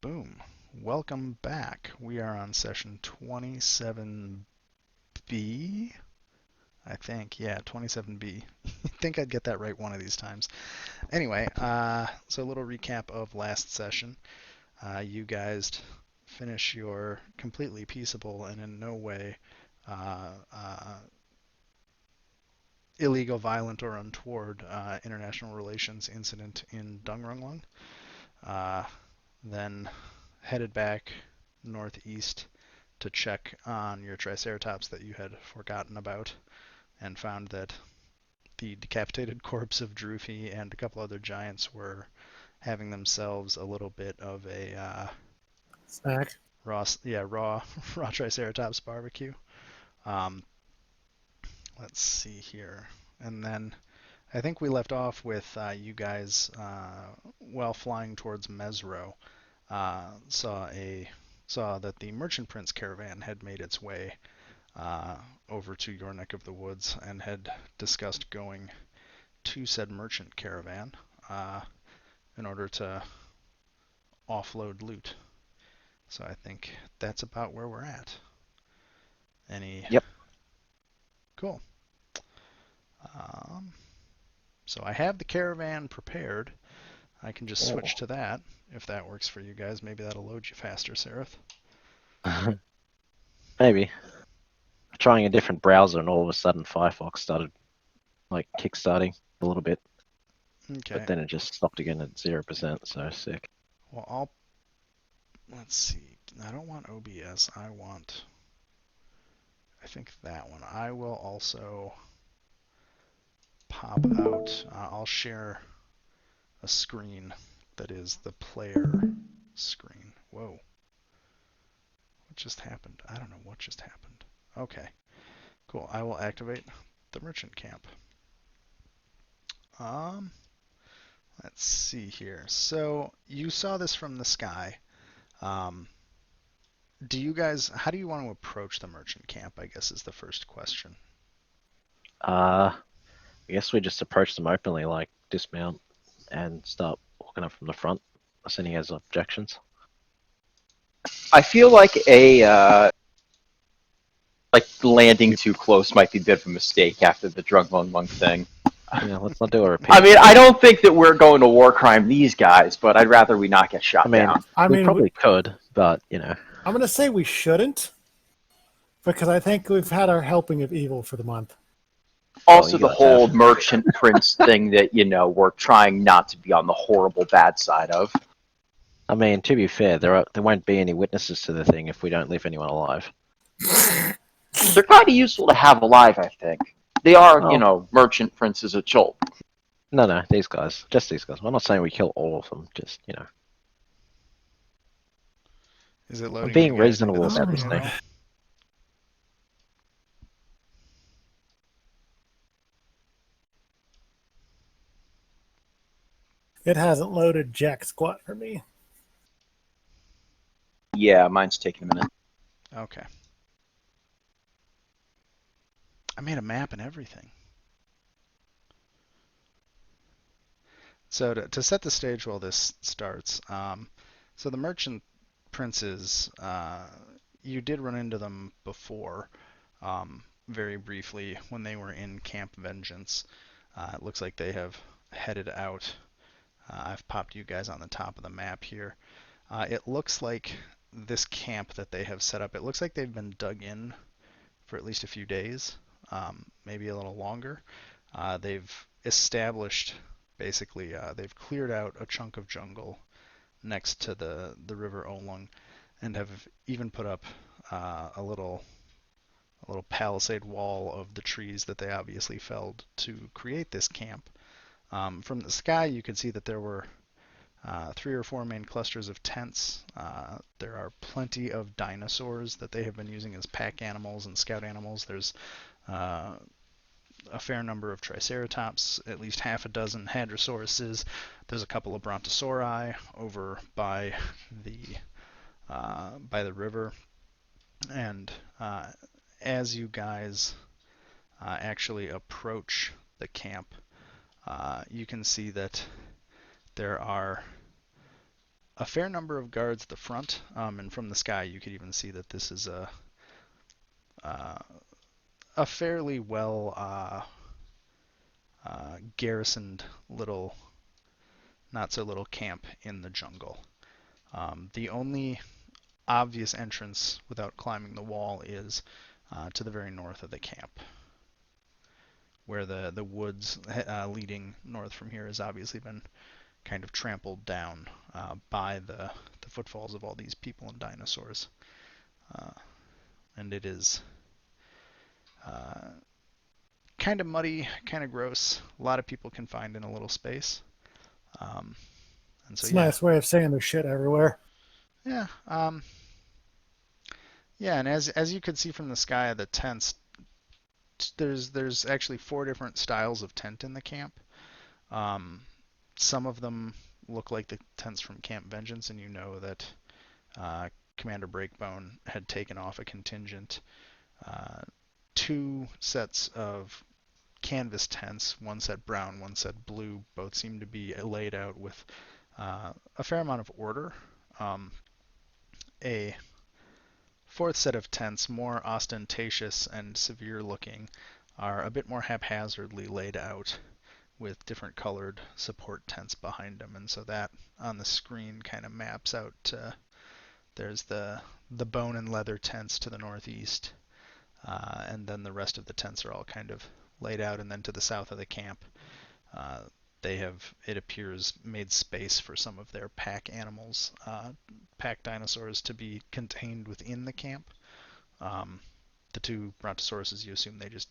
Boom. Welcome back. We are on session 27B, I think. Yeah, 27B. I think I'd get that right one of these times. Anyway, so a little recap of last session. You guys finish your completely peaceable and in no way illegal, violent, or untoward international relations incident in Dungrunglung. Then headed back northeast to check on your Triceratops that you had forgotten about, and found that the decapitated corpse of Droofy and a couple other giants were having themselves a little bit of a Snack. raw Triceratops barbecue. Um, let's see here, and then I think we left off with you guys while flying towards Mesro saw that the Merchant Prince caravan had made its way uh, over to your neck of the woods and had discussed going to said merchant caravan in order to offload loot. So I think that's about where we're at. Any Yep. cool. Um, so I have the caravan prepared. I can just switch to that if that works for you guys. Maybe that'll load you faster, Seraph. Maybe. Trying a different browser and all of a sudden Firefox started like kickstarting a little bit. Okay. But then it just stopped again at 0%, so sick. Well, let's see. I don't want OBS. I think that one. I will also pop out. I'll share a screen that is the player screen. Whoa. What just happened? I don't know what just happened. Okay. Cool. I will activate the merchant camp. Let's see here. So you saw this from the sky. Um, how do you want to approach the merchant camp, I guess is the first question. I guess we just approach them openly, like dismount and start walking up from the front, unless any has objections. I feel like like landing too close might be a bit of a mistake after the drug lung thing. Yeah, let's not do a repeat. I mean, I don't think that we're going to war crime these guys, but I'd rather we not get shot down. We probably could, but you know. I'm going to say we shouldn't, because I think we've had our helping of evil for the month. Also, the whole merchant prince thing that, we're trying not to be on the horrible bad side of. I mean, to be fair, there won't be any witnesses to the thing if we don't leave anyone alive. They're kind of useful to have alive, I think. They are, merchant princes of Chult. No, these guys. Just these guys. I'm not saying we kill all of them, just, Is it loading? I'm being reasonable about this thing. It hasn't loaded jack squat for me. Yeah, mine's taking a minute. Okay. I made a map and everything. So to set the stage while this starts, so the merchant princes, you did run into them before, very briefly when they were in Camp Vengeance. It looks like they have headed out. I've popped you guys on the top of the map here. It looks like this camp that they have set up, it looks like they've been dug in for at least a few days, maybe a little longer. They've established, basically, they've cleared out a chunk of jungle next to the river Olung, and have even put up a little palisade wall of the trees that they obviously felled to create this camp. From the sky, you can see that there were 3 or 4 main clusters of tents. There are plenty of dinosaurs that they have been using as pack animals and scout animals. There's a fair number of Triceratops, at least half a dozen Hadrosauruses. There's a couple of Brontosauri over by the river. And as you guys actually approach the camp, you can see that there are a fair number of guards at the front, and from the sky you could even see that this is uh, a fairly well garrisoned little, not so little camp in the jungle. The only obvious entrance without climbing the wall is to the very north of the camp, where the woods leading north from here has obviously been kind of trampled down by the footfalls of all these people and dinosaurs. And it is kind of muddy, kind of gross. A lot of people confined in a little space. And so It's a nice way of saying there's shit everywhere. yeah, yeah. And as you could see from the sky, the tents, there's actually 4 different styles of tent in the camp. Some of them look like the tents from Camp Vengeance, and you know that Commander Breakbone had taken off a contingent. 2 sets of canvas tents, one set brown, one set blue, both seem to be laid out with a fair amount of order. A 4th set of tents, more ostentatious and severe looking, are a bit more haphazardly laid out with different colored support tents behind them, and so that on the screen kind of maps out there's the bone and leather tents to the northeast, and then the rest of the tents are all kind of laid out, and then to the south of the camp they have, it appears, made space for some of their pack animals, pack dinosaurs, to be contained within the camp. The 2 brontosauruses, you assume they just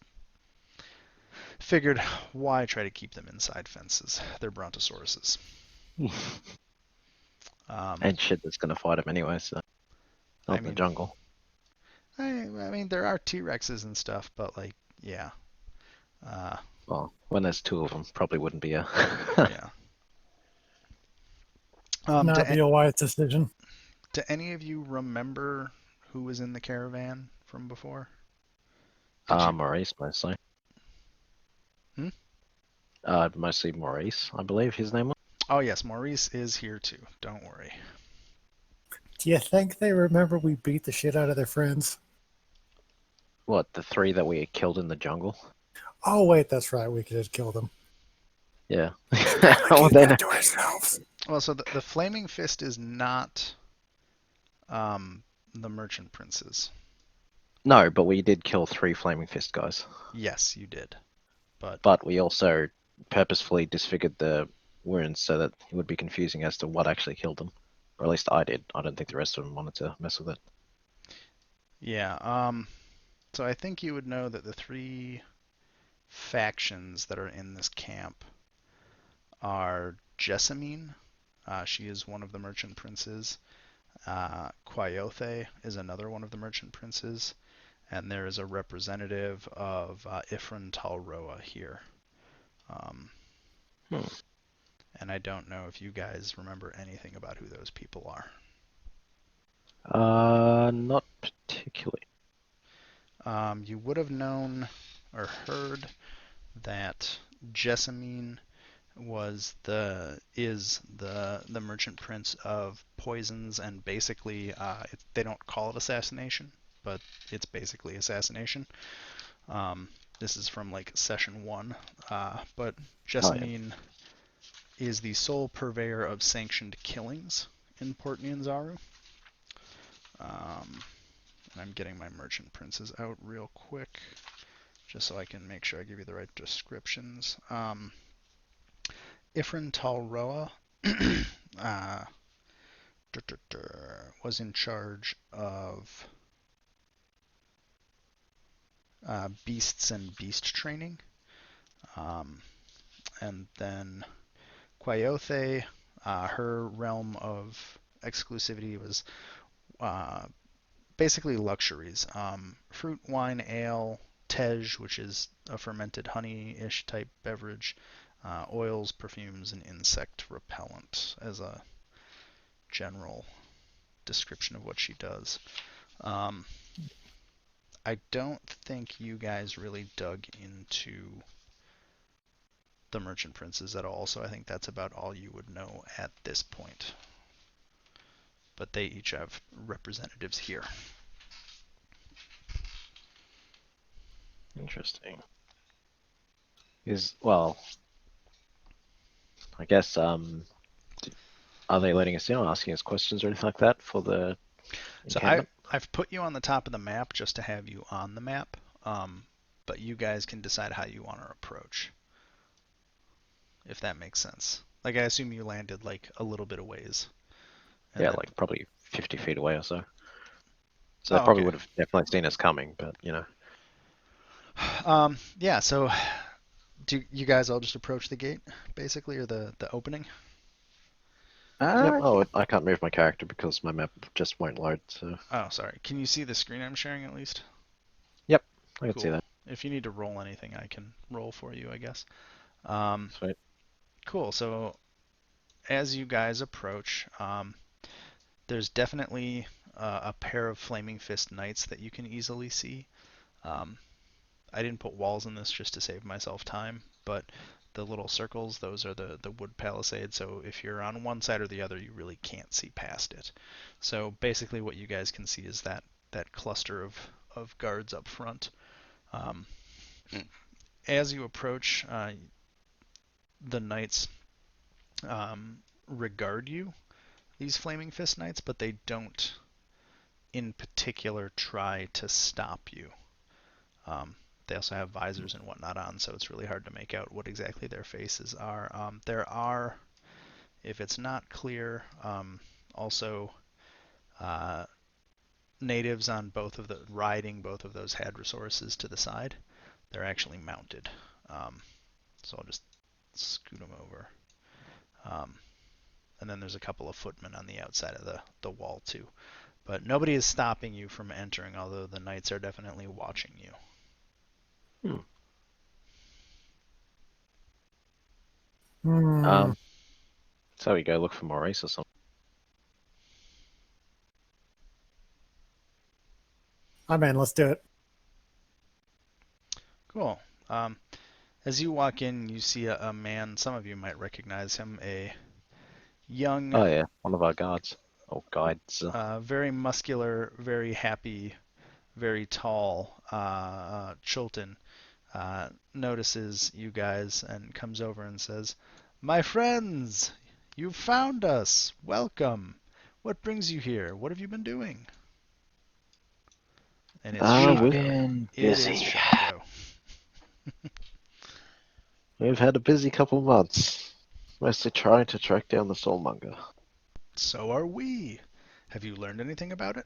figured, why try to keep them inside fences? They're brontosauruses. And shit that's gonna fight him anyway, so not in the jungle. I mean, there are T-Rexes and stuff, but like, yeah. Well, when there's 2 of them, probably wouldn't be a. Yeah. Not be a wise decision. Do any of you remember who was in the caravan from before? Maurice mostly. Mostly Maurice, I believe his name was. Oh yes, Maurice is here too. Don't worry. Do you think they remember we beat the shit out of their friends? What, the 3 that we killed in the jungle? Oh wait, that's right. We could just kill them. Yeah. Well, then to ourselves. Well, so the Flaming Fist is not the Merchant Princes. No, but we did kill 3 Flaming Fist guys. Yes, you did. But we also purposefully disfigured the wounds so that it would be confusing as to what actually killed them. Or at least I did. I don't think the rest of them wanted to mess with it. Yeah, so I think you would know that the 3 factions that are in this camp are Jessamine. She is one of the Merchant Princes. Quayothe is another one of the Merchant Princes. And there is a representative of Ifrin Talroa here. And I don't know if you guys remember anything about who those people are. Not particularly. You would have known or heard that Jessamine is the Merchant Prince of poisons, and basically they don't call it assassination, but it's basically assassination. This is from like session 1, but Jessamine is the sole purveyor of sanctioned killings in Port Nyanzaru. And I'm getting my Merchant Princes out real quick, just so I can make sure I give you the right descriptions. Ifrin Talroa was in charge of beasts and beast training. And then Quayothe, her realm of exclusivity was basically luxuries. Fruit, wine, ale, tej, which is a fermented honey-ish type beverage, oils, perfumes, and insect repellent as a general description of what she does. I don't think you guys really dug into the Merchant Princes at all, so I think that's about all you would know at this point. but they each have representatives here. Interesting. Well, I guess are they letting us in or asking us questions or anything like that for the So encampment? I've put you on the top of the map just to have you on the map, but you guys can decide how you want to approach, if that makes sense. Like I assume you landed like a little bit of ways. And Yeah, then, like probably 50 feet away or so. So they oh, probably okay. would have definitely seen us coming, but you know. Yeah, so do you guys all just approach the gate, basically, or the opening? Yep. Uh, Oh, I can't move my character because my map just won't load. So. Oh, sorry. Can you see the screen I'm sharing at least? Yep, I can see Cool. that. If you need to roll anything, I can roll for you, I guess. Um, Sweet. cool. So as you guys approach, there's definitely a pair of Flaming Fist Knights that you can easily see. Um, I didn't put walls in this just to save myself time, but the little circles, those are the wood palisade, so if you're on one side or the other, you really can't see past it. So basically what you guys can see is that cluster of guards up front. Um, as you approach, the knights regard you, these Flaming Fist Knights, but they don't in particular try to stop you. They also have visors and whatnot on, so it's really hard to make out what exactly their faces are. There are, if it's not clear, also uh, natives on riding both of those hadrosaurus to the side. They're actually mounted. So I'll just scoot them over. Um, and then there's a couple of footmen on the outside of the wall too. But nobody is stopping you from entering, although the knights are definitely watching you. Hmm. Hmm. Um, so we go look for Maurice or something. I'm in. Let's do it. Cool. As you walk in, you see a man. Some of you might recognize him. A young, Oh yeah, one of our guards or guides. very muscular, very happy, very tall Chultan notices you guys and comes over and says, "My friends, you found us. Welcome. What brings you here? What have you been doing?" And it's we've We've Shago. been It is busy. Shago. had a busy couple of months, mostly trying to track down the soulmonger. So are we. Have you learned anything about it?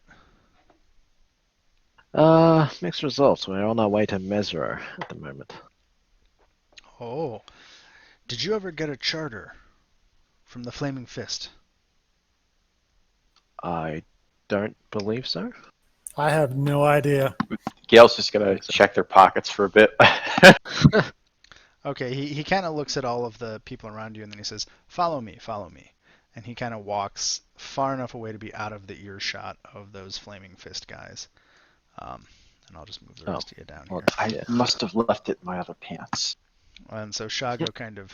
Mixed results. We're on our way to Mesro at the moment. Oh, did you ever get a charter from the Flaming Fist? I don't believe so. I have no idea. Gail's just I gonna think so. check their pockets for a bit. Okay, he kind of looks at all of the people around you and then he says, "Follow me, follow me." And he kind of walks far enough away to be out of the earshot of those Flaming Fist guys. And I'll just move the Oh, rest of you down well, here. I yeah. must have left it in my other pants. And so Shago kind of,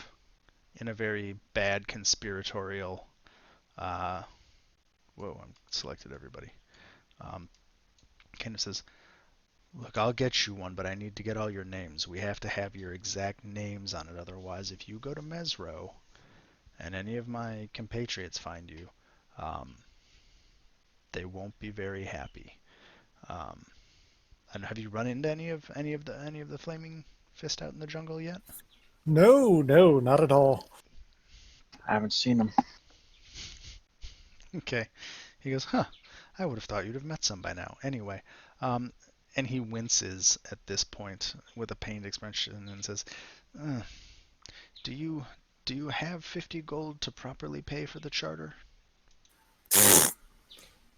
in a very bad conspiratorial, uh, whoa, I selected everybody. Um, kind of says, "Look, I'll get you one, but I need to get all your names. We have to have your exact names on it. Otherwise, if you go to Mesro and any of my compatriots find you, um, they won't be very happy." Um, and have you run into any of the Flaming Fist out in the jungle yet? No, no, not at all. I haven't seen them. Okay. He goes, "Huh, I would have thought you'd have met some by now." Anyway, um, and he winces at this point with a pained expression and says, uh, "Do you do you have 50 gold to properly pay for the charter?"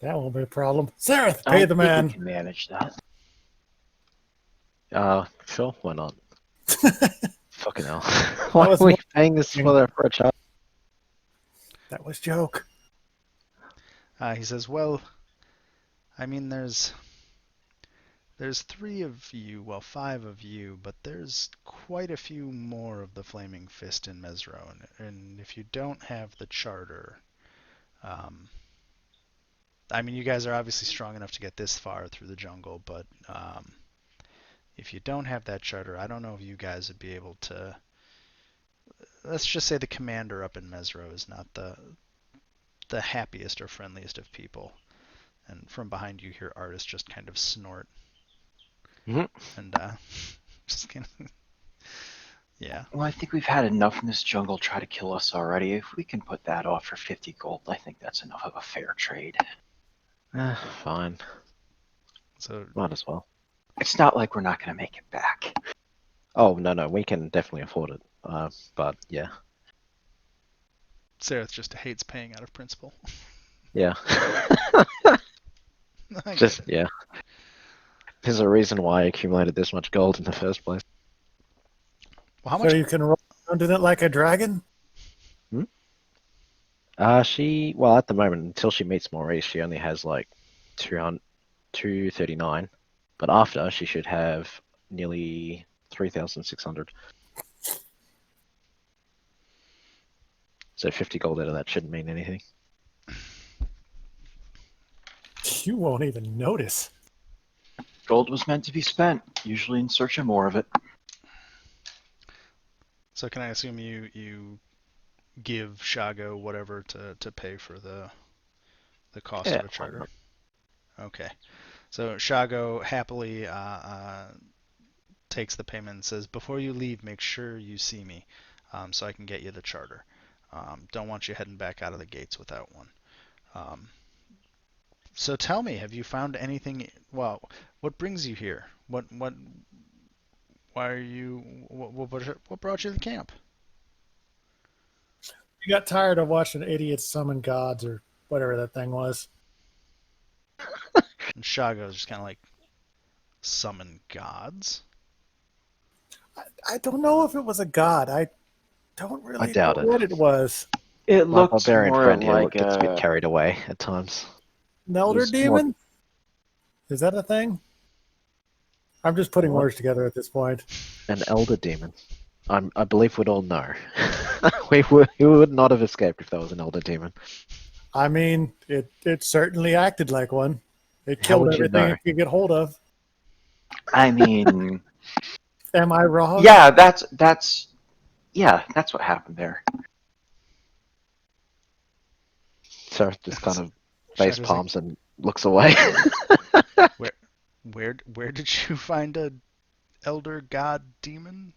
That won't be a problem. Sareth, pay I the think we man. can manage that. Sure, why not? Fucking hell. I Why was are we wondering. paying this for a child? That was joke. He says, "Well, I mean, there's three of you, well, five of you, but there's quite a few more of the Flaming Fist in Mesro, and if you don't have the charter, um, I mean, you guys are obviously strong enough to get this far through the jungle, but if you don't have that charter, I don't know if you guys would be able to. Let's just say the commander up in Mesro is not the happiest or friendliest of people. And from behind you hear Artis just kind of snort. Mhm. And just kind of, yeah. Well, I think we've had enough in this jungle try to kill us already. If we can put that off for 50 gold, I think that's enough of a fair trade. Fine. So Might as well. It's not like we're not going to make it back. Oh, no, we can definitely afford it. But yeah. Sareth just hates paying out of principle. Yeah. I Just, get it. yeah. There's a reason why I accumulated this much gold in the first place. Well, how So much? you can roll around in it like a dragon? Well, at the moment, until she meets Maurice, she only has like 239. But after, she should have nearly 3,600. So 50 gold out of that shouldn't mean anything. You won't even notice. Gold was meant to be spent, usually in search of more of it. So can I assume you give Shago whatever to pay for the cost Yeah, of a why charter? not? Okay. So Shago happily takes the payment and says, "Before you leave, make sure you see me, so I can get you the charter. Don't want you heading back out of the gates without one." So tell me, have you found anything? Well, what brings you here? Why are you? What brought you to the camp? You got tired of watching idiots summon gods or whatever that thing was. And Shago's just kind of like, summon gods? I don't know if it was a god. I don't I really know doubt it. what it was. It My looked barbarian more friend here like gets a bit a. carried away at times. An elder was more- demon? Is that a thing? I'm just putting What? words together at this point. An elder demon. I believe we'd all know. we would not have escaped if there was an elder demon. I mean, it certainly acted like one. It How killed would you everything know? it could get hold of. I mean, Am I wrong? yeah, that's what happened there. So just kind of face Shadows like, palms and looks away. where did you find a elder god demon?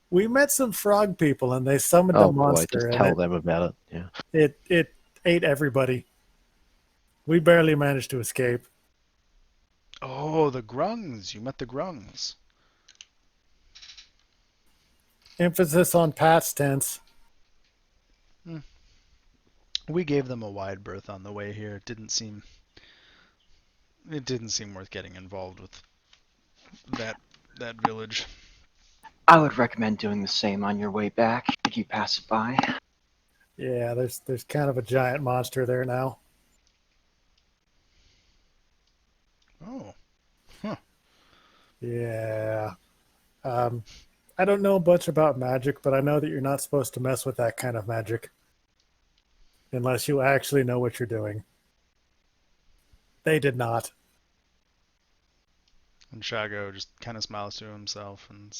We met some frog people and they summoned a Oh boy, monster just and tell them about it. Yeah. it ate everybody. We barely managed to escape. Oh, the grungs. You met the grungs. Emphasis on past tense. We gave them a wide berth on the way here. It didn't seem worth getting involved with that village. I would recommend doing the same on your way back if you pass it by. Yeah, there's kind of a giant monster there now. Oh, Yeah. I don't know much about magic, but I know that you're not supposed to mess with that kind of magic unless you actually know what you're doing. They did not. and Shago just kind of smiles to himself, and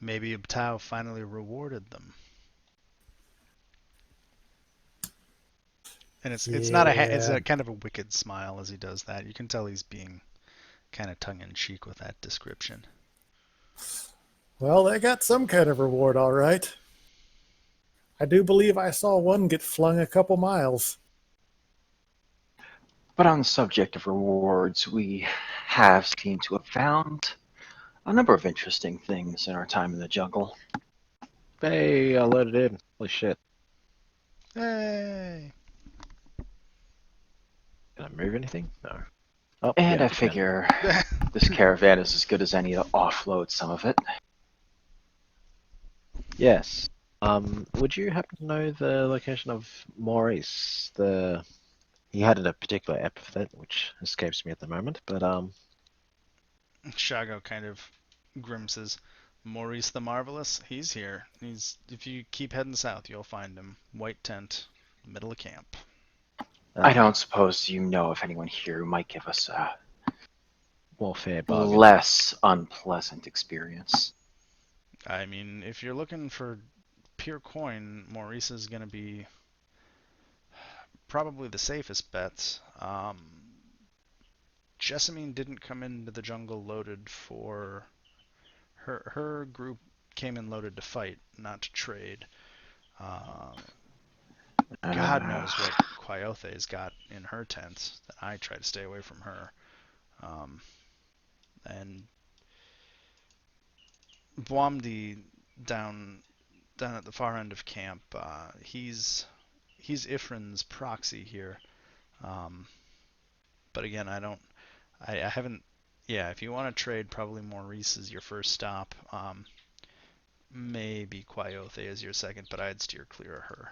maybe Tao finally rewarded them. And it's not it's Yeah. a kind of a wicked smile as he does that. You can tell he's being kind of tongue in cheek with that description. Well, they got some kind of reward, all right. I do believe I saw one get flung a couple miles. But on the subject of rewards, we have seemed to have found a number of interesting things in our time in the jungle. Hey, I loaded in. Holy shit. Hey! Can I move anything? No. Oh, And yeah, I I can. figure this caravan is as good as any to offload some of it. Yes. Would you happen to know the location of Maurice? He had a particular epithet which escapes me at the moment, but Shago kind of grimaces. Maurice the Marvelous, he's here. If you keep heading south, you'll find him. White tent, middle of camp. I don't suppose you know of anyone here who might give us a More fair bargain. less unpleasant experience. I mean, if you're looking for pure coin, Maurice is going to be probably the safest bet. Jessamine didn't come into the jungle loaded for her group came in loaded to fight, not to trade. God knows what Quiothe's got in her tent. I try to stay away from her. And Boamdi down at the far end of camp, he's Ifrin's proxy here. But again, I haven't. Yeah, if you want to trade, probably Maurice is your first stop. Maybe Quiothe is your second, but I'd steer clear of her.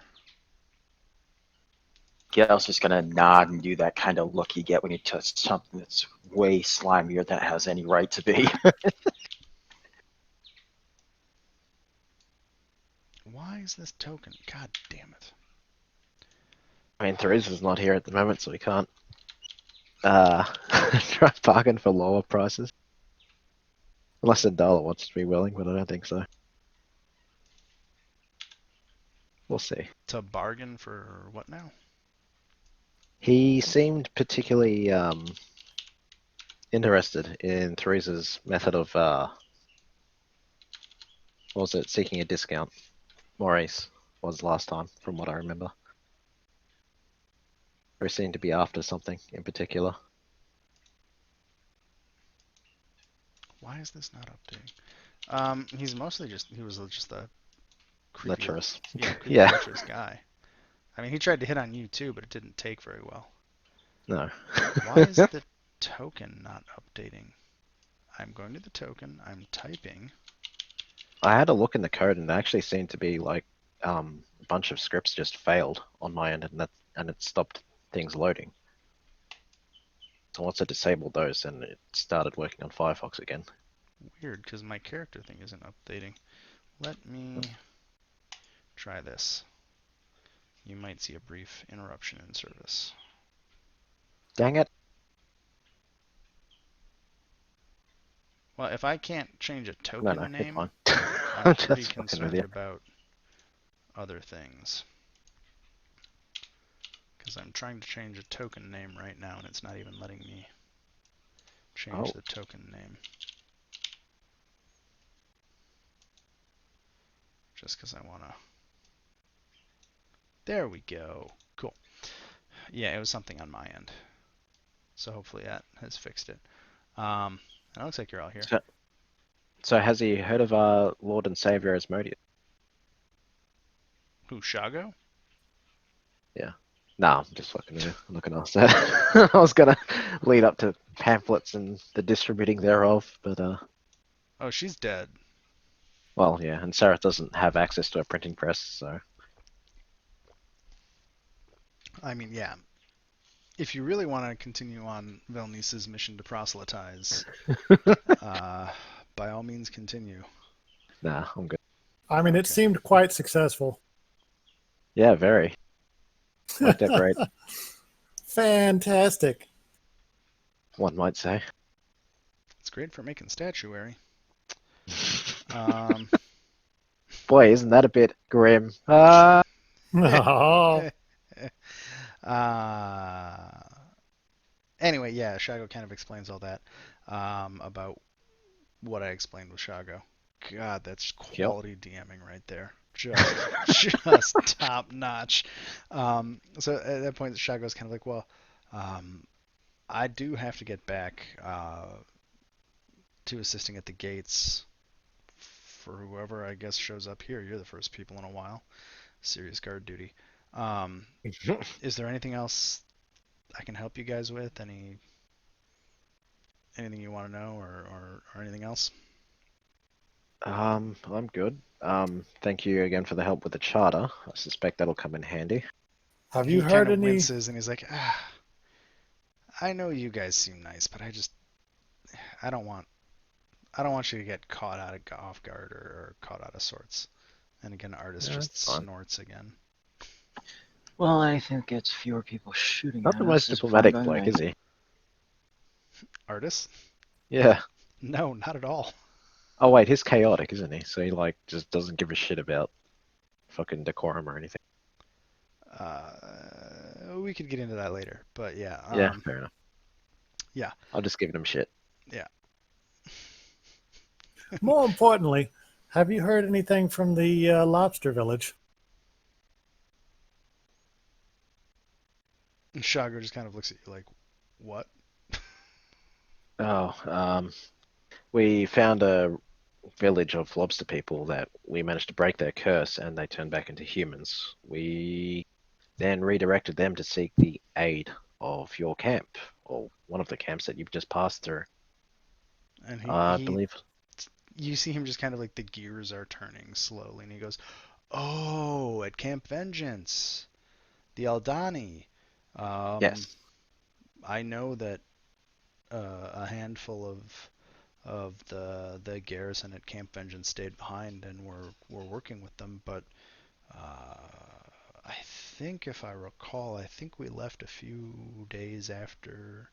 Gail's just gonna nod and do that kind of look you get when you touch something that's way slimier than it has any right to be. Why is this token? God damn it. I mean, Theresa's not here at the moment, so we can't try bargain for lower prices. Unless Adala wants to be willing, but I don't think so. We'll see. To bargain for what now? He seemed particularly interested in Theresa's method of what was it, seeking a discount. Maurice was last time, from what I remember. Or he seemed to be after something in particular. Why is this not updating? He was just a creepy, Lecherous. creepy Yeah. lecherous guy. I mean, he tried to hit on you too, but it didn't take very well. No. Why is the token not updating? I'm going to the token. I'm typing. I had a look in the code, and it actually seemed to be like a bunch of scripts just failed on my end, and it stopped things loading. So once I disabled those, then it started working on Firefox again. Weird, because my character thing isn't updating. Let me try this. You might see a brief interruption in service. Dang it! Well, if I can't change a No, token no, it's name, fine. I'm pretty just fucking with concerned you. about other things. Because I'm trying to change a token name right now, and it's not even letting me change the token name. Just because I want to... There we go. Cool. Yeah, it was something on my end. So hopefully that has fixed it. It looks like you're all here. So has he heard of our Lord and Savior Asmodeus? Who, Shago? Yeah. Nah, I'm just fucking with you. I'm not gonna ask that. I was gonna lead up to pamphlets and the distributing thereof, but Oh, she's dead. well, yeah, and Sarah doesn't have access to a printing press, so I mean, yeah. If you really want to continue on Velnice's mission to proselytize, by all means continue. nah, I'm good. I mean, it seemed quite successful. Yeah, very. Worked out great, Fantastic. one might say. It's great for making statuary. Boy, isn't that a bit grim? Oh, Anyway, yeah, Shago kind of explains all that about what I explained with Shago. God, that's quality DMing right there. Just top notch. So at that point, Shago's kind of like, well, I do have to get back to assisting at the gates for whoever I guess shows up here. You're the first people in a while. Serious guard duty. Is there anything else I can help you guys with? Anything you want to know or anything else? I'm good. Thank you again for the help with the charter. I suspect that'll come in handy. have He you kind heard of any? winces and he's like, I know you guys seem nice, but I don't want you to get caught off guard or caught out of sorts. And again, Artist Yeah, just it's fine. snorts again. Well, anything that gets fewer people shooting Not at the us most is probably diplomatic going to bloke, win. is he? Artist? Yeah. No, not at all. Oh wait, he's chaotic, isn't he? So he like just doesn't give a shit about fucking decorum or anything. We could get into that later, but yeah, Yeah, fair enough. yeah, I'll just give him shit. yeah. More importantly, have you heard anything from the lobster village? And Shago just kind of looks at you like, what? Oh, we found a village of lobster people that we managed to break their curse and they turned back into humans. We then redirected them to seek the aid of your camp, or one of the camps that you've just passed through. And I believe. you see him just kind of like the gears are turning slowly, and he goes, "Oh, at Camp Vengeance, the Aldani. Yes. I know that a handful of the garrison at Camp Vengeance stayed behind, and we're working with them. But I think, if I recall, I think we left a few days after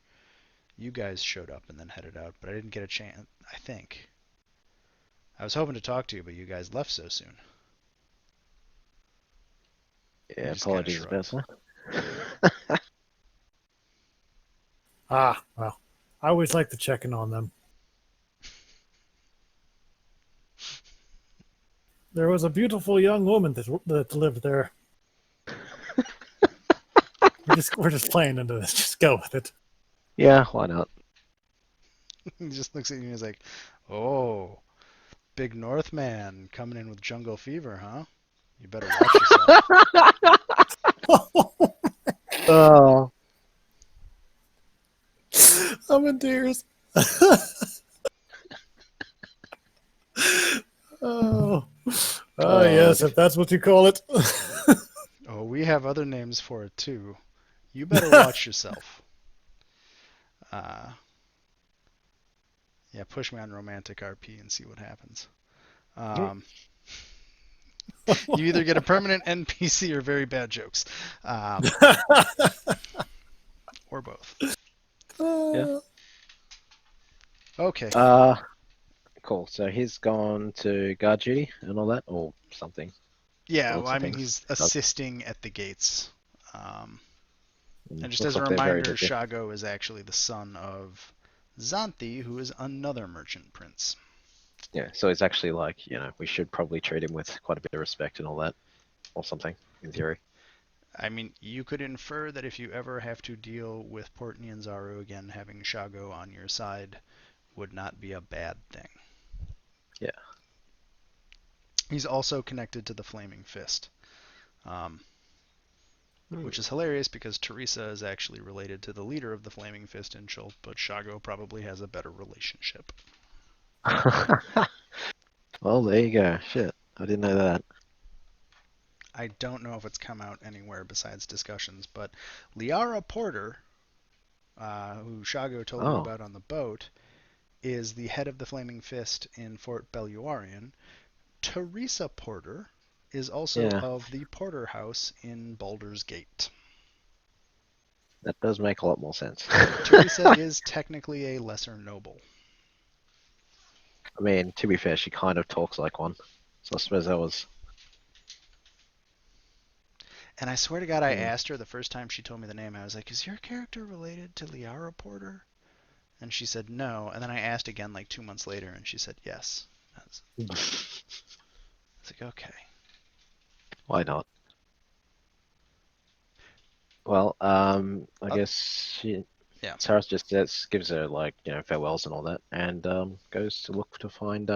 you guys showed up and then headed out. But I didn't get a chance. I think I was hoping to talk to you, but you guys left so soon." He Yeah, just kind of apologies about shrugs. that. Ah, well, I always like to check in on them. There was a beautiful young woman that lived there. We're just playing into this. Just go with it. Yeah, why not? He just looks at you and he's like, "Oh, big Northman coming in with jungle fever, huh? You better watch yourself." Oh, I'm in tears. Oh, oh yes, if that's what you call it. Oh, we have other names for it too. You better watch yourself. Uh, yeah, push me on romantic RP and see what happens. Um, you either get a permanent NPC or very bad jokes, or both. yeah. Okay. Cool. So he's gone to guard duty and all that, or something. Yeah, well, Looks I of mean, things. he's assisting at the gates. Um, and just Looks as a like they're very reminder, busy. Shago is actually the son of Xanthi, who is another merchant prince. Yeah, so it's actually like, we should probably treat him with quite a bit of respect and all that, or something, in theory. I mean, you could infer that if you ever have to deal with Portney and Zaru again, having Shago on your side would not be a bad thing. Yeah. He's also connected to the Flaming Fist, which is hilarious because Teresa is actually related to the leader of the Flaming Fist in Chult, but Shago probably has a better relationship. Well, there you go. Shit, I didn't know that. I don't know if it's come out anywhere besides discussions, but Liara Porter, who Shago told you Oh, about on the boat, is the head of the Flaming Fist in Fort Belluarian. Teresa Porter is also yeah, of the Porter House in Baldur's Gate. that does make a lot more sense. Teresa is technically a lesser noble. I mean, to be fair, she kind of talks like one, so I suppose that was. And I swear to God, I asked her the first time she told me the name. I was like, "Is your character related to Liara Porter?" And she said no. And then I asked again like 2 months later, and she said yes. I was like, okay. Why not? Well, I guess Yeah. Sarah just gives her like farewells and all that, and goes to look to find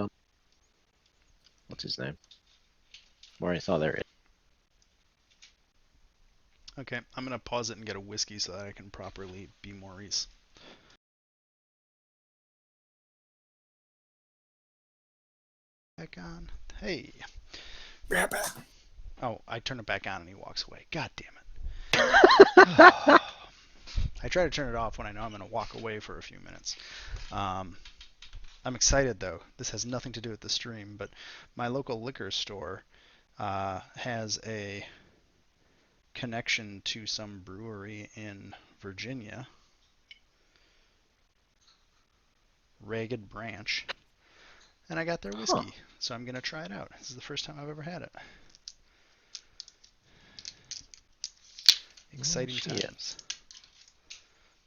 what's his name? Maurice. Oh, there it Okay, I'm gonna pause it and get a whiskey so that I can properly be Maurice. Back on. Hey. Oh, I turn it back on and he walks away. God damn it. I try to turn it off when I know I'm gonna walk away for a few minutes. I'm excited though. This has nothing to do with the stream, but my local liquor store has a connection to some brewery in Virginia, Ragged Branch, and I got their Huh. whiskey, so I'm gonna try it out. This is the first time I've ever had it. Exciting Shit. times.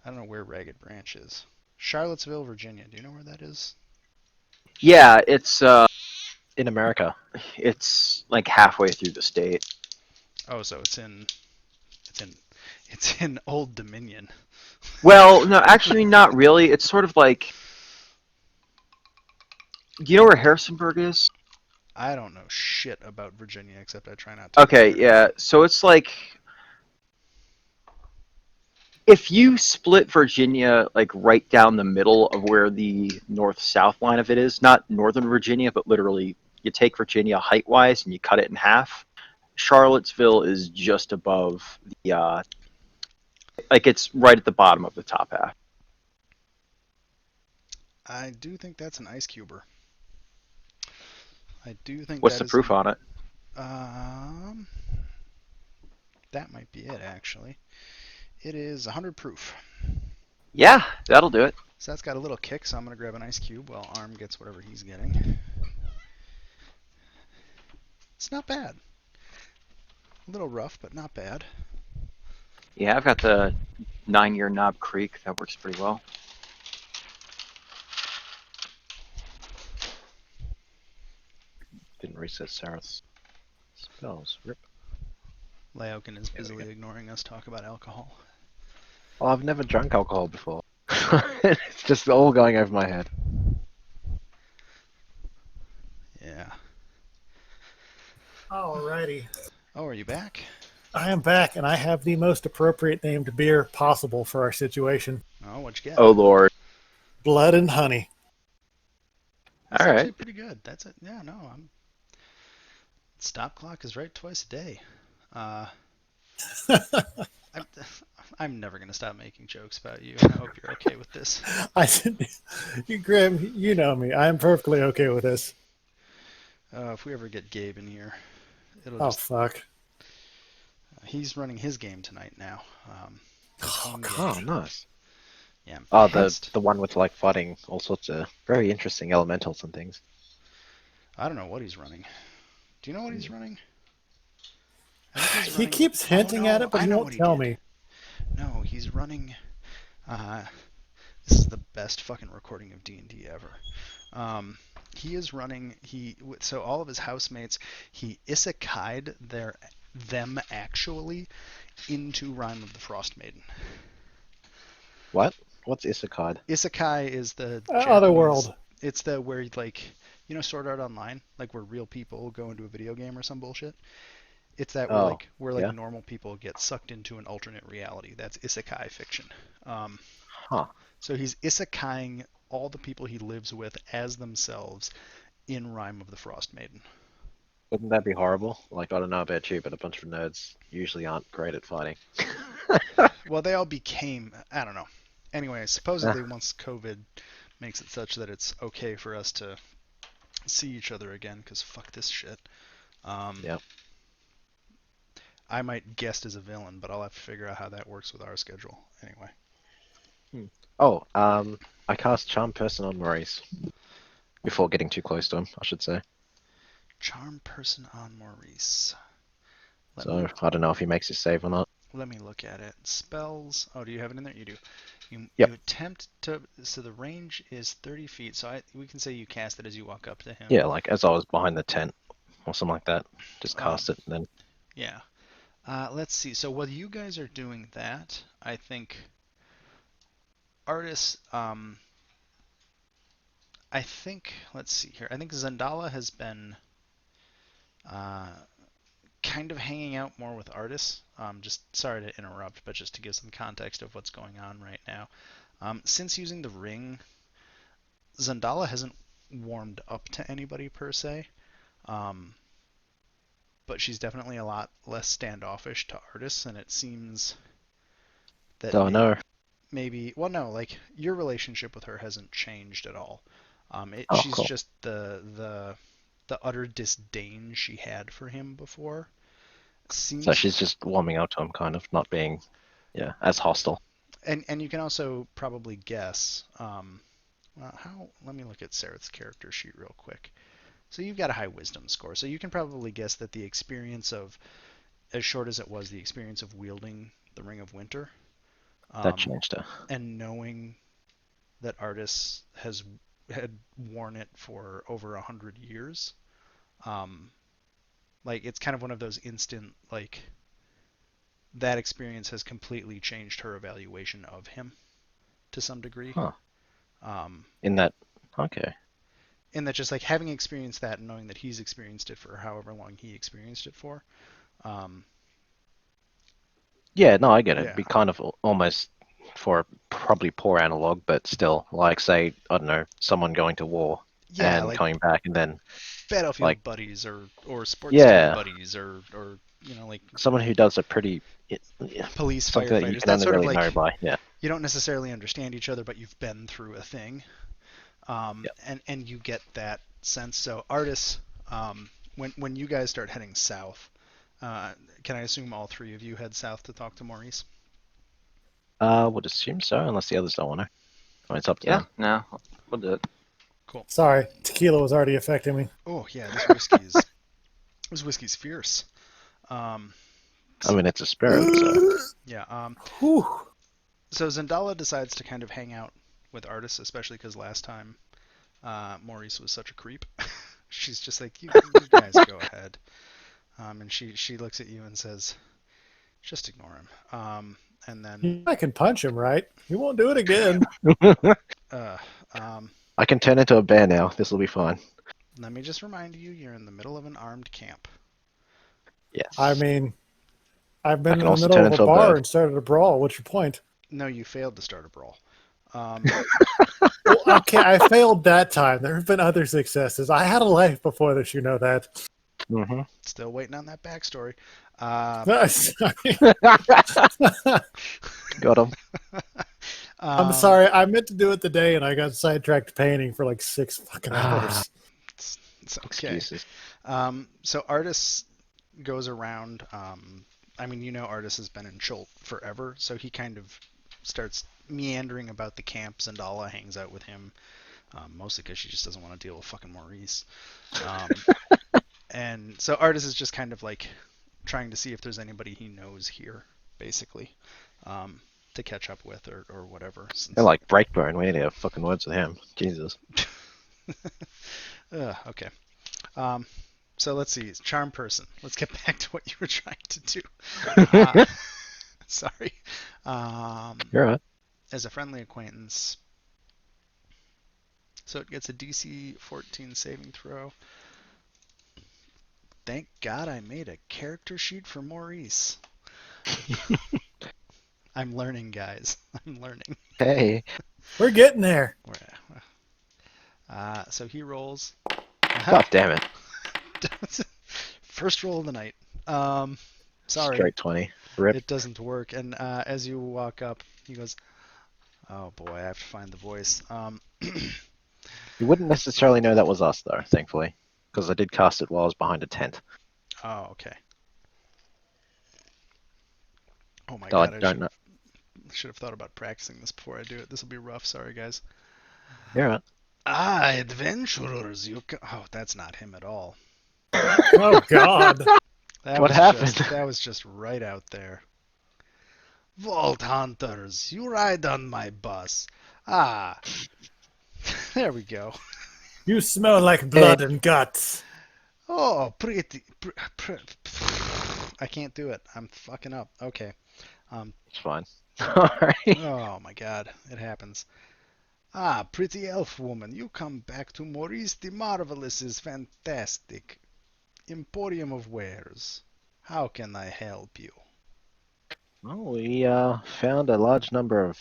I don't know where Ragged Branch is. Charlottesville, Virginia. Do you know where that is? Yeah, it's In America. it's like halfway through the state. Oh, so it's in it's in Old Dominion. Well, no, actually, not really. It's sort of like, do you know where Harrisonburg is? I don't know shit about Virginia except I try not to go Okay, there. yeah. So it's like if you split Virginia like right down the middle of where the north-south line of it is, not northern Virginia, but literally you take Virginia height-wise and you cut it in half. Charlottesville is just above the like it's right at the bottom of the top half. I do think that's an ice cuber. I do think What's that the is proof an on it? um that might be it actually. It is 100 proof. Yeah, that'll do it. So that's got a little kick, so I'm going to grab an ice cube while Arm gets whatever he's getting. It's not bad. A little rough, but not bad. Yeah, I've got the 9-year Knob Creek. That works pretty well. Didn't reset Sarah's spells. Rip. Laokin is There we busily go. ignoring us talk about alcohol. Well, I've never drunk alcohol before. It's just all going over my head. Yeah. Alrighty. Oh, are you back? I am back, and I have the most appropriate named beer possible for our situation. Oh, what'd you get? Oh Lord. Blood and honey. That's All actually right. pretty good. That's it. Yeah, no, stop clock is right twice a day. Uh, I'm, I'm never gonna stop making jokes about you, and I hope you're okay with this. I said, you, Grim, you know me. I am perfectly okay with this. If we ever get Gabe in here, it'll Oh, just fuck. he's running his game tonight now. His Oh, home God. Oh, game. nice. Yeah, Oh, Hest. the one with like flooding, all sorts of very interesting elementals and things. I don't know what he's running. Do you know what he's Hmm. running? I think he's He running. keeps Oh hinting at no, it, but I he know won't what he tell did. me. No, he's running. Uh, this is the best fucking recording of D&D ever. He is running. So all of his housemates, he isekai'd them actually into Rime of the Frost Maiden. What? What's Isekai? Isekai is the Japanese. Otherworld. It's the where like Sword Art Online, like where real people go into a video game or some bullshit. It's that Oh, where like yeah. normal people get sucked into an alternate reality. That's isekai fiction. Um, Huh. so he's isekaiing all the people he lives with as themselves in Rime of the Frost Maiden. Wouldn't that be horrible? Like, I don't know about you, but a bunch of nerds usually aren't great at fighting. Well, they all became. I don't know. Anyway, Eh, supposedly once COVID makes it such that it's okay for us to see each other again, because fuck this shit. Um, yeah. I might guest as a villain, but I'll have to figure out how that works with our schedule. Anyway. Hmm. Oh, I cast Charm Person on Maurice before getting too close to him, I should say. Charm person on Maurice. Let me So I don't know if he makes his save or not. let me look at it. Spells. Oh, do you have it in there? You do. You Yep. attempt to. So the range is 30 feet. So we can say you cast it as you walk up to him. Yeah, like as I was behind the tent or something like that. Just cast it and then. Yeah. Let's see. So while you guys are doing that, I think artists. I think. Let's see here. I think Zandala has been uh, kind of hanging out more with artists. Just sorry to interrupt, but just to give some context of what's going on right now. Since using the ring, Zandala hasn't warmed up to anybody per se, um, but she's definitely a lot less standoffish to artists, and it seems that Don't know. maybe well, no, like your relationship with her hasn't changed at all. Oh, She's cool. just the utter disdain she had for him before. So seems, she's just warming up to him, kind of not being, as hostile. and you can also probably guess. Let me look at Sareth's character sheet real quick. So you've got a high wisdom score, so you can probably guess that the experience of, as short as it was, the experience of wielding the Ring of Winter, That changed her. and knowing that Artis had worn it for over 100 years, like it's kind of one of those instant, like, that experience has completely changed her evaluation of him to some degree. Huh. Um, In that, okay. in that, just like having experienced that and knowing that he's experienced it for however long he experienced it for. Um, Yeah, no, I get it. It'd yeah. be kind of almost for a probably poor analog, but still, like say, I don't know, someone going to war Yeah, and like coming back, and then Battlefield like, buddies or sports team yeah, buddies or like someone who does a pretty, yeah, police something that you firefighters. can That's only sort of really know like, by, yeah, you don't necessarily understand each other, but you've been through a thing, yeah. and you get that sense. So Artis, when you guys start heading south, can I assume all three of you head south to talk to Maurice? Would assume so, unless the others don't want to. I mean, it's up to Yeah, them. no, we'll do it. Cool. Sorry, tequila was already affecting me. Oh yeah, this whiskey's fierce. Um, I mean, it's a spirit, so yeah. Whew. So Zendala decides to kind of hang out with Artis, especially because last time Maurice was such a creep. She's just like, you guys go ahead. And she looks at you and says, just ignore him. And then, I can punch him, right? He won't do it again. uh, um, I can turn into a bear now. This will be fine. let me just remind you, you're in the middle of an armed camp. Yes. I mean, I've I been can in the also middle turn of a into a bar bird. and started a brawl. What's your point? No, you failed to start a brawl. Well, okay, I failed that time. There have been other successes. I had a life before this, you know that. Mm-hmm. Still waiting on that backstory. Got him. I'm sorry. I meant to do it today, and I got sidetracked painting for like 6 fucking hours. It's okay. Excuses. So Artis goes around. I mean, Artis has been in Chult forever, so he kind of starts meandering about the camp. Zendala hangs out with him, mostly because she just doesn't want to deal with fucking Maurice. And so Artis is just kind of like trying to see if there's anybody he knows here, basically, to catch up with or whatever. They're like Breakburn. We need to have fucking words with him. Jesus. Okay. So let's see. Charm person. Let's get back to what you were trying to do. Sorry. You're right. As a friendly acquaintance. So it gets a DC 14 saving throw. Thank God I made a character sheet for Maurice. I'm learning, guys. I'm learning. Hey. We're getting there. So he rolls. God damn it. First roll of the night. Sorry. Straight 20. Rip. It doesn't work. And as you walk up, he goes, "Oh boy, I have to find the voice." You wouldn't necessarily know that was us, though, thankfully. Because I did cast it while I was behind a tent. Oh, okay. Oh my So I God, don't know. should have thought about practicing this before I do it. This will be rough. Sorry, guys. You're right. Adventurers, Oh, that's not him at all. Oh, God. What happened? That was just right out there. Vault hunters, you ride on my bus. There we go. You smell like blood and guts. Oh, pretty. I can't do it. I'm fucking up. Okay. It's fine. Sorry. Oh my God, it happens. Pretty elf woman, you come back to Maurice the Marvelous is fantastic. Emporium of Wares. How can I help you? Well, we found a large number of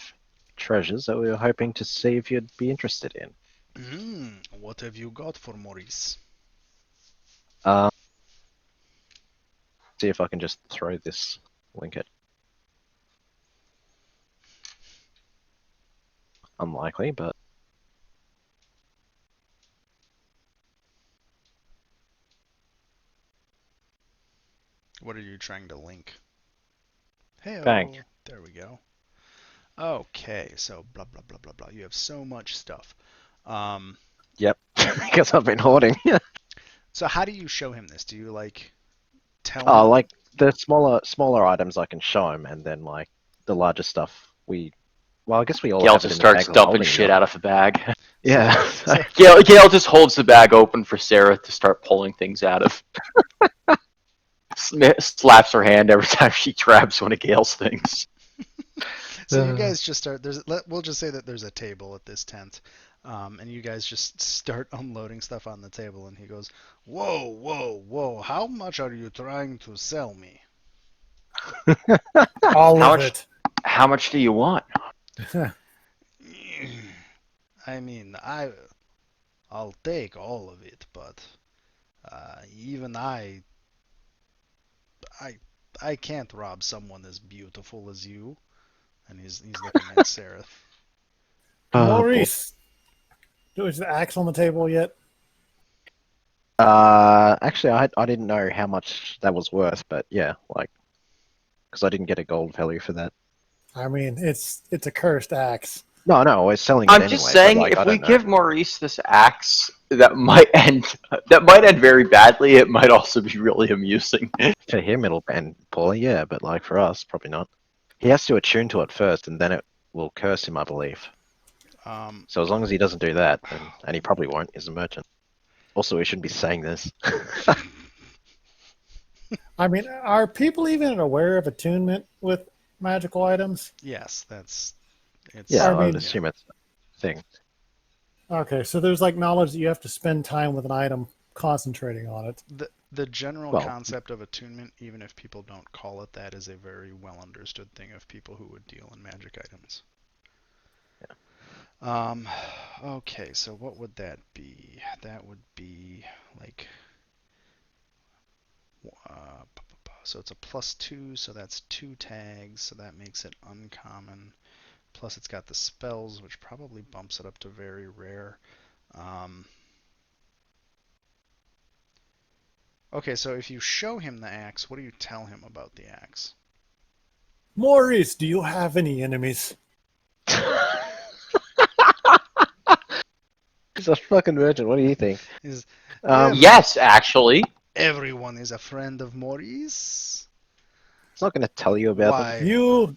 treasures that we were hoping to see if you'd be interested in. What have you got for Maurice? See if I can just throw this link at. Unlikely, but What are you trying to link? Hey, Bank. there we go. Okay, so blah blah blah blah blah. You have so much stuff. Um, Yep. Because I've been hoarding. so how do you show him this? Do you like tell Oh, him? like the smaller items I can show him, and then like the larger stuff well, I guess we all Gale have it just in the bag starts we're dumping holding shit now. out of the bag. Yeah. So Gale just holds the bag open for Sarah to start pulling things out of. Slaps her hand every time she grabs one of Gale's things. So you guys just start. We'll just say that there's a table at this tent, and you guys just start unloading stuff on the table. And he goes, "Whoa, whoa, whoa! How much are you trying to sell me?" All How of much? it. How much do you want? I mean, I'll take all of it, but even I, I can't rob someone as beautiful as you. And he's looking at Sarah. Oh boy. Maurice, is the axe on the table yet? Actually, I didn't know how much that was worth, but yeah, like, because I didn't get a gold value for that. I mean, it's a cursed axe. No, I was selling it I'm anyway, just but saying, like, if I we don't know. give Maurice this axe, that might end very badly. It might also be really amusing. For him, it'll end poorly, yeah, but like for us, probably not. He has to attune to it first, and then it will curse him, I believe. Um, So as long as he doesn't do that, then, and he probably won't, he's a merchant. Also, we shouldn't be saying this. I mean, are people even aware of attunement with magical items? yes, it's. Yeah, I I would mean, assume it's a thing. okay, so there's like knowledge that you have to spend time with an item concentrating on it. The general Well, concept of attunement, even if people don't call it that, is a very well understood thing of people who would deal in magic items. Um, okay, so what would that be? That would be like, so it's a +2, so that's 2 tags, so that makes it uncommon. Plus it's got the spells, which probably bumps it up to very rare. Um, okay, so if you show him the axe, what do you tell him about the axe? Maurice, do you have any enemies? he's a fucking virgin. What do you think? Is Yes, actually. everyone is a friend of Maurice? He's not going to tell you about them. Why?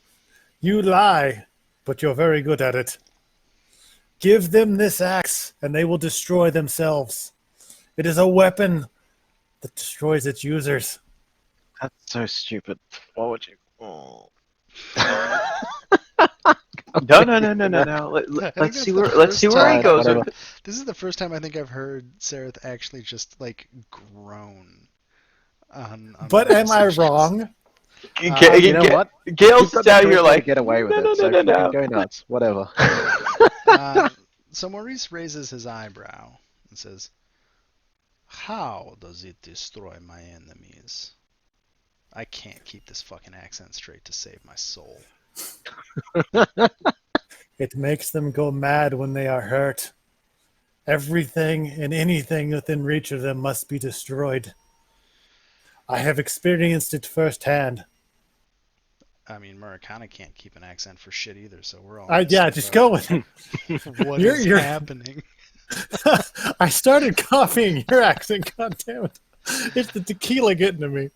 You lie, but you're very good at it. Give them this axe, and they will destroy themselves. It is a weapon that destroys its users. That's so stupid. Why would you? Oh. No. Let's see where he goes. Whatever. This is the first time I think I've heard Sareth actually just like groan on But the am I decisions. wrong? You know what? Gale's You've got the down choice here now to like, get away with no, it, no, so no, fucking no. go nuts. Whatever. So Maurice raises his eyebrow and says, "How does it destroy my enemies? I can't keep this fucking accent straight to save my soul." It makes them go mad when they are hurt. Everything and anything within reach of them must be destroyed. I have experienced it firsthand. I mean, Muricana can't keep an accent for shit either, so we're all Yeah, just go with it. What is You're- happening? I started copying your accent, goddammit. It's the tequila getting to me.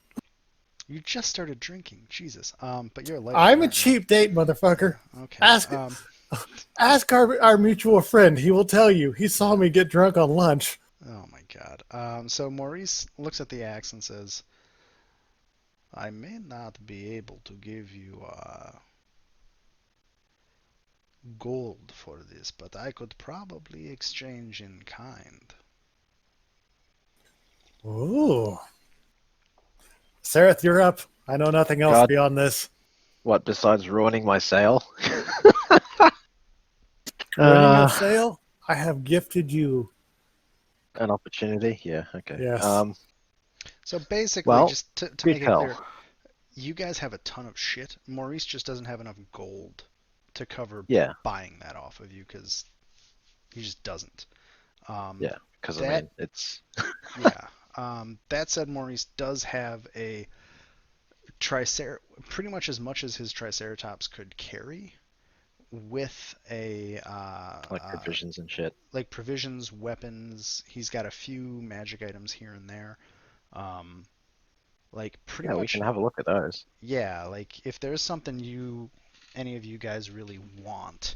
You just started drinking, Jesus. But you're a light. I'm a cheap date, motherfucker. Okay. Ask our mutual friend. He will tell you. He saw me get drunk on lunch. Oh my God. So Maurice looks at the axe and says, "I may not be able to give you gold for this, but I could probably exchange in kind." Ooh. Sareth, you're up. I know nothing else God. beyond this. What, besides ruining my sale? Running a sale, I have gifted you. An opportunity? Yeah, okay. Yes. So basically, Well, just to good make it hell. clear, you guys have a ton of shit. Maurice just doesn't have enough gold to cover Yeah, buying that off of you because he just doesn't. yeah, because I that- mean, it's... Yeah. That said, Maurice does have a pretty much as his Triceratops could carry, with a Like provisions and shit. like provisions, weapons. He's got a few magic items here and there. Um, like pretty Yeah, we much, can have a look at those. yeah. Like if there's something any of you guys really want,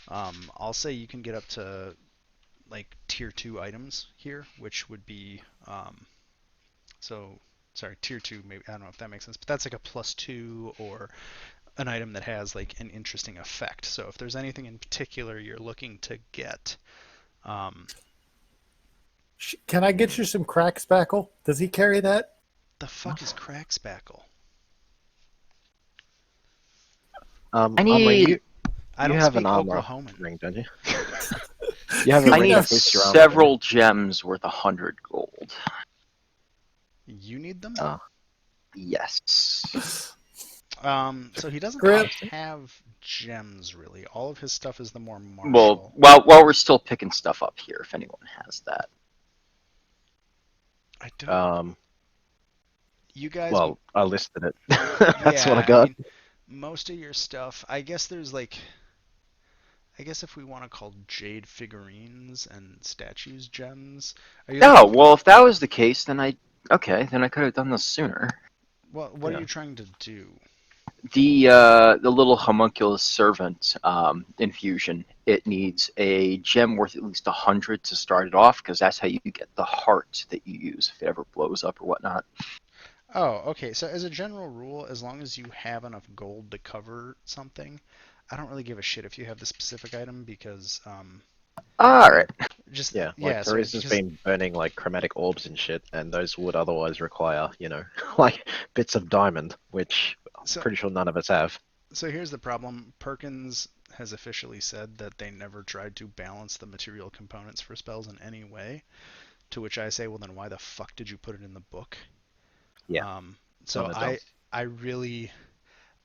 I'll say you can get up to like tier 2 items here, which would be so sorry, tier 2 maybe, I don't know if that makes sense, but that's like a +2 or an item that has like an interesting effect. So if there's anything in particular you're looking to get, um, Can I get you some crack spackle? Does he carry that? the fuck is crack spackle? I Armor, need I you don't have an speak armor Oklahoman. ring, don't you? You have a I ring need that boosts your armor. several gems worth 100 gold. You need them? Yes. So he doesn't Grip. have gems really. All of his stuff is the more Well, martial. while we're still picking stuff up here, if anyone has that. I don't. You guys. Well, I listed it. That's what I Yeah, got. mean, most of your stuff. I guess there's like. I guess if we want to call jade figurines and statues gems. Are you Oh, looking for- well, if that was the case, then I could have done this sooner. What Yeah. are you trying to do? The little homunculus servant infusion. It needs a gem worth at least 100 to start it off, because that's how you get the heart that you use if it ever blows up or whatnot. Oh, okay. So as a general rule, as long as you have enough gold to cover something, I don't really give a shit if you have the specific item because All right. just Yeah, like yeah. So Teresa's because been burning like chromatic orbs and shit, and those would otherwise require, like bits of diamond, which I'm so pretty sure none of us have. so here's the problem. Perkins has officially said that they never tried to balance the material components for spells in any way. To which I say, well, then why the fuck did you put it in the book? Yeah, So kind of dumb. I really,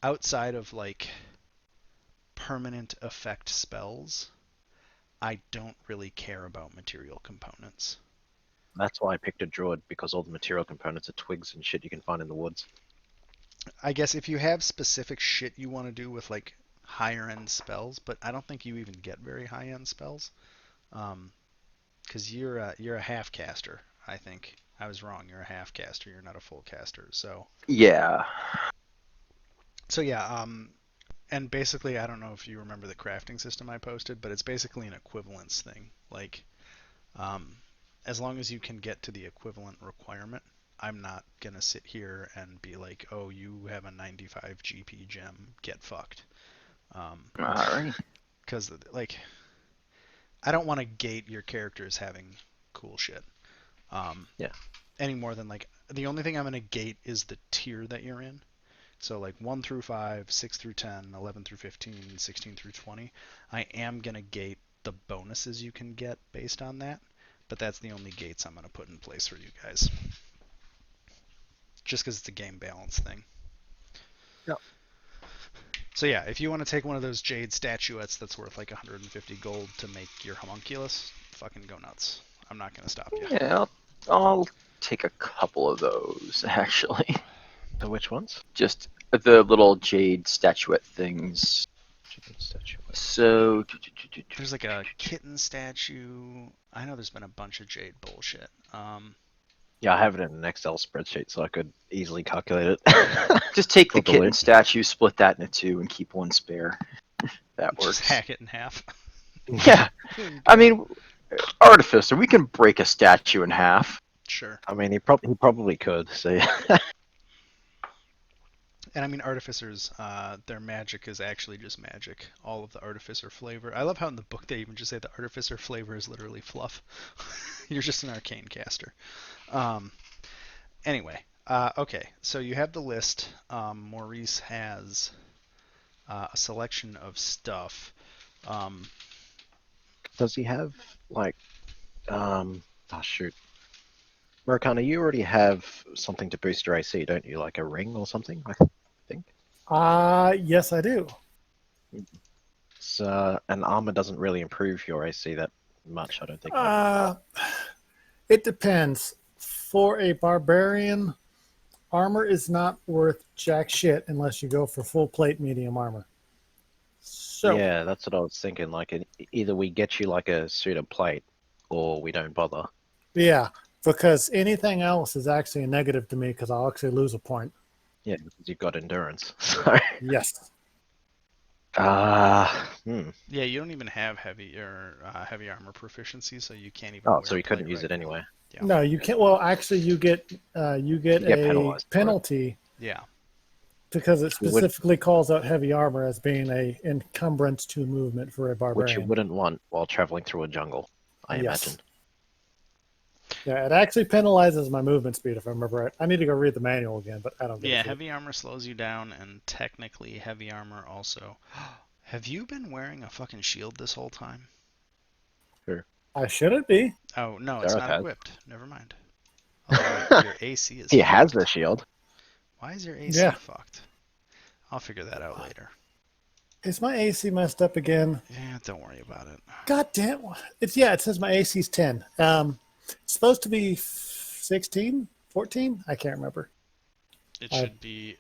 outside of like permanent effect spells, I don't really care about material components. That's why I picked a druid, because all the material components are twigs and shit you can find in the woods. I guess if you have specific shit you want to do with like higher end spells, but I don't think you even get very high end spells, because you're a half caster. I think I was wrong. You're a half caster. You're not a full caster. Yeah. So yeah. And basically, I don't know if you remember the crafting system I posted, but it's basically an equivalence thing. Like, um, as long as you can get to the equivalent requirement, I'm not gonna sit here and be like, oh, you have a 95 GP gem, get fucked. All right. Because like, I don't want to gate your characters having cool shit. Yeah. Any more than like the only thing I'm gonna gate is the tier that you're in. So like 1 through 5, 6 through 10, 11 through 15, 16 through 20. I am going to gate the bonuses you can get based on that, but that's the only gates I'm going to put in place for you guys. Just because it's a game balance thing. Yep. So yeah, if you want to take one of those jade statuettes that's worth like 150 gold to make your homunculus, fucking go nuts. I'm not going to stop you. Yeah, I'll take a couple of those, actually. So which ones? Just the little jade statuette things. Chicken statue. So, There's like a kitten statue. I know there's been a bunch of jade bullshit. Yeah, I have it in an Excel spreadsheet, so I could easily calculate it. just take the Probably. kitten statue, split that into two, and keep one spare. That works. Just hack it in half. Yeah, I mean, Artificer, we can break a statue in half. Sure. I mean, he probably could. So yeah. And I mean, artificers, their magic is actually just magic. All of the artificer flavor. I love how in the book they even just say the artificer flavor is literally fluff. You're just an arcane caster. Anyway, okay. So you have the list. Maurice has a selection of stuff. Does he have like oh shoot. Muricana, you already have something to boost your AC, don't you? Like a ring or something, I think. Yes, I do. So, and armor doesn't really improve your AC that much, I don't think. It depends. For a barbarian, armor is not worth jack shit unless you go for full plate medium armor. So, Yeah, that's what I was thinking. Like, either we get you like a suit of plate, or we don't bother. yeah, because anything else is actually a negative to me because I'll actually lose a point. Yeah, because you've got endurance. So, Yes. hmm. Yeah, you don't even have heavy armor proficiency, so you can't even Oh, wear so we couldn't plate use right it now. anyway. Yeah. No, you can't. Well, actually, you get You get a penalized for it. penalty Yeah. because it Which you would, specifically calls out heavy armor as being a encumbrance to movement for a which you barbarian. wouldn't want while traveling through a jungle, I Yes. imagine. Yeah, it actually penalizes my movement speed if I remember right. I need to go read the manual again, but I don't give a Yeah, shit. heavy armor slows you down, and technically heavy armor also. Have you been wearing a fucking shield this whole time? Sure. I shouldn't be. Oh, no, it's Gareth not has. equipped. Never mind. Although your AC is He has fucked. the shield. Why is your AC Yeah. fucked? I'll figure that out later. Is my AC messed up again? Yeah, don't worry about it. God damn. It says my AC's 10. It's supposed to be 16, 14? I can't remember. It I should be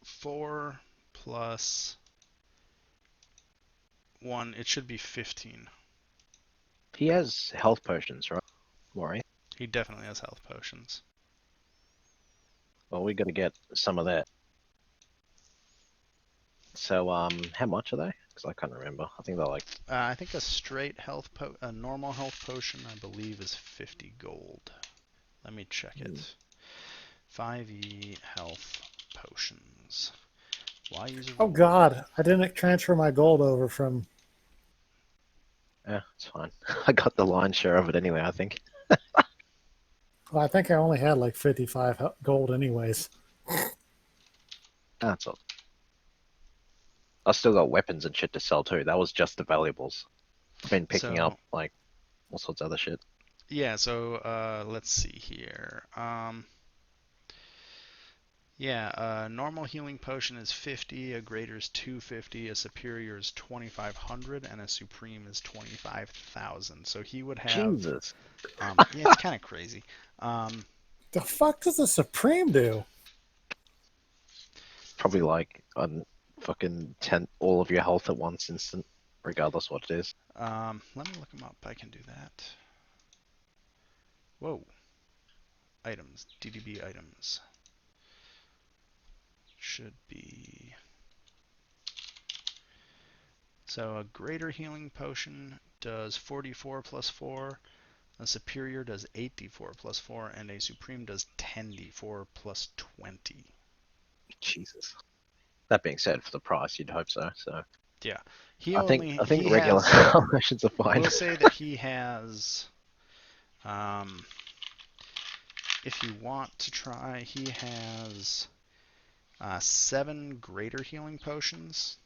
4 plus 1. It should be 15. He has health potions, right, Maurice? He definitely has health potions. Well, we got to get some of that. So, how much are they? Because I can't remember. I think they're like. I think a normal health potion, I believe, is 50 gold. Let me check it. 5e health potions. Why use a Oh roll? God, I didn't transfer my gold over from. Yeah, it's fine. I got the lion's share of it anyway, I think. Well, I think I only had like 55 gold, anyways. That's all. I still got weapons and shit to sell too. That was just the valuables. I've been picking up So, like all sorts of other shit. yeah, so let's see here. Normal healing potion is 50, a greater is 250, a superior is 2500, and a supreme is 25,000. So he would have, Jesus. yeah, it's kind of crazy. The fuck does the Supreme do? Probably like on fucking 10 all of your health at once instant, regardless what it is. Let me look him up. I can do that. Whoa. Items. DDB items. Should be. So a greater healing potion does 44 plus 4, a superior does 8d4 plus 4, and a supreme does 10d4 plus 20. Jesus. That being said, for the price, you'd hope so. So Yeah. He I think regular has, potions are fine. we'll say that he has, if you want to try, he has 7 greater healing potions.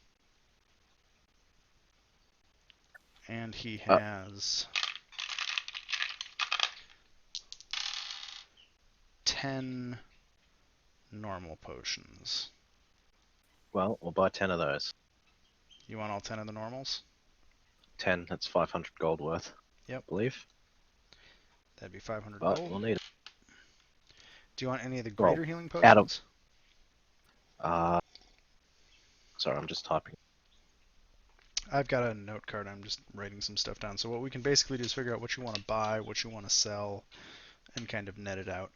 And he Uh, has 10 normal potions. well, we'll buy 10 of those. You want all 10 of the normals? 10, that's 500 gold worth. Yep. I believe. That'd be 500 But gold. we'll need it. Do you want any of the Well, greater healing out of. potions? Sorry, I'm just typing. I've got a note card. I'm just writing some stuff down. So what we can basically do is figure out what you want to buy, what you want to sell, and kind of net it out.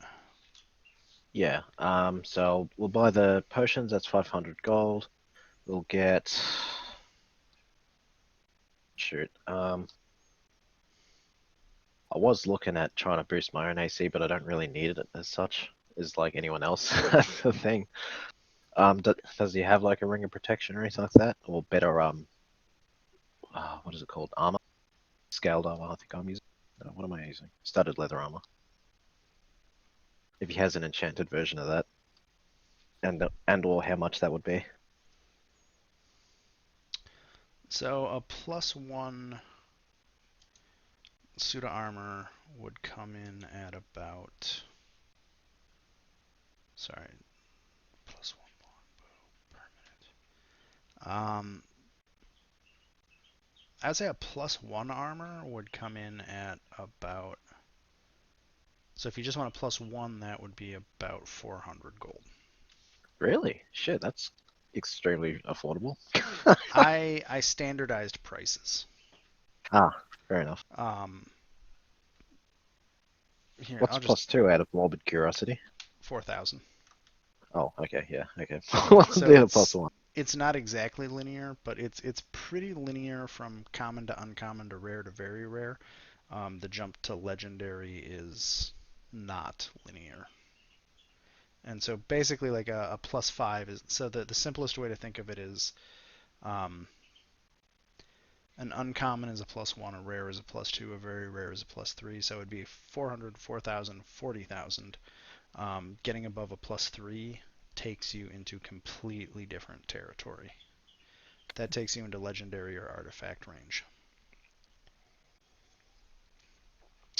Yeah. So we'll buy the potions. That's 500 gold. We'll get. Shoot. I was looking at trying to boost my own AC, but I don't really need it as such. Is like anyone else. That's the thing. Does he have like a ring of protection or anything like that, or better? What is it called? Armor. Scaled armor. I think I'm using. No, what am I using? Studded leather armor. If he has an enchanted version of that, and or how much that would be. So a +1 suit of armor would come in at about. Sorry, +1 longbow per minute. I'd say a +1 armor would come in at about So if you just want a +1, that would be about 400 gold. Really? Shit, that's extremely affordable. I standardized prices. Ah, fair enough. Here, What's I'll just +2 out of morbid curiosity? 4,000. Oh, okay, yeah, okay. So The +1. it's not exactly linear, but it's pretty linear from common to uncommon to rare to very rare. The jump to legendary is not linear. And so basically like a +5 is, so the simplest way to think of it is um, an uncommon is a +1, a rare is a +2, a very rare is a +3. So it would be 400, 4,000, 40,000. Getting above a +3 takes you into completely different territory. That takes you into legendary or artifact range,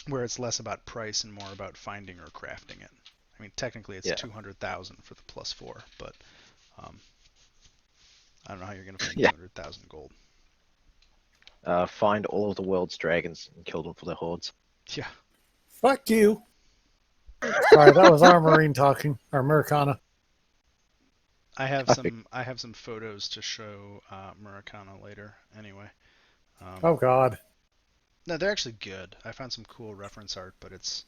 where it's less about price and more about finding or crafting it. I mean, technically it's Yeah. 200,000 for the +4, but um, I don't know how you're going to find Yeah. 200,000 gold. Find all of the world's dragons and kill them for their hordes. Yeah. Fuck you. Sorry, that was our Marine talking, our Muricana. I have I think- some photos to show Muricana later. Anyway. Oh God, No, they're actually good. I found some cool reference art, but it's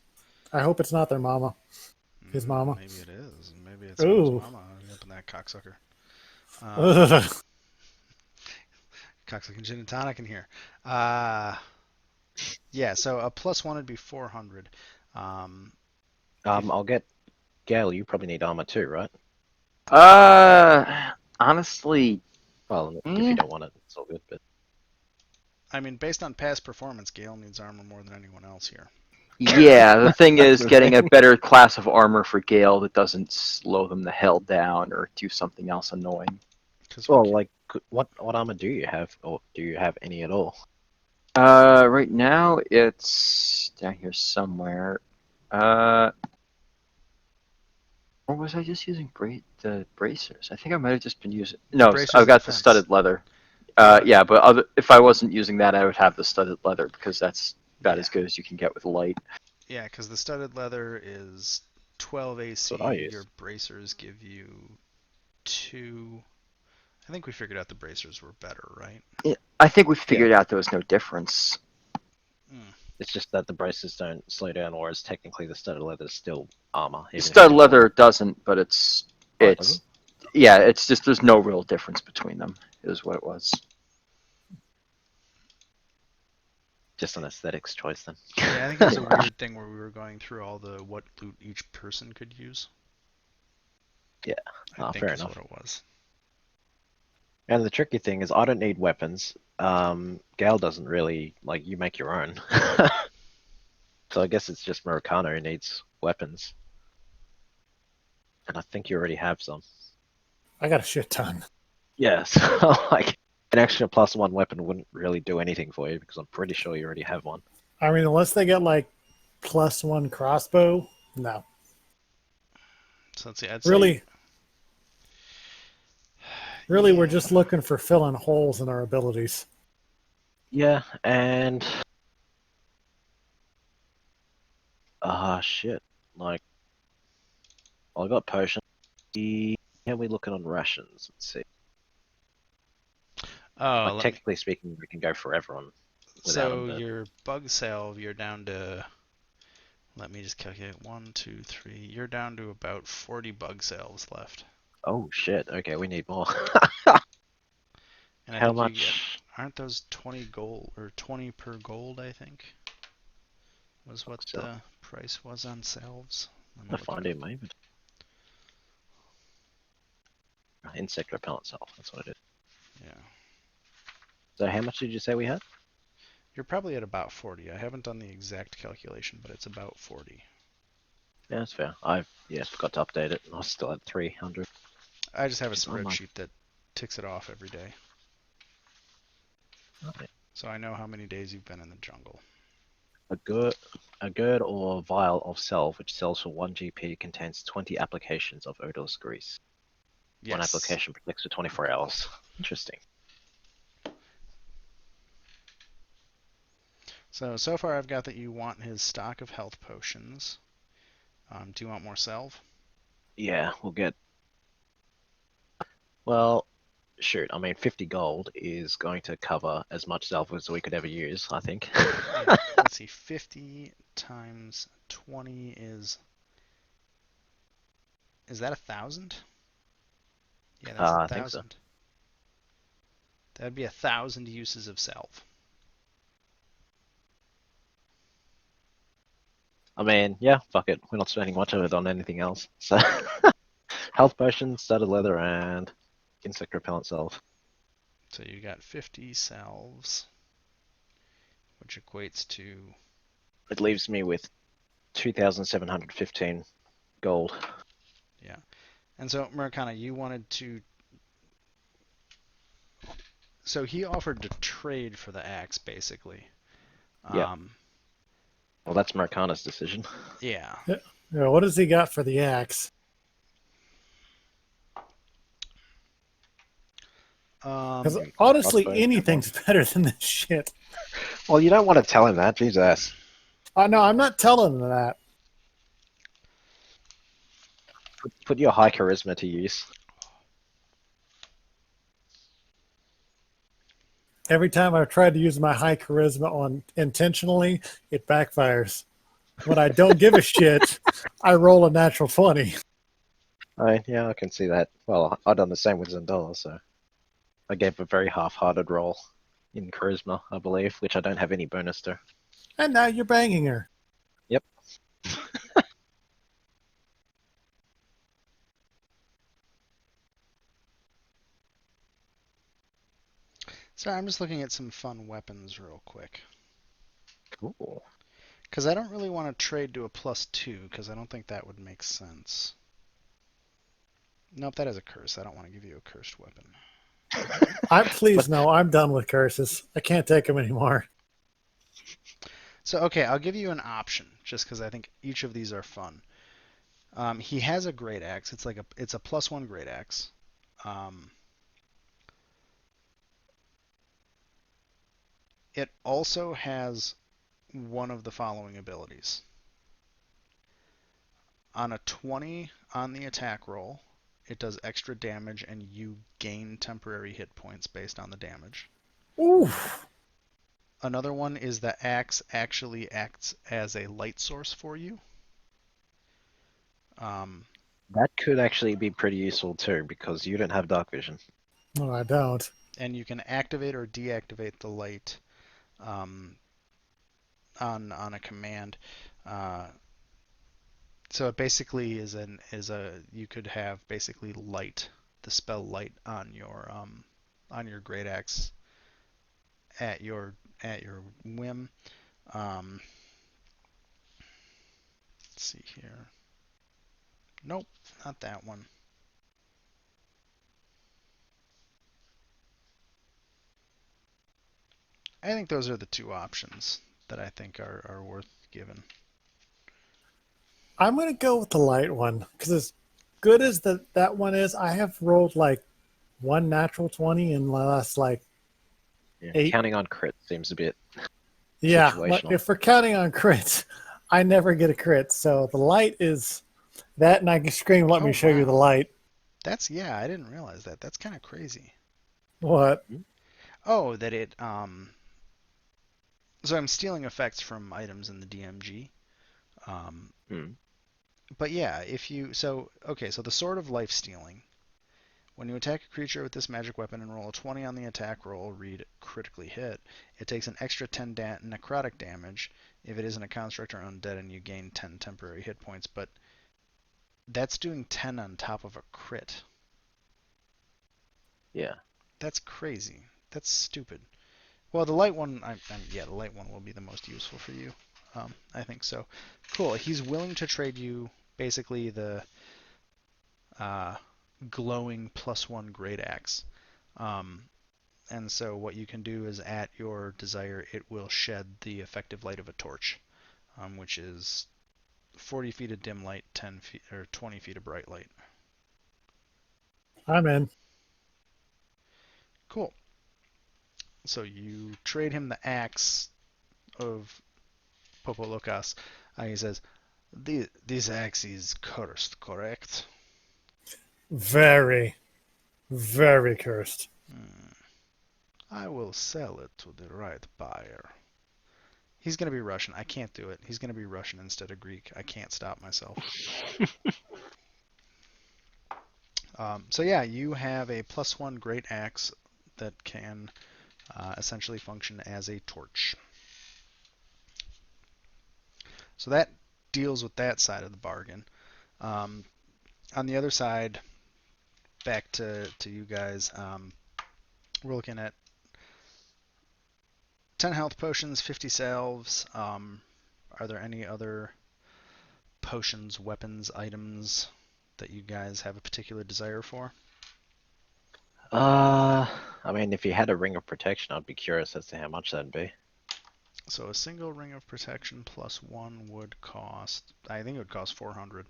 I hope it's not their mama. His mama. Maybe it is. Maybe it's his Ooh. mama up in that cocksucker. Ugh. Cocksucking gin and tonic in here. Yeah, so a +1 would be 400. Um, I'll get Gale. You probably need armor too, right? Honestly, Well, if you don't want it, it's all good. But I mean, based on past performance, Gale needs armor more than anyone else here. yeah, the thing is That's the getting a thing. better class of armor for Gale that doesn't slow them the hell down or do something else annoying. Well, like, what armor do you have, or do you have any at all? Right now it's down here somewhere. Or was I just using the bracers? I think I might have just been using. No, Bracers I've and got the defense. studded leather. Yeah. Yeah, but if I wasn't using that, I would have the studded leather because that's about Yeah. as good as you can get with light. Yeah, because the studded leather is 12 AC. That's what I use. Your bracers give you 2. I think we figured out the bracers were better, right? Yeah, I think we figured out there was no difference. It's just that the braces don't slow down, whereas technically the studded leather is still armor. The Even if you studded don't leather want doesn't, but it's it. Oh, it doesn't? yeah, it's just there's no real difference between them. Is what it was. Just an aesthetics choice then. Yeah, I think it was a weird thing where we were going through all the what loot each person could use. Yeah, I think fair is enough. what it was. And the tricky thing is, I don't need weapons. Gale doesn't really, like, you make your own. So I guess it's just Muricana who needs weapons. And I think you already have some. I got a shit ton. Yeah, so, like, an extra +1 weapon wouldn't really do anything for you, because I'm pretty sure you already have one. I mean, unless they get like +1 crossbow, no. So let's see. I'd Really, say, really, we're yeah. just looking for filling holes in our abilities. Yeah, and... shit. Like, well, I got potion. How are we looking on rations? Let's see. Oh, Like, technically speaking, we can go forever on without them, So but... your bug salve, you're down to. Let me just calculate. 1, 2, 3. You're down to about 40 bug salves left. Oh shit, okay, we need more. And I How think you much? get. Aren't those 20 gold or 20 per gold? I think was what So, the price was on salves. Let me I look find it it up. maybe. Insect repellent self, that's what it is. Yeah. So how much did you say we had? You're probably at about 40. I haven't done the exact calculation, but it's about 40. Yeah, that's fair. I've forgot to update it, and I was still at 300. I just have a Which is on my- spreadsheet that ticks it off every day. Okay. So I know how many days you've been in the jungle. A gourd or vial of salve, which sells for 1 GP, contains 20 applications of odorless grease. Yes. One application protects for 24 hours. Interesting. So far I've got that you want his stock of health potions. Do you want more salve? Yeah, we'll get. Well, shoot. I mean, 50 gold is going to cover as much salve as we could ever use, I think. Yeah. Let's see. 50 times 20 is that 1,000? Yeah, that's I think so. 1,000. That'd be 1,000 uses of salve. I mean, yeah, fuck it. We're not spending much of it on anything else. So, health potion, studded leather, and insect repellent salve. So you got 50 salves, which equates to. It leaves me with 2,715 gold. Yeah. And so, Muricana, you wanted to. So he offered to trade for the axe, basically. Yeah. Um, Well, that's Muricana's decision. yeah. Yeah, what does he got for the axe? Because Um, honestly, Crossbow. anything's better than this shit. Well, you don't want to tell him that, Jesus. No, I'm not telling him that. Put your high charisma to use. Every time I've tried to use my high charisma on intentionally, it backfires. When I don't give a shit, I roll a natural 20. Yeah, I can see that. Well, I've done the same with Zendala, so I gave a very half-hearted roll in charisma, I believe, which I don't have any bonus to. And now you're banging her. Yep. Sorry, I'm just looking at some fun weapons real quick. Cool. Because I don't really want to trade to a +2, because I don't think that would make sense. Nope, that is a curse. I don't want to give you a cursed weapon. Please, no, I'm done with curses. I can't take them anymore. So, okay, I'll give you an option, just because I think each of these are fun. He has a great axe. It's a +1 great axe. It also has one of the following abilities. On a 20 on the attack roll, it does extra damage and you gain temporary hit points based on the damage. Oof. Another one is the axe actually acts as a light source for you. That could actually be pretty useful too, because you don't have dark vision. No, I don't. And you can activate or deactivate the light on a command. So it basically you could have basically light, the spell light on your great axe at your whim. Um, let's see here. Nope, not that one. I think those are the two options that I think are worth giving. I'm going to go with the light one because as good as that one is, I have rolled like one natural 20 in the last like Yeah. 8. Counting on crit seems a bit Yeah, but situational. if we're counting on crits, I never get a crit. So the light is that, and I can scream, let me Oh show you the wow, light. yeah, I didn't realize that. That's kind of crazy. What? Oh, that it So I'm stealing effects from items in the DMG. Um, Hmm. but yeah, so the Sword of Life Stealing. When you attack a creature with this magic weapon and roll a 20 on the attack roll, read critically hit, it takes an extra 10 necrotic damage if it isn't a construct or undead, and you gain 10 temporary hit points. But that's doing 10 on top of a crit. Yeah. That's crazy. That's stupid. Well, the light one, yeah, the light one will be the most useful for you. I think so. Cool. He's willing to trade you basically the uh, glowing +1 great axe. Um, and so what you can do is, at your desire, it will shed the effective light of a torch, which is 40 feet of dim light, 10 feet or 20 feet of bright light. I'm in. Cool. So you trade him the axe of Popolokas. He says, This axe is cursed, correct? Very, very cursed. Hmm. I will sell it to the right buyer. He's gonna be Russian. I can't do it. He's gonna be Russian instead of Greek. I can't stop myself. So yeah, you have a +1 great axe that can essentially function as a torch. So that deals with that side of the bargain. Um, on the other side, back to you guys, we're looking at 10 health potions, 50 salves. Are there any other potions, weapons, items that you guys have a particular desire for? I mean, if you had a ring of protection, I'd be curious as to how much that'd be. So a single ring of protection +1 would cost, I think it would cost 400.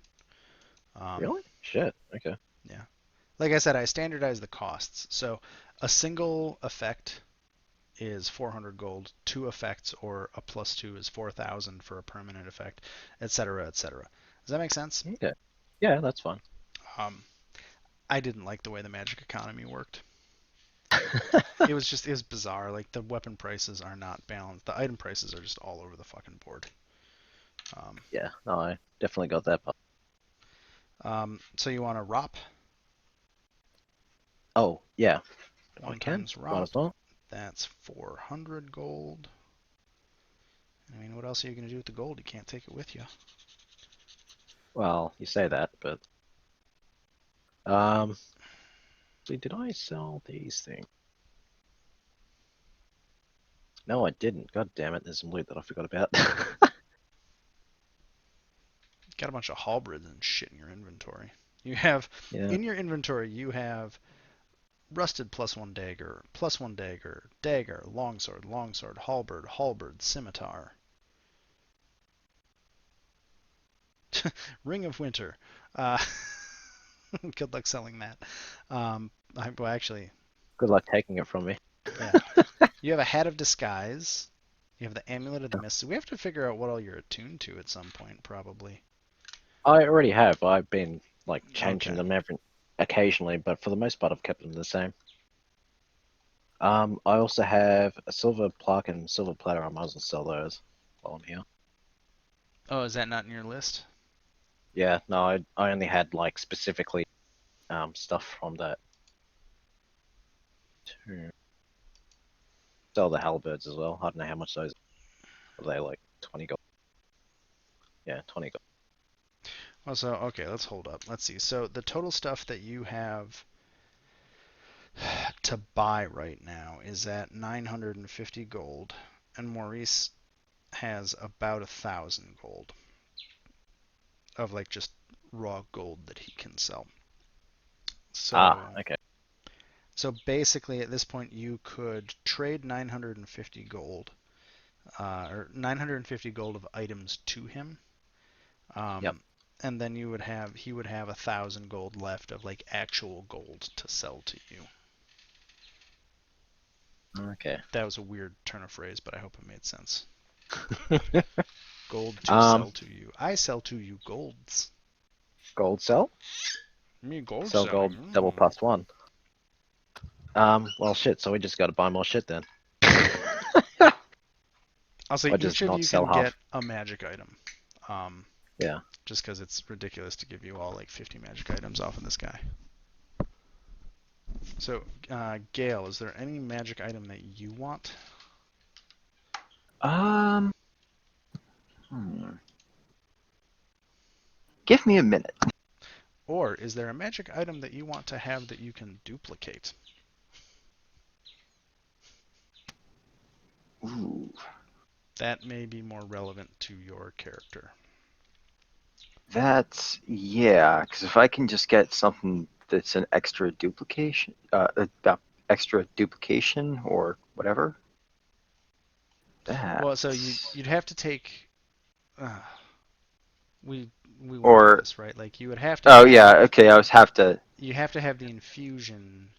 Really? Shit. Okay. Yeah. Like I said, I standardized the costs. So a single effect is 400 gold, two effects or a +2 is 4,000 for a permanent effect, etc., etc. Does that make sense? Okay. Yeah, that's fine. Um, I didn't like the way the magic economy worked. It was bizarre. Like the weapon prices are not balanced. The item prices are just all over the fucking board. Yeah, no, I definitely got that part. So you want a ROP? Oh, yeah. If I One can, times might ROP. as well. That's 400 gold. I mean, what else are you going to do with the gold? You can't take it with you. Well, you say that, but see, did I sell these things? No, I didn't. God damn it! There's some loot that I forgot about. Got a bunch of halberds and shit in your inventory. You have Yeah. in your inventory you have rusted +1 dagger, +1 dagger, dagger, longsword, longsword, halberd, halberd, scimitar, ring of winter. Uh, good luck selling that. Well, actually, Good luck taking it from me. yeah. You have a hat of disguise. You have the amulet of the mist. So we have to figure out what all you're attuned to at some point, probably. I already have. I've been like changing Okay. them every occasionally, but for the most part, I've kept them the same. I also have a silver plaque and silver platter. I might as well sell those while I'm here. Oh, is that not in your list? Yeah, no, I only had like specifically stuff from that to sell the halberds as well. I don't know how much those are. They like 20 gold. Yeah, 20 gold. Also, okay, let's hold up. Let's see. So the total stuff that you have to buy right now is at 950 gold, and Maurice has about 1,000 gold of like just raw gold that he can sell. Ah, So, okay. so basically, at this point, you could trade 950 gold, or 950 gold of items to him, Yep. um, and then he would have 1,000 gold left of like actual gold to sell to you. Okay. That was a weird turn of phrase, but I hope it made sense. Gold to um, sell to you. I sell to you golds. gold sell. Me gold Sell selling. gold double +1. Well, shit. So we just got to buy more shit then. I'll say Or each just of not you sell can get half. a magic item. Um, Yeah. just because it's ridiculous to give you all like 50 magic items off of this guy. So, Gale, is there any magic item that you want? Um, hmm. Give me a minute. Or is there a magic item that you want to have that you can duplicate? Ooh, That may be more relevant to your character. yeah. Because if I can just get something that's an extra duplication or whatever, that. Well, so you'd have to take. Uh, we we went through Or this, right? Like you would have to oh yeah, have okay. I was have to you have to have the infusion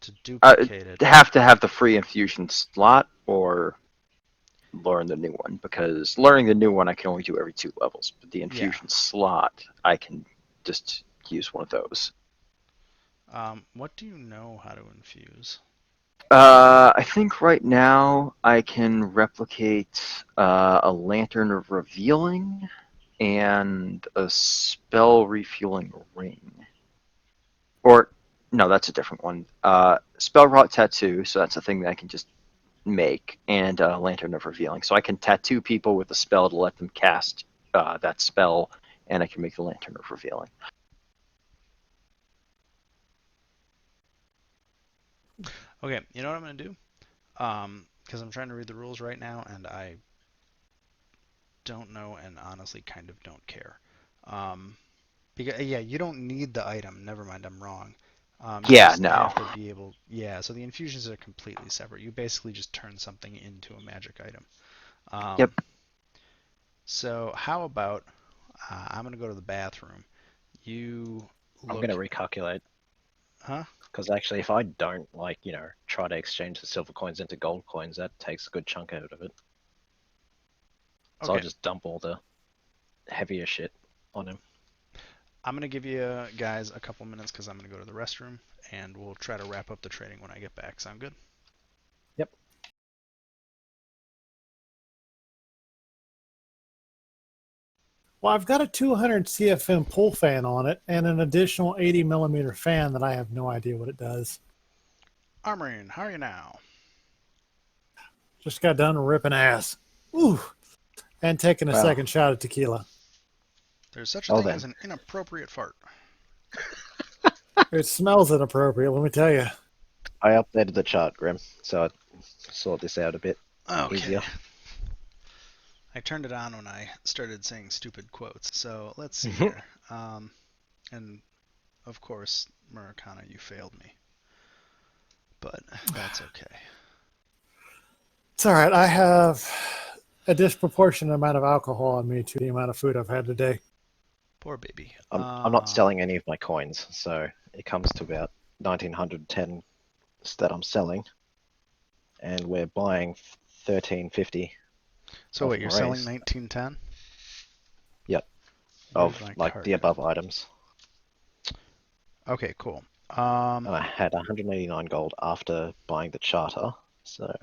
to uh, duplicate it. have to have the free infusion slot or learn the new one, because learning the new one I can only do every 2 levels, but the Yeah. infusion slot I can just use one of those. What do you know how to infuse? I think right now I can replicate a Lantern of Revealing and a Spell Refueling Ring. Or, no, that's a different one. Spell Wrought Tattoo, so that's a thing that I can just make, and Lantern of Revealing. So I can tattoo people with a spell to let them cast that spell, and I can make the Lantern of Revealing. Okay, you know what I'm gonna do? Because I'm trying to read the rules right now, and I don't know, and honestly, kind of don't care. Because yeah, you don't need the item. Never mind, I'm wrong. You Yeah, just no. have to be able. Yeah, so the infusions are completely separate. You basically just turn something into a magic item. Yep. So how about I'm gonna go to the bathroom. You I'm look, gonna recalculate huh? because actually, if I don't try to exchange the silver coins into gold coins, that takes a good chunk out of it. So I'll Okay, just dump all the heavier shit on him. I'm gonna give you guys a couple minutes because I'm gonna go to the restroom, and we'll try to wrap up the trading when I get back. Sound good? Yep. Well, I've got a 200 CFM pull fan on it and an additional 80 millimeter fan that I have no idea what it does. Armorin, how are you now? Just got done ripping ass. Ooh. And taking a Well, second shot of tequila. There's such a oh thing then. as an inappropriate fart. It smells inappropriate, let me tell you. I updated the chart, Grim, so I sort this out a bit Okay. easier. I turned it on when I started saying stupid quotes. So let's see here. And of course, Muricana, you failed me. But that's okay. It's all right. I have a disproportionate amount of alcohol on me to the amount of food I've had today. Poor baby. I'm not selling any of my coins, so it comes to about 1910 that I'm selling, and we're buying 1350. So of wait, you're selling Maurice. 1910? Yep, Where's of my like cart? the above items. Okay, cool. And I had 189 gold after buying the charter, so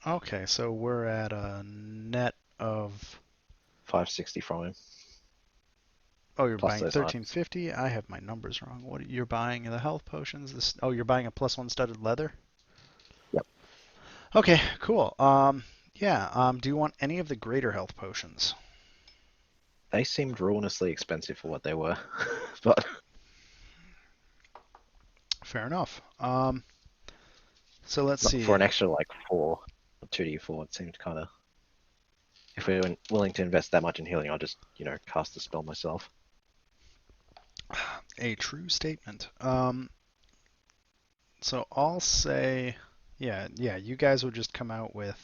Okay, so we're at a net of. 560 from him, Oh, you're plus buying those items. 1350. I have my numbers wrong. What you're buying the health potions? This. Oh, you're buying a +1 studded leather. Yep. Okay, cool. Yeah. Do you want any of the greater health potions? They seemed ruinously expensive for what they were, but Fair enough. So let's for see. an extra like 2d4, it seemed kind of. If we were willing to invest that much in healing, I'll just cast the spell myself. A true statement. So I'll say, yeah, you guys would just come out with,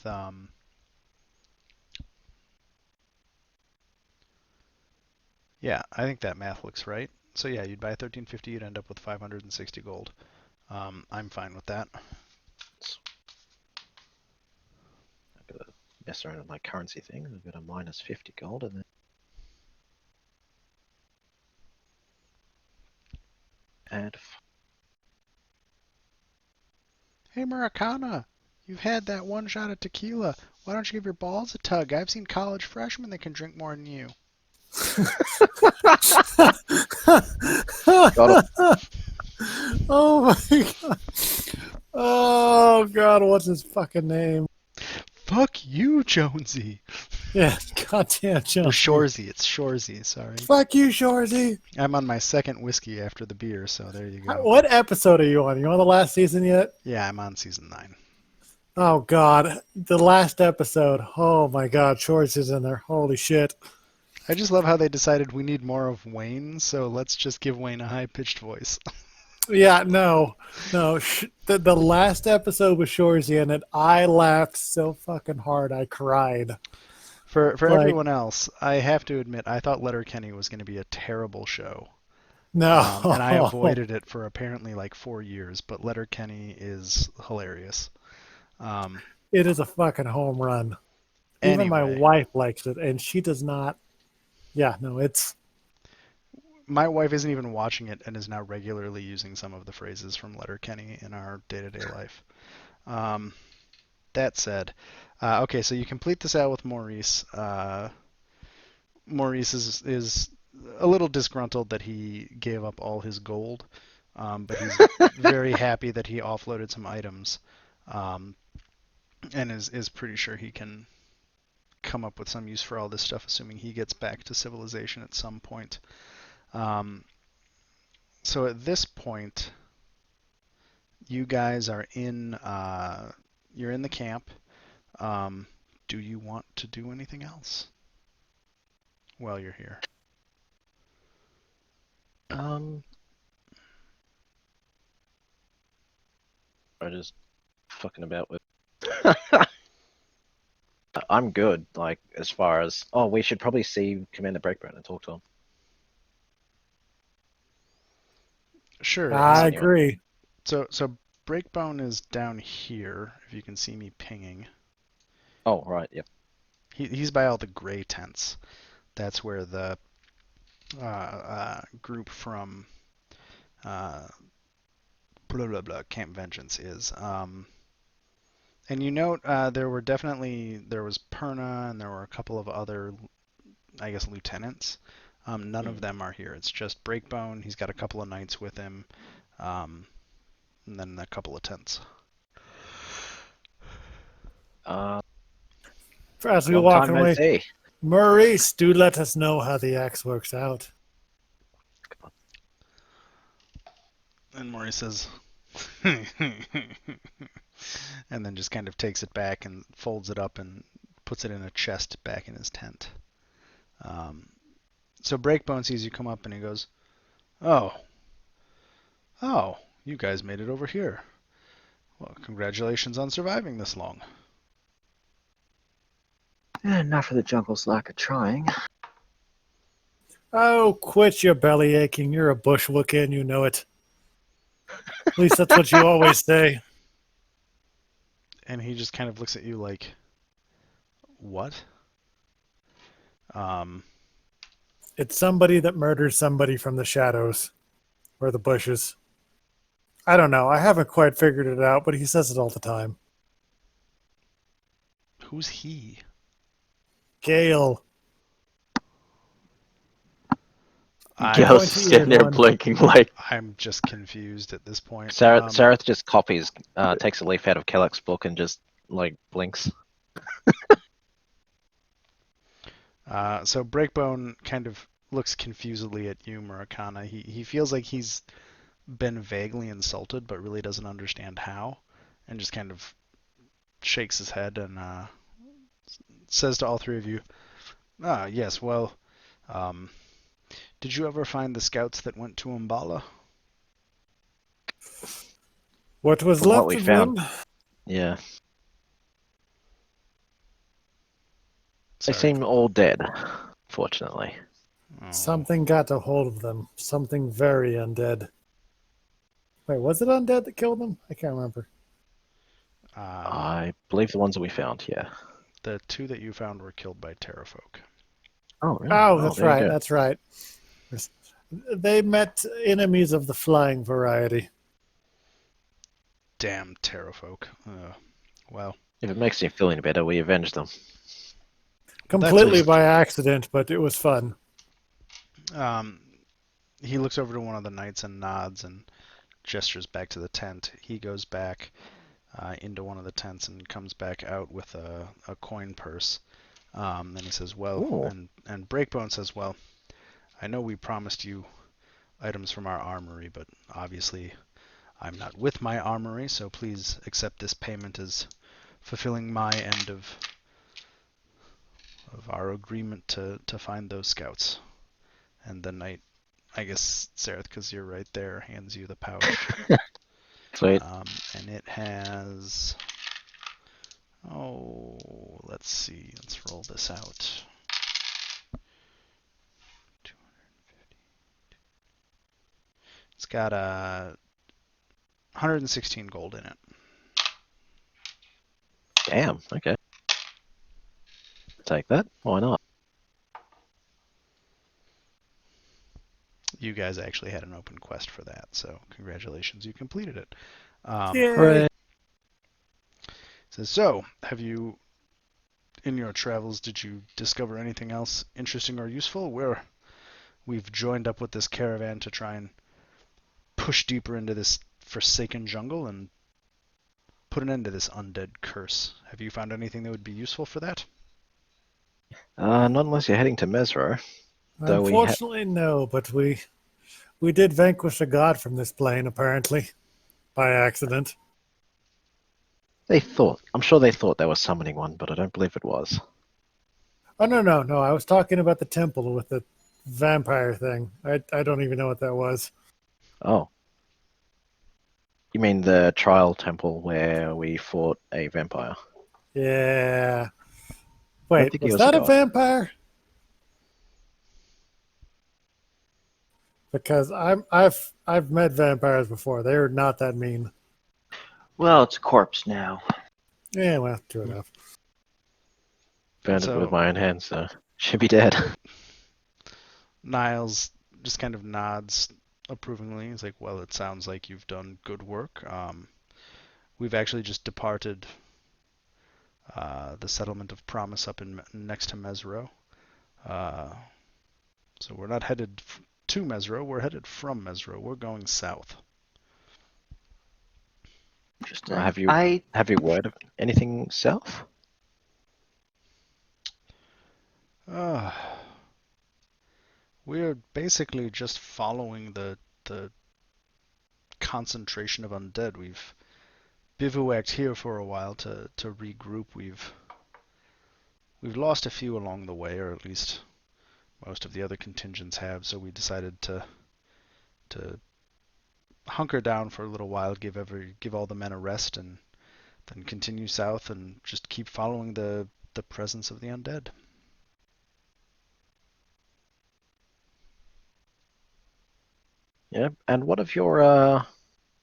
yeah, I think that math looks right. So yeah, you'd buy 1350, you'd end up with 560 gold. I'm fine with that. I'm gonna mess around with my currency thing. I've got a minus 50 gold, and then add. Hey, Muricana, you've had that one shot of tequila. Why don't you give your balls a tug? I've seen college freshmen that can drink more than you. Got it. Oh my god. Oh god, what's his fucking name? Fuck you, Jonesy. Yeah, goddamn Or Jonesy. Shorzy. It's Shorzy, sorry. Fuck you, Shorzy. I'm on my second whiskey after the beer, so there you go. What episode are you on? You on the last season yet? Yeah, I'm on season 9. Oh god, the last episode. Oh my god, Shorzy in there. Holy shit. I just love how they decided we need more of Wayne, so let's just give Wayne a high-pitched voice. Yeah, no. The last episode with Shorzy in it, I laughed so fucking hard I cried. For Like, everyone else, I have to admit, I thought Letterkenny was going to be a terrible show. And I no. avoided it for apparently like 4 years, but Letterkenny is hilarious. It is a fucking home run. Even my Anyway, wife likes it, and she does not. Yeah, no, it's my wife isn't even watching it and is now regularly using some of the phrases from Letterkenny in our day-to-day life. Um, that said, okay, so you complete this out with Maurice. Maurice is a little disgruntled that he gave up all his gold, but he's very happy that he offloaded some items, um, and is pretty sure he can come up with some use for all this stuff, assuming he gets back to civilization at some point. Um, so at this point, you guys are in you're in the camp. Um, do you want to do anything else while you're here? Um, I just fucking about with. I'm good. Like as far as we should probably see Commander Breakburn and talk to him. Sure. I Anyway. agree. So Breakbone is down here. If you can see me pinging, Oh right, yep. he's by all the gray tents. That's where the group from uh, blah blah blah Camp Vengeance is. And you note there was Perna and there were a couple of other, I guess, lieutenants. None of Mm. them are here. It's just Breakbone. He's got a couple of knights with him, and then a couple of tents. Uh, As we long walk time no away, see. Maurice, do let us know how the axe works out. And Maurice says, and then just kind of takes it back and folds it up and puts it in a chest back in his tent. So Breakbone sees you come up and he goes, "Oh, oh, you guys made it over here. Well, congratulations on surviving this long." Enough of the jungle's lack of trying. Oh, quit your belly aching. You're a bushwookie and you know it. At least that's what you always say. And he just kind of looks at you like, "What?" Um, It's somebody that murders somebody from the shadows or the bushes. I don't know. I haven't quite figured it out, but he says it all the time. who's he? Gale. I'm going Gale's to sitting there Iron One. blinking like, I'm just confused at this point. Sareth just copies, takes a leaf out of Kellogg's book and just like blinks. So Breakbone kind of looks confusedly at you, Muricana. He feels like he's been vaguely insulted, but really doesn't understand how, and just kind of shakes his head and says to all three of you, "Ah, yes. Well, um, did you ever find the scouts that went to Umbala?" What was From what left we of found, them? yeah, they Sorry. seem all dead, fortunately. Oh. Something got a hold of them. Something very undead. Wait, was it undead that killed them? I can't remember. I believe the ones that we found, yeah. The two that you found were killed by Terrafolk. Oh, really? Oh, Oh, that's there you right. go. That's right. They met enemies of the flying variety. Damn Terrafolk. Well, If it makes you feel any better, we avenged them. that's Completely a by accident, but it was fun. he looks over to one of the knights and nods and gestures back to the tent. He goes back into one of the tents and comes back out with a coin purse. And he says, "Well," Ooh. and Breakbone says, "Well, I know we promised you items from our armory, but obviously I'm not with my armory, so please accept this payment as fulfilling my end of our agreement to find those scouts." And the knight, I guess, Sareth, because you're right there, hands you the pouch. Sweet. And it has, let's see, let's roll this out. 250. It's got 116 gold in it. Damn. Okay. Take that. Why not? You guys actually had an open quest for that, so congratulations, you completed it. Yay! Hooray. So, have you, in your travels, did you discover anything else interesting or useful? We've joined up with this caravan to try and push deeper into this forsaken jungle and put an end to this undead curse. Have you found anything that would be useful for that? Not unless you're heading to Mesro. Though Unfortunately, no, but we did vanquish a god from this plane, apparently, by accident. I'm sure they thought they were summoning one, but I don't believe it was. Oh, no. I was talking about the temple with the vampire thing. I don't even know what that was. Oh. You mean the trial temple where we fought a vampire? Yeah. I don't Wait, think he was was a that a god. vampire? Because I've met vampires before. They are not that mean. Well, it's a corpse now. Yeah, well, true enough. Burned it with So, my own hands, so should be dead. Niles just kind of nods approvingly. He's like, well, it sounds like you've done good work. We've actually just departed the settlement of Promise up in next to Mesro. Uh, so we're not headed to Mesro, we're headed from Mesro. We're going south. Interesting. have you heard of anything south? Uh, we're basically just following the concentration of undead. We've bivouacked here for a while to regroup. We've lost a few along the way, or at least most of the other contingents have, so we decided to hunker down for a little while, give all the men a rest, and then continue south and just keep following the presence of the undead. Yeah. And what of your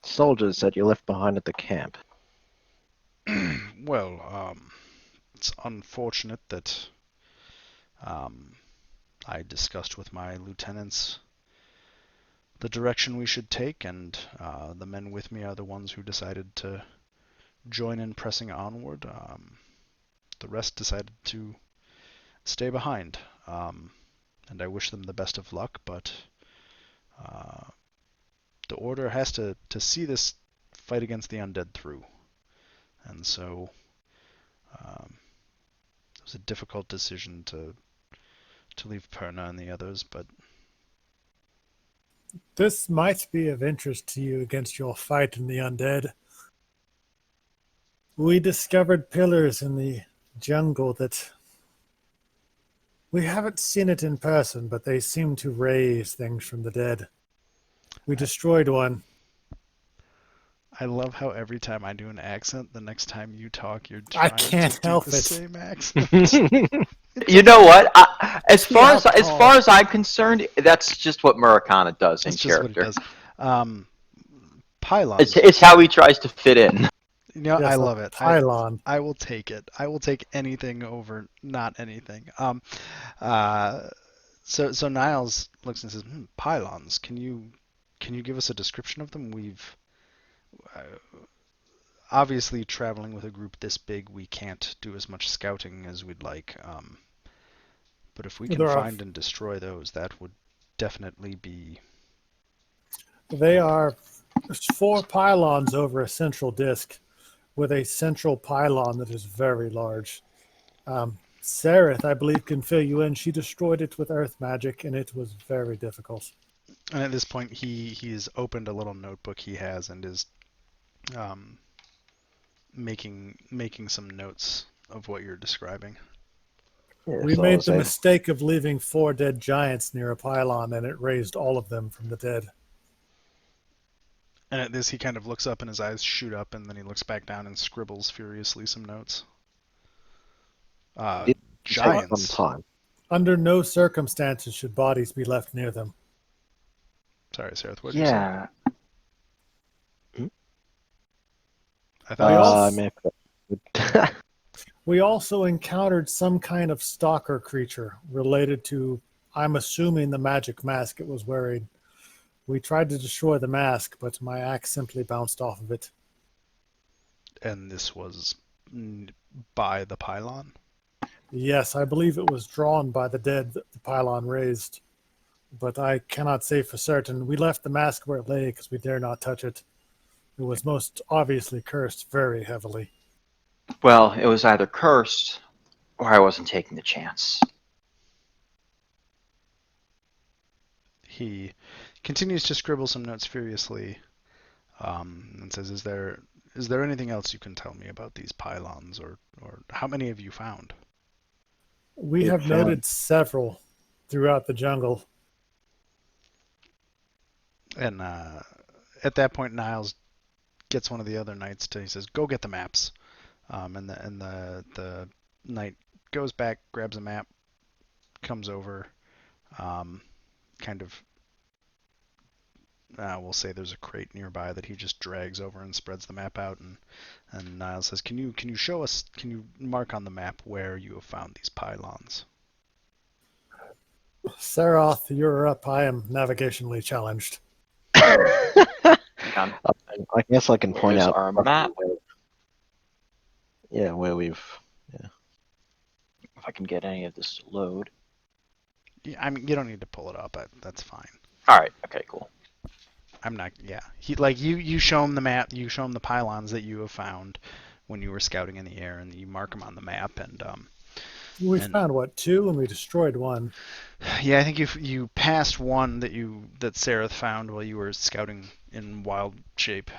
soldiers that you left behind at the camp? Well, it's unfortunate that I discussed with my lieutenants the direction we should take, and the men with me are the ones who decided to join in pressing onward. The rest decided to stay behind, and I wish them the best of luck, but the Order has to see this fight against the undead through. And so it was a difficult decision to leave Perna and the others, but This might be of interest to you against your fight in the undead. We discovered pillars in the jungle that we haven't seen it in person, but they seem to raise things from the dead. We destroyed one. I love how every time I do an accent, the next time you talk, you're I trying can't to do help the it. same accent. You know what? As the far as alcohol. I'm concerned, that's just what Muricana does in That's just what it character. does. Pylons. It's how he tries to fit in. You know, I Yes, a love it. pylon. I will take it. I will take anything over not anything. Uh, so Niles looks and says, "Pylons. Can you give us a description of them? We've uh, obviously traveling with a group this big, we can't do as much scouting as we'd like. But if we can There are find and destroy those, that would definitely be They are 4 pylons over a central disk with a central pylon that is very large. Sareth, I believe, can fill you in. She destroyed it with earth magic, and it was very difficult. And at this point, he's opened a little notebook he has and is um, making some notes of what you're describing. Yeah, We so I made was the able. mistake of leaving 4 dead giants near a pylon, and it raised all of them from the dead. And at this, he kind of looks up and his eyes shoot up, and then he looks back down and scribbles furiously some notes. It did take some Giants. time. Under no circumstances should bodies be left near them. Sorry, Sarah, what did you say? Yeah. I thought also- I may have We also encountered some kind of stalker creature related to, I'm assuming, the magic mask it was wearing. We tried to destroy the mask, but my axe simply bounced off of it. And this was by the pylon? Yes, I believe it was drawn by the dead that the pylon raised, but I cannot say for certain. We left the mask where it lay because we dare not touch it. It was most obviously cursed very heavily. Well, it was either cursed or I wasn't taking the chance. He continues to scribble some notes furiously, and says, "Is there anything else you can tell me about these pylons, or how many have you found?" We We've have found noted several throughout the jungle. And at that point, Niles gets one of the other knights to. He says, "Go get the maps." And the knight goes back, grabs a map, comes over, kind of. We'll say there's a crate nearby that he just drags over and spreads the map out, and Niles says, "Can you show us? Can you mark on the map where you have found these pylons?" Saroth, you're up. I am navigationally challenged. Um, I guess I can point Here's out our map. where we've. If I can get any of this to load. Yeah, I mean, you don't need to pull it up. That's fine. All right. Okay. Cool. I'm not. Yeah, you show him the map. You show him the pylons that you have found when you were scouting in the air, and you mark them on the map. And We and found, what, 2, and we destroyed 1. yeah, I think you passed one that Sarah found while you were scouting in wild shape.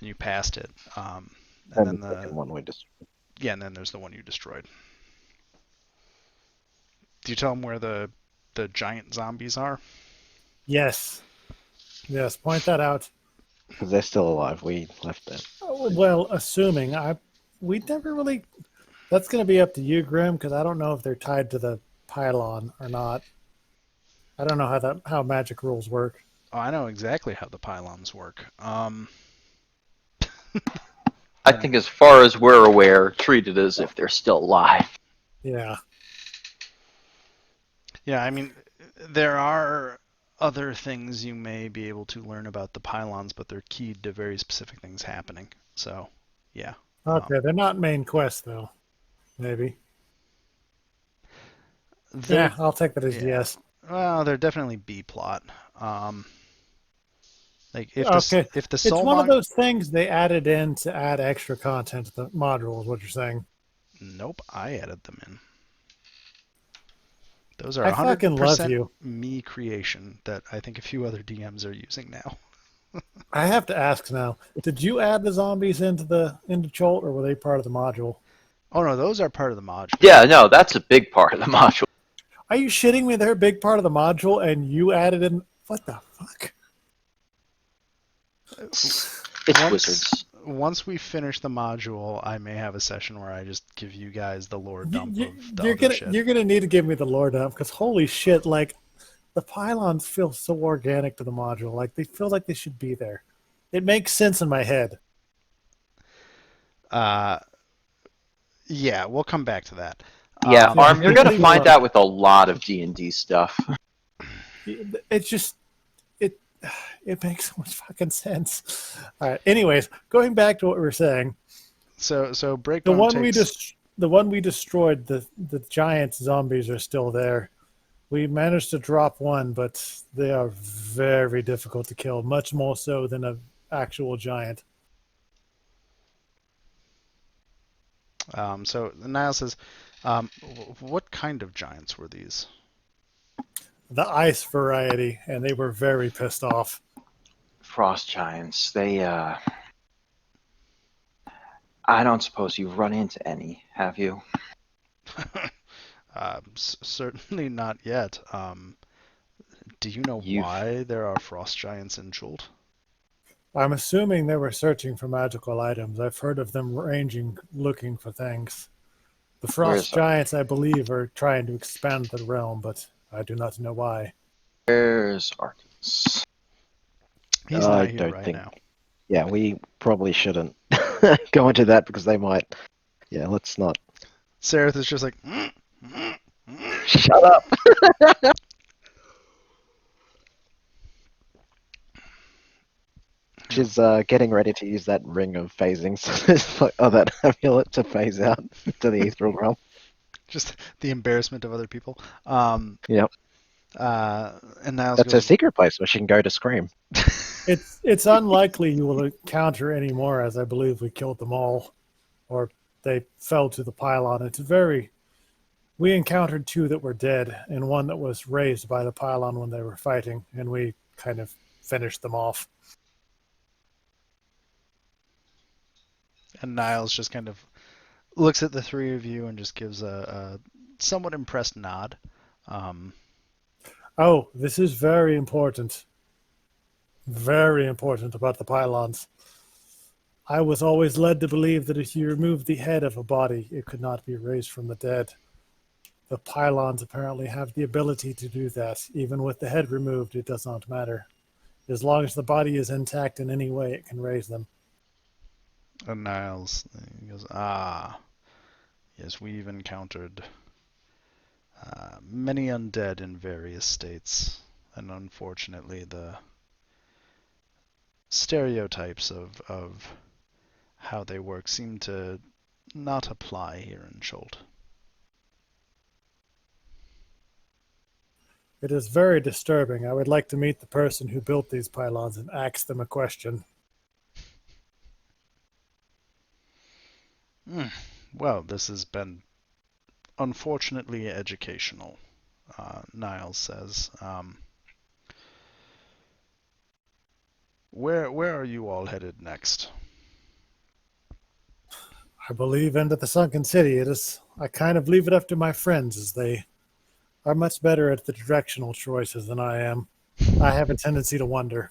You passed it. And then the second one we just. and then there's the one you destroyed. Do you tell him where the giant zombies are? Yes. Yes, point that out. Because they're still alive. We left them. Well, assuming we never really. That's going to be up to you, Grim, because I don't know if they're tied to the pylon or not. I don't know how magic rules work. Oh, I know exactly how the pylons work. I think, as far as we're aware, treat it as if they're still alive. Yeah. Yeah, I mean, there are other things you may be able to learn about the pylons, but they're keyed to very specific things happening. So, yeah. Okay, they're not main quest though. Maybe. Yeah, I'll take that as yes. Well, they're definitely B plot. Like if Okay, the it's soul one of those things they added in to add extra content to the module. Is what you're saying? Nope, I added them in. Those are I fucking love 100% you. me creation that I think a few other DMs are using now. I have to ask now. Did you add the zombies into Jolt, or were they part of the module? Oh no, those are part of the module. Yeah. No, that's a big part of the module. Are you shitting me? They're a big part of the module, and you added in. What the fuck? It's Once- wizards. Once we finish the module, I may have a session where I just give you guys the lore dump You, of the you're other gonna shit. you're gonna need to give me the lore dump because holy shit, like the pylons feel so organic to the module. Like they feel like they should be there. It makes sense in my head. Yeah, we'll come back to that. Yeah, Arm, you're gonna leave it find alone. that with a lot of D&D stuff. It's just it makes so much fucking sense. All right. Anyways, going back to what we were saying, So breakbone the one we destroyed, the giant zombies are still there. We managed to drop one, but they are very difficult to kill, much more so than an actual giant. So Niall says, what kind of giants were these? The ice variety, and they were very pissed off. Frost giants. They, I don't suppose you've run into any, have you? Certainly not yet. Do you know why there are frost giants in Jolt? I'm assuming they were searching for magical items. I've heard of them ranging, looking for things. The frost giants, I believe, are trying to expand the realm, but I do not know why. Where's Arcus? He's not here right now. Yeah, we probably shouldn't go into that because they might. Yeah, let's not. Sereth is just like, Shut up. She's getting ready to use that ring of phasing, or that amulet to phase out to the ethereal realm. just the embarrassment of other people. Yep. And Niles That's her goes, secret place where she can go to scream. It's unlikely you will encounter any more, as I believe we killed them all, or they fell to the pylon. It's very. We encountered two that were dead, and one that was raised by the pylon when they were fighting, and we kind of finished them off. and Niles just kind of looks at the three of you and just gives a somewhat impressed nod. Oh, this is very important. Very important about the pylons. I was always led to believe that if you remove the head of a body, it could not be raised from the dead. The pylons apparently have the ability to do that. Even with the head removed, it does not matter. As long as the body is intact in any way, it can raise them. And Niles goes, ah, yes, we've encountered many undead in various states, and unfortunately the stereotypes of how they work seem to not apply here in Scholt. It is very disturbing. I would like to meet the person who built these pylons and ask them a question. Well, this has been unfortunately educational, Niles says. Where are you all headed next? I believe into the sunken city. It is. I kind of leave it up to my friends, as they are much better at the directional choices than I am. I have a tendency to wonder.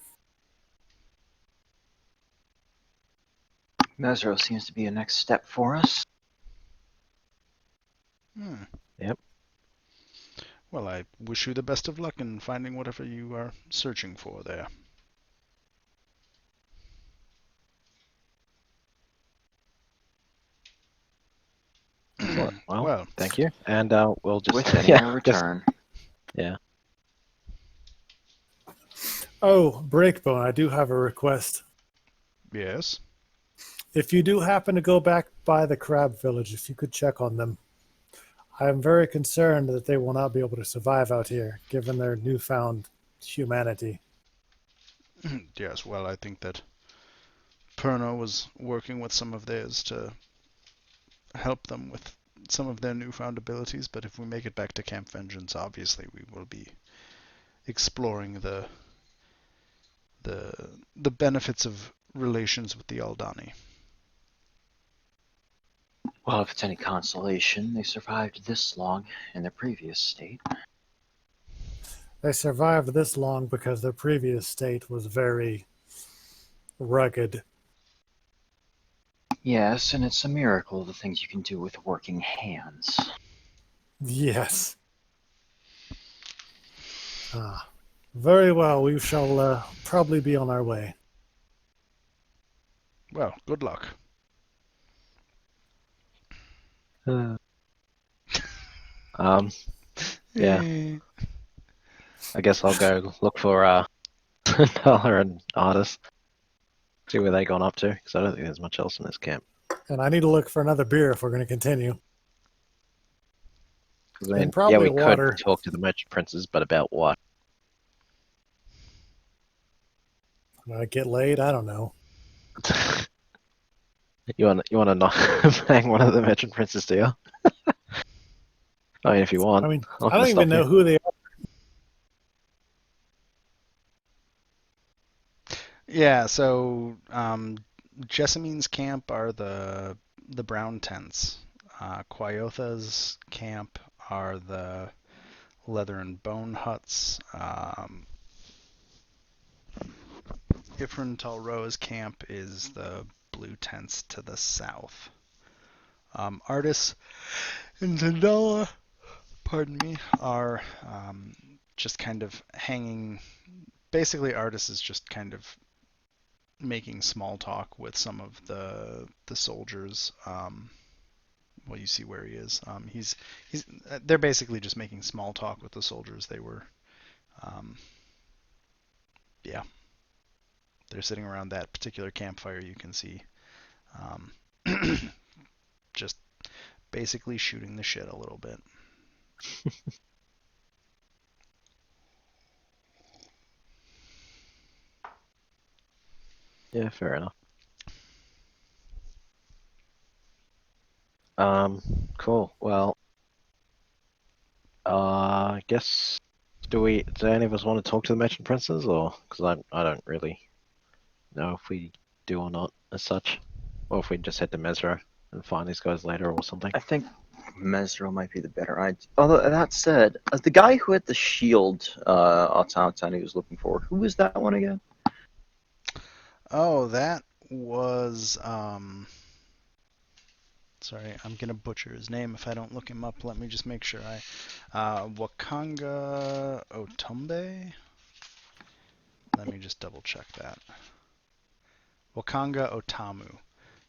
Mesro seems to be a next step for us. Yep. Well, I wish you the best of luck in finding whatever you are searching for there. Excellent. Well, Well, thank you. And we'll just With any yeah, return. yeah. Oh, Breakbone, I do have a request. yes. If you do happen to go back by the crab village, if you could check on them. I am very concerned that they will not be able to survive out here, given their newfound humanity. Yes, well, I think that Perno was working with some of theirs to help them with some of their newfound abilities, but if we make it back to Camp Vengeance, obviously we will be exploring the the benefits of relations with the Aldani. Well, if it's any consolation, they survived this long in their previous state. They survived this long because their previous state was very rugged. Yes, and it's a miracle the things you can do with working hands. Yes. Ah, very well. We shall probably be on our way. Well, good luck. Yeah. I guess I'll go look for Dollar and Artis. See where they gone up to, because I don't think there's much else in this camp. And I need to look for another beer if we're going to continue. 'Cause, I mean, And yeah, probably we water. could talk to the merchant princes, but about what? Get laid? I don't know. You want to not bang one of the merchant princes, do you? I mean, if you want, I mean, I'm not I don't gonna even stop know you. who they are. Yeah, so Jessamine's camp are the brown tents. Quayotha's camp are the leather and bone huts. Ifrin Talroa's camp is the blue tents to the south. Artis and Zandala, pardon me, are just kind of hanging. Basically, Artis is just kind of making small talk with some of the soldiers well, you see where he is. He's they're basically just making small talk with the soldiers. They were, um, yeah, they're sitting around that particular campfire. You can see, um, just basically shooting the shit a little bit. Yeah, fair enough. Cool. Well, I guess do any of us want to talk to the merchant princes, or because I don't really know if we do or not as such, or if we just head to Mesra and find these guys later or something. I think Mesro might be the better idea. Although that said, the guy who had the shield automaton he was looking for, who was that one again? Oh, that was sorry, I'm gonna butcher his name if I don't look him up. Let me just make sure Wakanga Otumbe. Let me just double check that. Wakanga Otamu.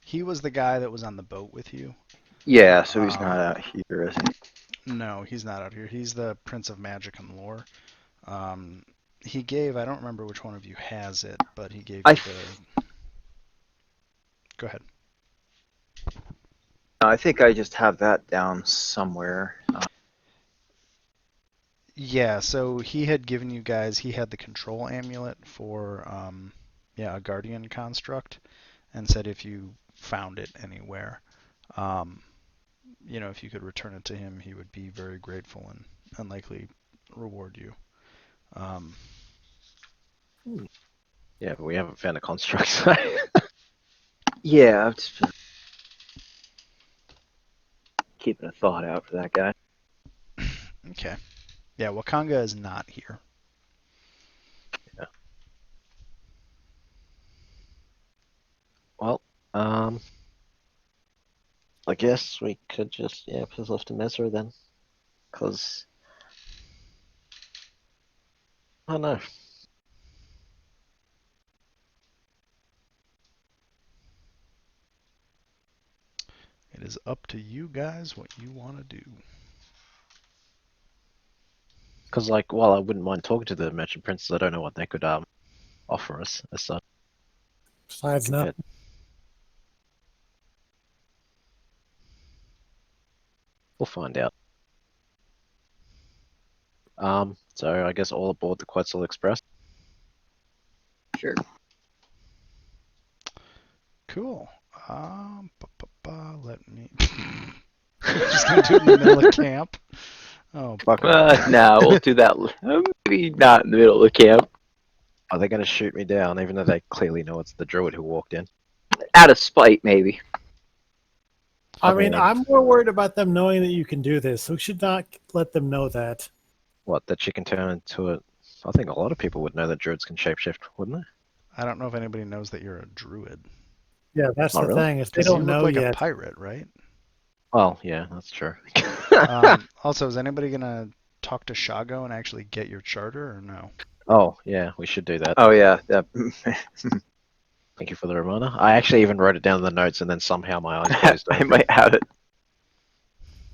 He was the guy that was on the boat with you. Yeah, so he's not out here, is he? No, he's not out here. He's the Prince of Magic and Lore. He gave, I don't remember which one of you has it, but he gave you the. Go ahead. I think I just have that down somewhere. Yeah, so he had given you guys, he had the control amulet for, a guardian construct, and said if you found it anywhere, if you could return it to him, he would be very grateful and likely reward you. Yeah, but we haven't found a construct. So. Yeah, I've just been keeping a thought out for that guy. Okay. Yeah, Wakanga is not here. Yeah. Well, I guess we could just put off to Mesra then, because I don't know. It is up to you guys what you want to do. Because while I wouldn't mind talking to the merchant princes, I don't know what they could offer us as such. Besides, no. We'll find out. So I guess all aboard the Quetzal Express. Sure. Cool. Let me. Just gonna do it in the middle of camp. Oh, fuck. No, we'll do that. Maybe not in the middle of the camp. Are they going to shoot me down, even though they clearly know it's the druid who walked in? Out of spite, maybe. I mean, I'm more worried about them knowing that you can do this. We should not let them know that. What, that she can turn into a... I think a lot of people would know that druids can shapeshift, wouldn't they? I don't know if anybody knows that you're a druid. Yeah, that's Oh, the really? thing. If they Because you don't look know like yet. a pirate, right? Well, yeah, that's true. Also, is anybody gonna talk to Shago and actually get your charter, or no? Oh, yeah, we should do that. Oh, yeah. Thank you for the reminder. I actually even wrote it down in the notes, and then somehow my eyes closed. I might have it.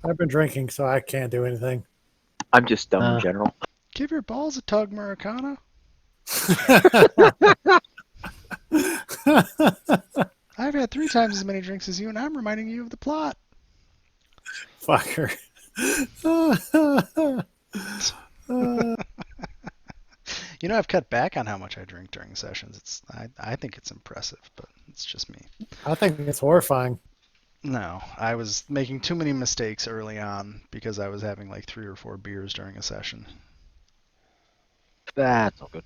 I've been drinking, so I can't do anything. I'm just dumb in general. Give your balls a tug, Muricana. I've had 3 times as many drinks as you, and I'm reminding you of the plot. Fucker. I've cut back on how much I drink during sessions. I think it's impressive, but it's just me. I think it's horrifying. No, I was making too many mistakes early on because I was having like 3 or 4 beers during a session. That's not good.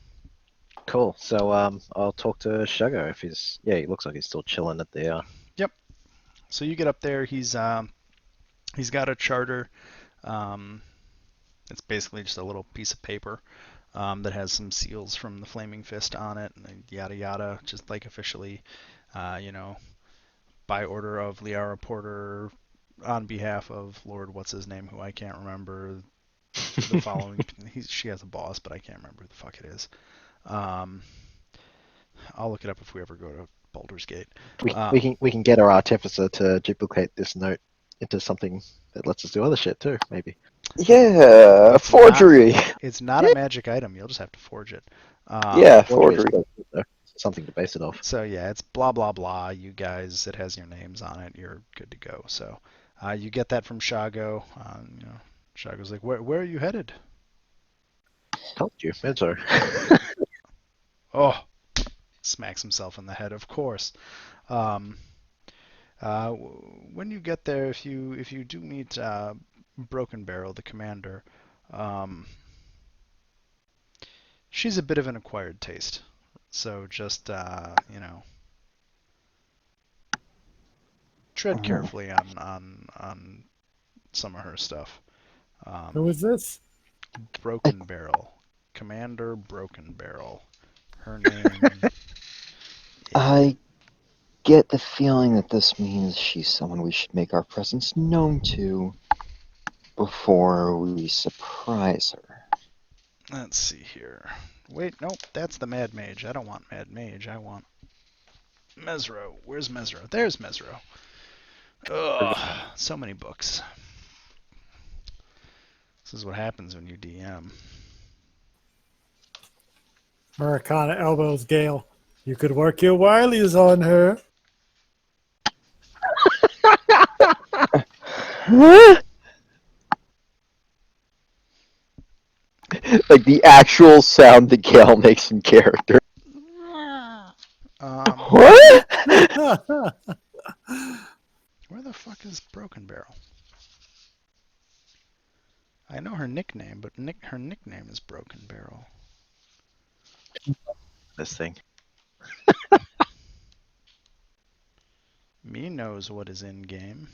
Cool. So I'll talk to Shago if he's... Yeah, he looks like he's still chilling at the... Yep. So you get up there. He's got a charter. It's basically just a little piece of paper that has some seals from the Flaming Fist on it, and yada yada. Just like officially, by order of Liara Porter, on behalf of Lord what's his name, who I can't remember. The following, she has a boss, but I can't remember who the fuck it is. I'll look it up if we ever go to Baldur's Gate. We can get our artificer to duplicate this note into something that lets us do other shit too, maybe. Yeah, It's forgery. It's not a magic item. You'll just have to forge it. Yeah, Forgery is forgery. good, though. Something to base it off. So yeah, it's blah blah blah. You guys, it has your names on it. You're good to go. So you get that from Shago. Shago's like, where are you headed? Told you, Mezzo. Oh, smacks himself in the head. Of course. Um, when you get there, if you do meet Broken Barrel, the commander, um, she's a bit of an acquired taste. So just tread carefully on some of her stuff. Who is this? Broken Barrel, Commander Broken Barrel. Her name I get the feeling that this means she's someone we should make our presence known to before we surprise her. Let's see here. Wait, nope, that's the Mad Mage. I don't want Mad Mage. I want Mesro. Where's Mesro? There's Mesro. Ugh, so many books. This is what happens when you DM. Muricana elbows Gale. You could work your wilies on her. Like the actual sound that Gale makes in character. What? Where the fuck is Broken Barrel? I know her nickname, but her nickname is Broken Barrel. This thing. Me knows what is in game.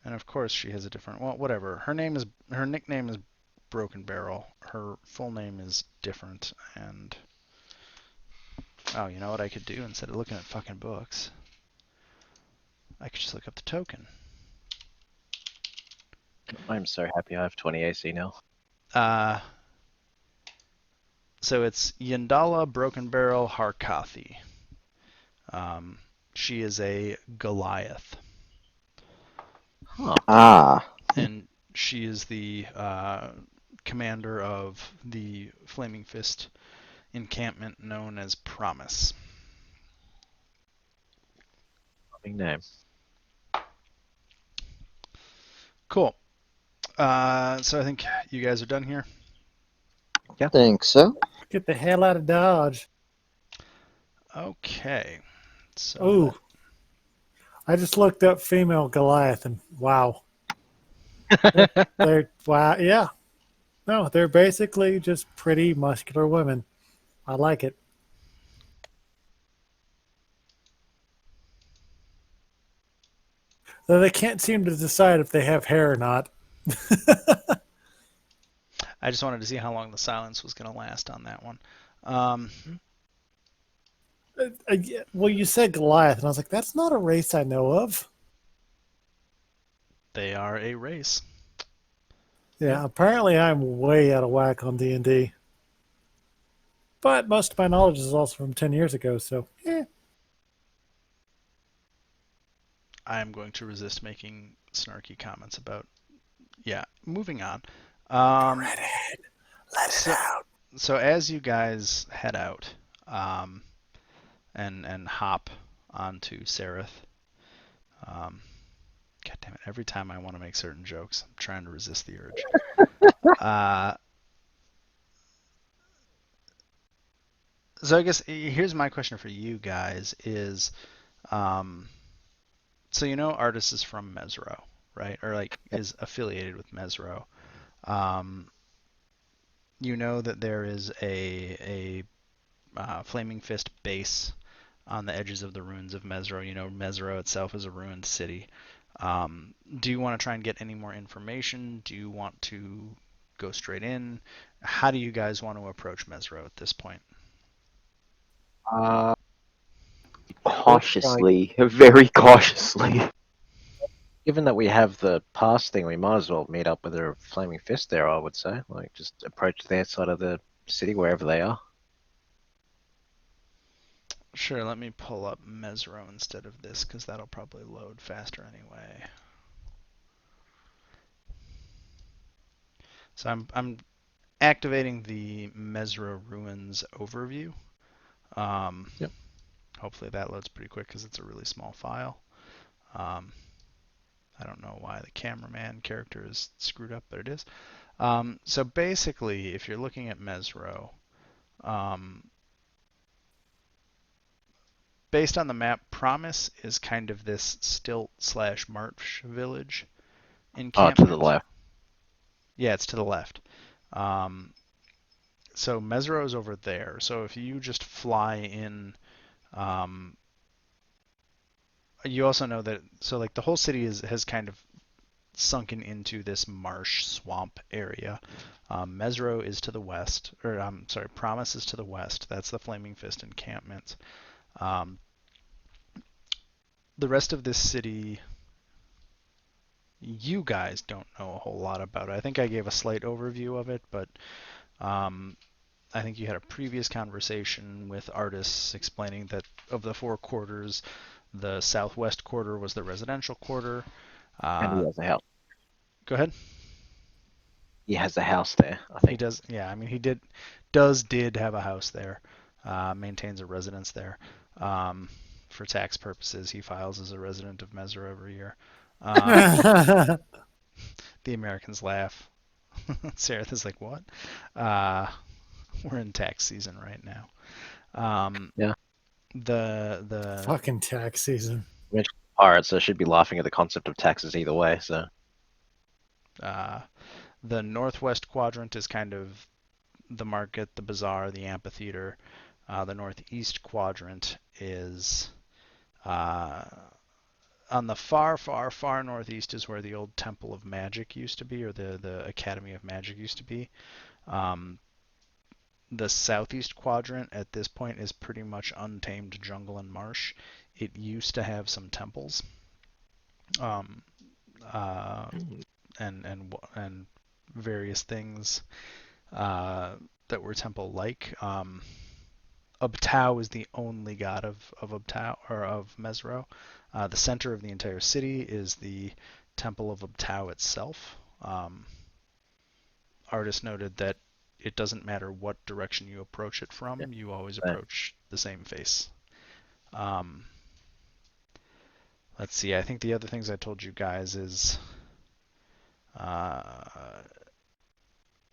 And of course she has a different, well, whatever. Her nickname is Broken Barrel. Her full name is different. And oh, you know what I could do instead of looking at fucking books? I could just look up the token. I'm so happy I have 20 AC now. So it's Yandala Broken Barrel Harkathi. She is a Goliath. Huh. Ah. And she is the commander of the Flaming Fist encampment known as Promise. Big name. Cool. So I think you guys are done here. I think so. Get the hell out of Dodge. Okay. So Ooh. I just looked up female Goliath and wow. They're wow, yeah. No, they're basically just pretty muscular women. I like it. Though they can't seem to decide if they have hair or not. I just wanted to see how long the silence was going to last on that one. Well, you said Goliath, and I was like, that's not a race I know of. They are a race. Yeah, apparently I'm way out of whack on D&D. But most of my knowledge is also from 10 years ago, so yeah. I am going to resist making snarky comments about. Yeah, moving on. Go right ahead. Let it out. So as you guys head out, and hop onto Sereth, God damn it! Every time I want to make certain jokes, I'm trying to resist the urge. So I guess here's my question for you guys: is, so you know Artis is from Mesro, right? Or like is affiliated with Mesro. You know that there is a Flaming Fist base on the edges of the ruins of Mesro. You know Mesro itself is a ruined city. Do you want to try and get any more information? Do you want to go straight in? How do you guys want to approach Mesro at this point? Cautiously, very cautiously. Given that we have the pass thing, we might as well meet up with a flaming fist there, I would say. Like, just approach their side of the city, wherever they are. Sure, let me pull up Mesro instead of this, because that'll probably load faster anyway. So I'm activating the Mesro Ruins overview. Yep. Hopefully that loads pretty quick because it's a really small file. Um, I don't know why the cameraman character is screwed up, but it is. So basically, if you're looking at Mesro, um, based on the map, Promise is kind of this stilt/marsh village Oh, to the encampment. left. Yeah, it's to the left. Um, so Mesro is over there. So if you just fly in, um, you also know that so like the whole city has kind of sunken into this marsh swamp area. Mesro is to the west, or I'm sorry, Promise is to the west. That's the Flaming Fist encampment. Um, the rest of this city, you guys don't know a whole lot about it. I think I gave a slight overview of it, but um, I think you had a previous conversation with artists explaining that of the four quarters, the southwest quarter was the residential quarter. And he Uh, has a house. Go ahead. He has a house there, I He think. does. Yeah, I mean, he did have a house there. Maintains a residence there. Um, for tax purposes, he files as a resident of Mesra every year. Um, the Americans laugh. Sarah is like, "What?" Uh, we're in tax season right now. Um, Yeah. the Fucking tax season. You mentioned pirates, so I should be laughing at the concept of taxes either way. So uh, the northwest quadrant is kind of the market, the bazaar, the amphitheater. The northeast quadrant is uh, on the far, far, far northeast is where the old Temple of Magic used to be, or the Academy of Magic used to be. Um, the southeast quadrant at this point is pretty much untamed jungle and marsh. It used to have some temples, um, uh, and various things that were temple-like. Ubtao is the only god of Ubtao or of Mesro. The center of the entire city is the temple of Ubtao itself. Artist noted that it doesn't matter what direction you approach it yeah. from, you always So, approach the same face. Um, let's see. I think the other things I told you guys is uh,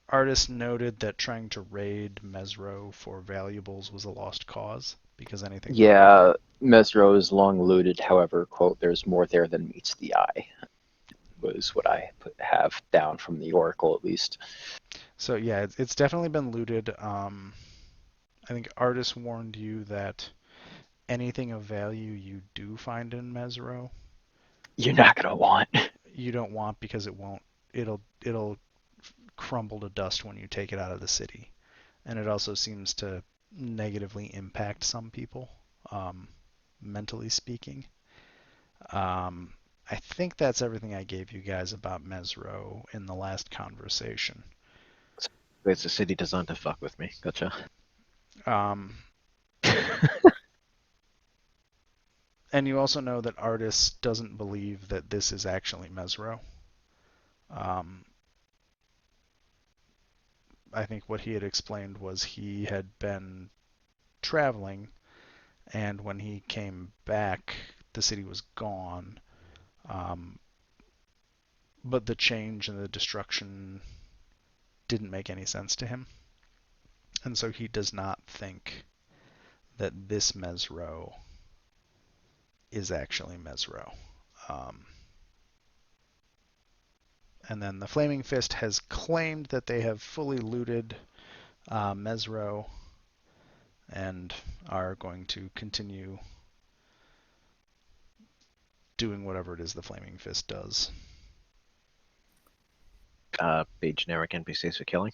artist noted that trying to raid Mesro for valuables was a lost cause because anything that Yeah, Mesro is long looted. However, quote, there's more there than meets the eye, was what I have down from the Oracle, at least. So yeah, it's definitely been looted. I think artists warned you that anything of value you do find in Mesro, You're not going to want. you don't want because it won't. It'll crumble to dust when you take it out of the city, and it also seems to negatively impact some people, um, mentally speaking. Um, I think that's everything I gave you guys about Mesro in the last conversation. it's a city designed to fuck with me. Gotcha. Um, and you also know that Artis doesn't believe that this is actually Mesro. Um, I think what he had explained was he had been traveling, and when he came back, the city was gone. Um, but the change and the destruction didn't make any sense to him. And so he does not think that this Mesro is actually Mesro. Um, and then the Flaming Fist has claimed that they have fully looted Mesro and are going to continue doing whatever it is the Flaming Fist does. Be generic NPCs for killing.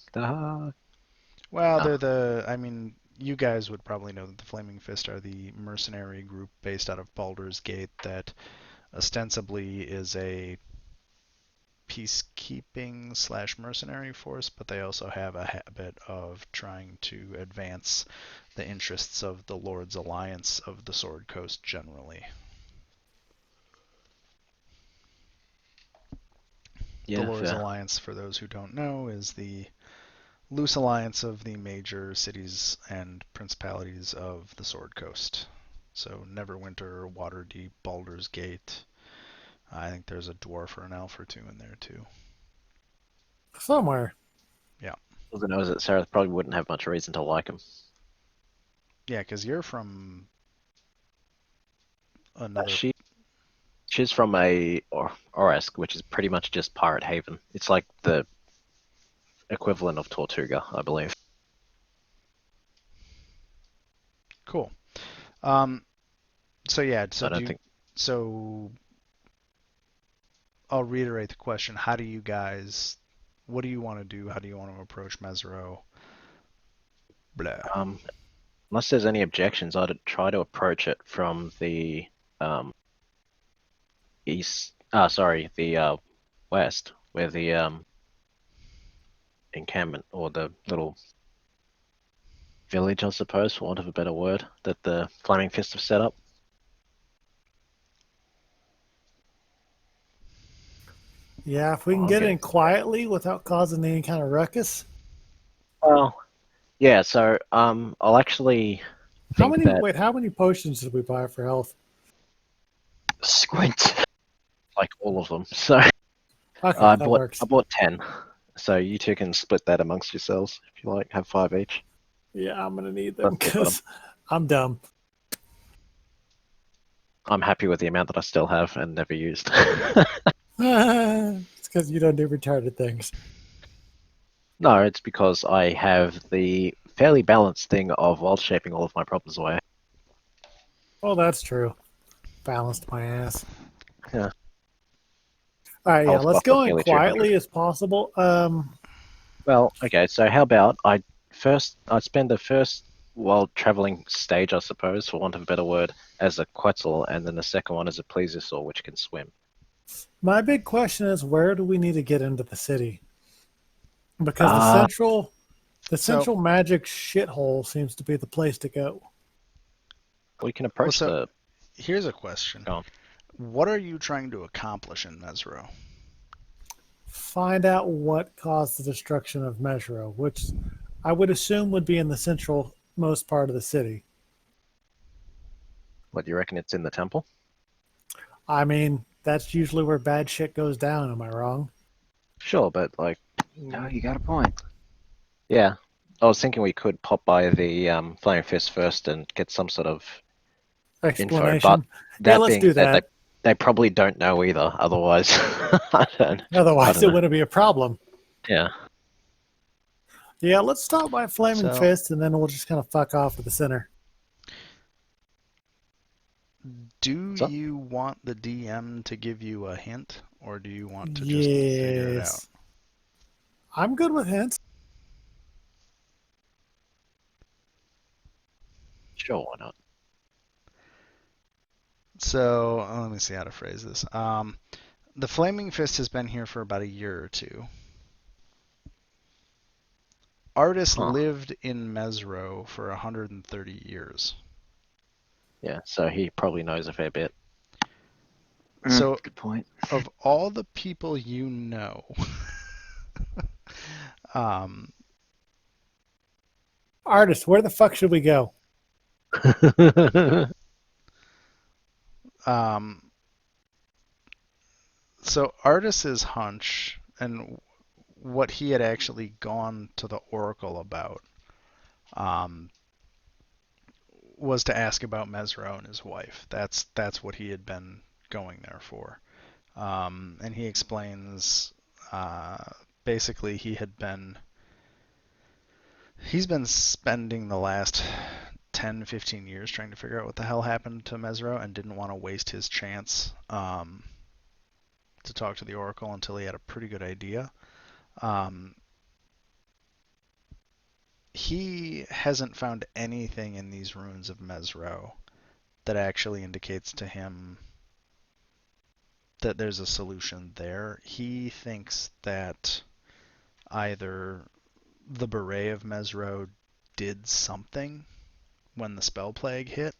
Well, No. I mean, you guys would probably know that the Flaming Fist are the mercenary group based out of Baldur's Gate that ostensibly is a peacekeeping slash mercenary force, but they also have a habit of trying to advance the interests of the Lord's Alliance of the Sword Coast generally. The Yeah, Lord's fair. Alliance, for those who don't know, is the loose alliance of the major cities and principalities of the Sword Coast. So Neverwinter, Waterdeep, Baldur's Gate. I think there's a dwarf or an elf or two in there too. Somewhere. Yeah. All I know is that Sarah probably wouldn't have much reason to like him. Yeah, because you're from another. She's from Oresk, which is pretty much just Pirate Haven. It's like the equivalent of Tortuga, I believe. Cool. So yeah. So I do don't you? think. So I'll reiterate the question. How do you guys? What do you want to do? How do you want to approach Mesro? Blah. Unless there's any objections, I'd try to approach it from the east. The west, where the encampment or the little village, I suppose, for want of a better word, that the Flaming Fist have set up. Yeah, if we can I'm get getting in quietly without causing any kind of ruckus. well, yeah. So I'll actually think that How many potions did we buy for health? Squint. like all of them. So Okay, I that bought works. I bought 10. So you two can split that amongst yourselves if you like. Have 5 each. Yeah, I'm gonna need them That's the bottom. because I'm dumb. I'm happy with the amount that I still have and never used. It's because you don't do retarded things. No, it's because I have the fairly balanced thing of wild shaping all of my problems away. Well, that's true. Balanced my ass. Yeah. All right, yeah, Health let's buff of go in nearly 200. quietly as possible. Well, okay, so how about I'd spend the first while traveling stage, I suppose, for want of a better word, as a Quetzal, and then the second one as a Plesiosaur, which can swim. My big question is, where do we need to get into the city? Because Uh, the So central magic shithole seems to be the place to go. we can well, approach so the. here's a question. Go on. What are you trying to accomplish in Mesro? Find out what caused the destruction of Mesro, which I would assume would be in the central most part of the city. What do you reckon? It's in the temple? I mean, that's usually where bad shit goes down. Am I wrong? Sure, but like, No, you got a point. yeah. I was thinking we could pop by the Flaming Fist first and get some sort of info, but Explanation. Yeah, that let's being do said, that. they probably don't know either. Otherwise, I Otherwise, don't it know. wouldn't be a problem. Yeah. Yeah, let's stop by Flaming So Fist, and then we'll just kind of fuck off to the center. do So you want the DM to give you a hint, or do you want to just figure it out? Yes. I'm good with hints. sure, why not? So let me see how to phrase this. The Flaming Fist has been here for about a year or two. Artis Huh. lived in Mesro for 130 years. Yeah. So he probably knows a fair bit. So, Good point. of all the people you know, um, Artist, where the fuck should we go? um, so Artis's hunch and what he had actually gone to the Oracle about um, was to ask about Mesro and his wife. That's what he had been going there for. And he explains basically he's been spending the last 10, 15 years trying to figure out what the hell happened to Mesro and didn't want to waste his chance to talk to the Oracle until he had a pretty good idea. He hasn't found anything in these ruins of Mesro that actually indicates to him that there's a solution there. He thinks that either the Beret of Mesro did something when the spell plague hit,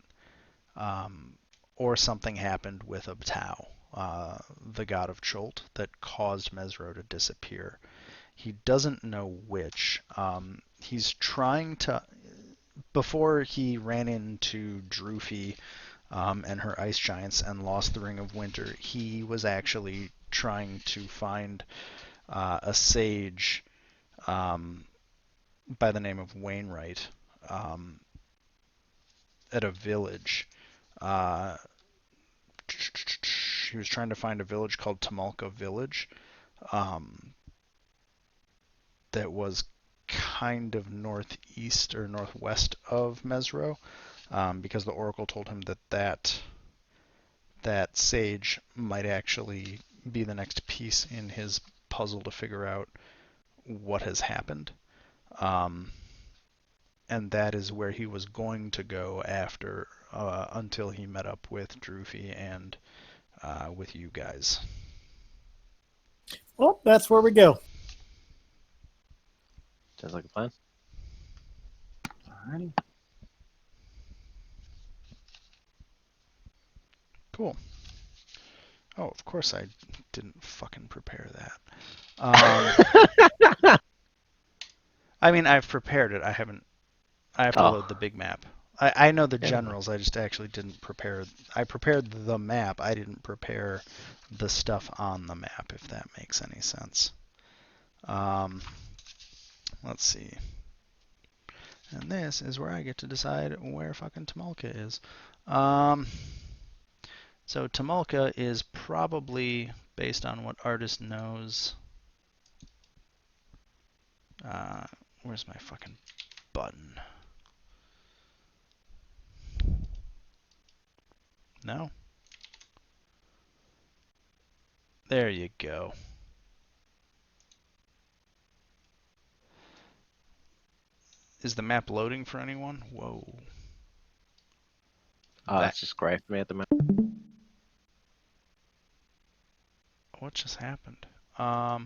or something happened with Abtao, the god of Chult, that caused Mesro to disappear. He doesn't know which. He's trying to. Before he ran into Droofy and her ice giants and lost the Ring of Winter, he was actually trying to find a sage by the name of Wainwright at a village. Uh, he was trying to find a village called Tamalka Village um, that was kind of northeast or northwest of Mesro, because the Oracle told him that sage might actually be the next piece in his puzzle to figure out what has happened. And that is where he was going to go after until he met up with Droofy and with you guys. Well, that's where we go. Sounds like a plan. Alrighty. Cool. Oh, of course I didn't fucking prepare that. I mean, I've prepared it. I haven't. I have to load the big map. I know the generals. I just actually didn't prepare. I prepared the map. I didn't prepare the stuff on the map, if that makes any sense. Let's see. And this is where I get to decide where fucking Tamalka is. So Tamalka is probably, based on what artist knows. Where's my fucking button? No? There you go. Is the map loading for anyone? Whoa. It's just grey for me at the moment. What just happened? Oh.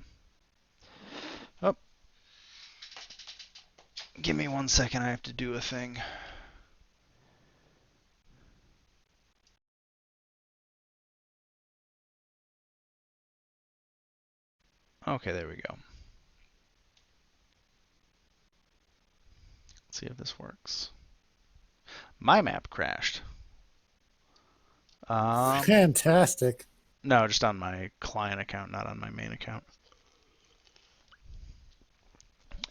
Give me 1 second. I have to do a thing. Okay, there we go. Let's see if this works. My map crashed. Fantastic. No, just on my client account, not on my main account.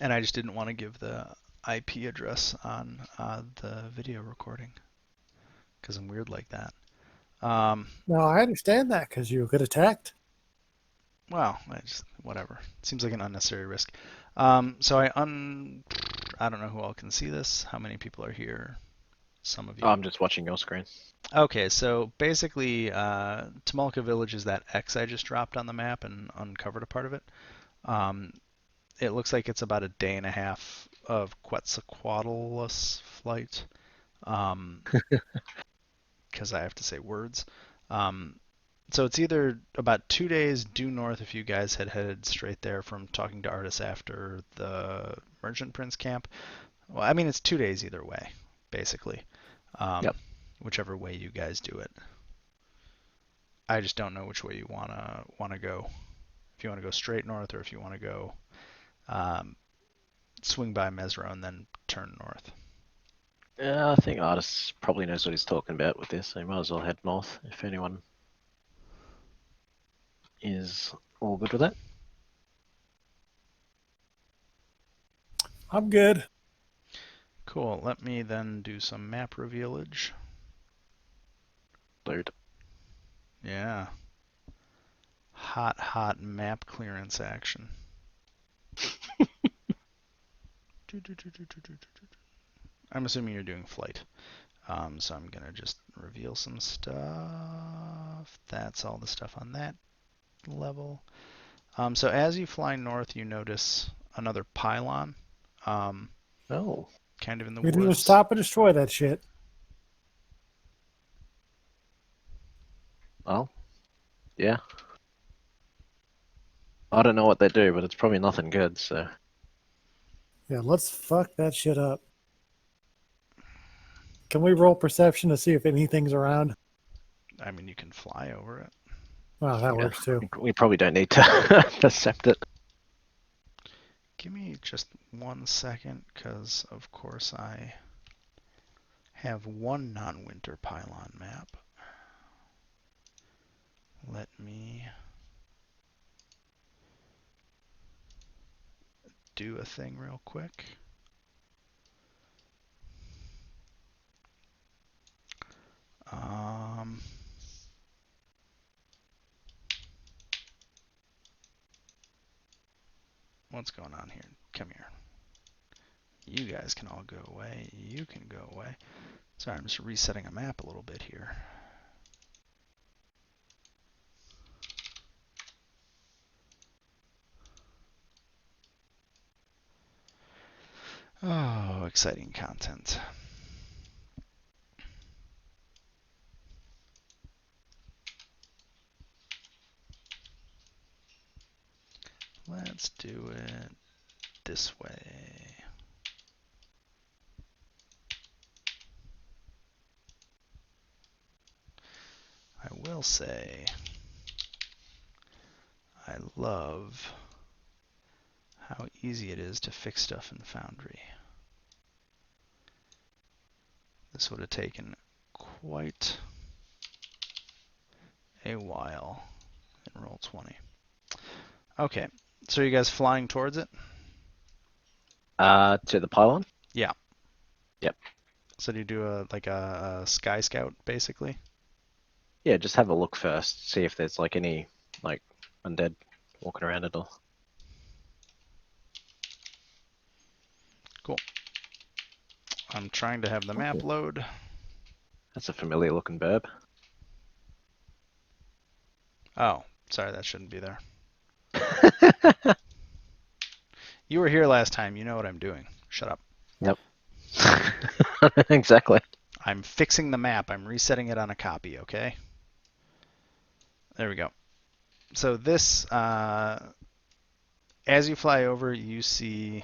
And I just didn't want to give the IP address on the video recording because I'm weird like that. No, I understand that because you get attacked. Well, whatever. It seems like an unnecessary risk. So I don't know who all can see this. How many people are here? Some of you. I'm just watching your screen. Okay, so basically, Tamalka Village is that X I just dropped on the map and uncovered a part of it. It looks like it's about a day and a half of Quetzalcoatlus flight, because I have to say words. So it's either about 2 days due north if you guys had headed straight there from talking to artists after the Merchant Prince camp. Well, I mean, it's 2 days either way, basically. Yep. Whichever way you guys do it. I just don't know which way you wanna go. If you want to go straight north, or if you want to go swing by Mesro and then turn north. Yeah, I think Artis probably knows what he's talking about with this, so he might as well head north if anyone is all good with that. I'm good. Cool. Let me then do some map revealage. Load. Yeah. Hot map clearance action. I'm assuming you're doing flight. So I'm going to just reveal some stuff. That's all the stuff on that level. So as you fly north, you notice another pylon. Oh. Kind of in the We need to woods. stop and destroy that shit. Well, yeah. I don't know what they do, but it's probably nothing good, so. Yeah, let's fuck that shit up. Can we roll perception to see if anything's around? I mean, you can fly over it. Well, that Yeah. works too. We probably don't need to percept it. Give me just 1 second, because of course I have one non-winter pylon map. Let me do a thing real quick. What's going on here? Come here. You guys can all go away. You can go away. Sorry, I'm just resetting a map a little bit here. Oh, exciting content. Let's do it this way. I will say, I love how easy it is to fix stuff in Foundry. This would have taken quite a while in Roll20. Okay, so are you guys flying towards it? To the pylon? Yeah. Yep. So do you do a sky scout basically? Yeah, just have a look first. See if there's like any like undead walking around at all. Cool. I'm trying to have the map load. That's a familiar looking burb. Oh, sorry, that shouldn't be there. You were here last time. You know what I'm doing. Shut up. Yep. Exactly. I'm fixing the map. I'm resetting it on a copy, okay? There we go. So this, as you fly over, you see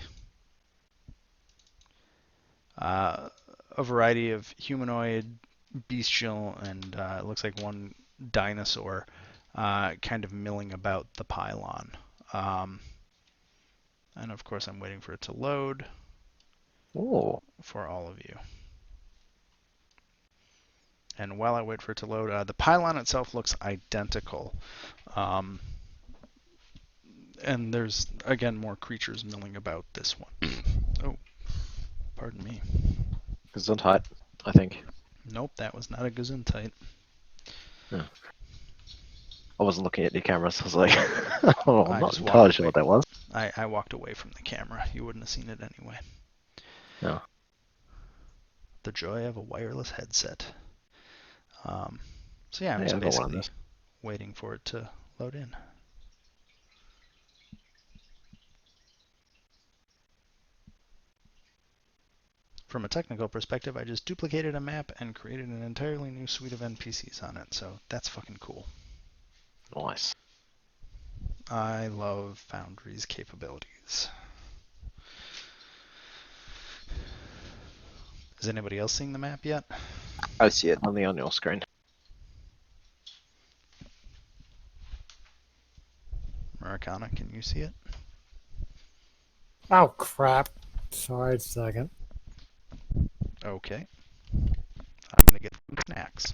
a variety of humanoid, bestial, and it looks like one dinosaur kind of milling about the pylon. And of course, I'm waiting for it to load Ooh. for all of you. And while I wait for it to load, the pylon itself looks identical. And there's, again, more creatures milling about this one. Oh, pardon me. Gesundheit, I think. Nope, that was not a Gesundheit. No. I wasn't looking at your cameras. I was like, oh, I'm I not just entirely walked sure away. what that was. I walked away from the camera. You wouldn't have seen it anyway. No. The joy of a wireless headset. So yeah, I'm Yeah, just I've got one of basically those. waiting for it to load in. From a technical perspective, I just duplicated a map and created an entirely new suite of NPCs on it, so that's fucking cool. Nice. I love Foundry's capabilities. Is anybody else seeing the map yet? I see it. Only on your screen. Muricana, can you see it? Oh, crap. Sorry, a second. Okay. I'm gonna get some snacks.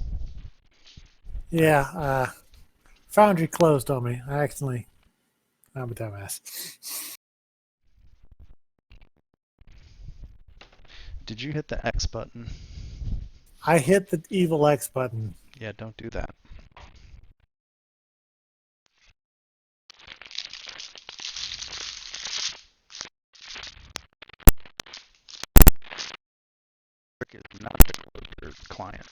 Yeah, Foundry closed on me. I'm a dumbass. Did you hit the X button? I hit the evil X button. Yeah, don't do that. Is not to close your client.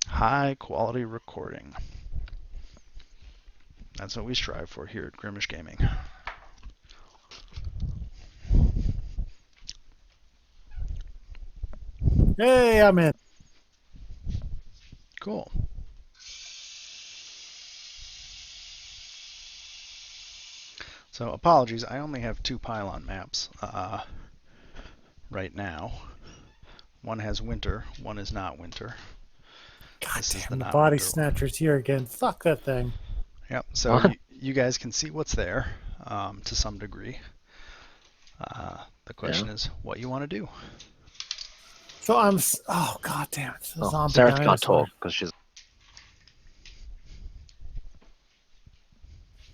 High quality recording. That's what we strive for here at Grimish Gaming. Hey, I'm in. Cool. So apologies, I only have 2 pylon maps right now. One has winter, one is not winter. God This is the damn, the not body winter one. snatcher's here again. Fuck that thing. Yep. So What? you guys can see what's there to some degree. The question Yeah. is what you want to do. So oh god damn, it's a Oh, zombie Sarah can't dinosaur. talk because she's.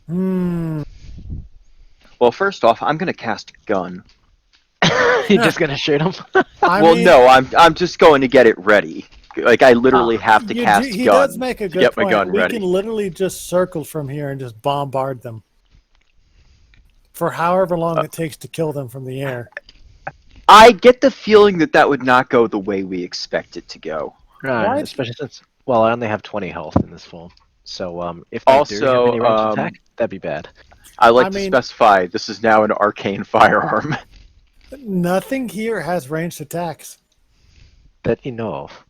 Hmm. Well, first off, I'm gonna cast gun. You're just gonna shoot him. I Well, mean, no, I'm just going to get it ready. Like I literally have to cast he does gun make a to good get my point. gun We can ready. literally just circle from here and just bombard them for however long it takes to kill them from the air. I get the feeling that that would not go the way we expect it to go. Right, What? especially since, well, I only have 20 health in this form. So if they do have Also, any ranged attack, that'd be bad. I like I to mean- specify this is now an arcane firearm. Nothing here has ranged attacks. That you know of.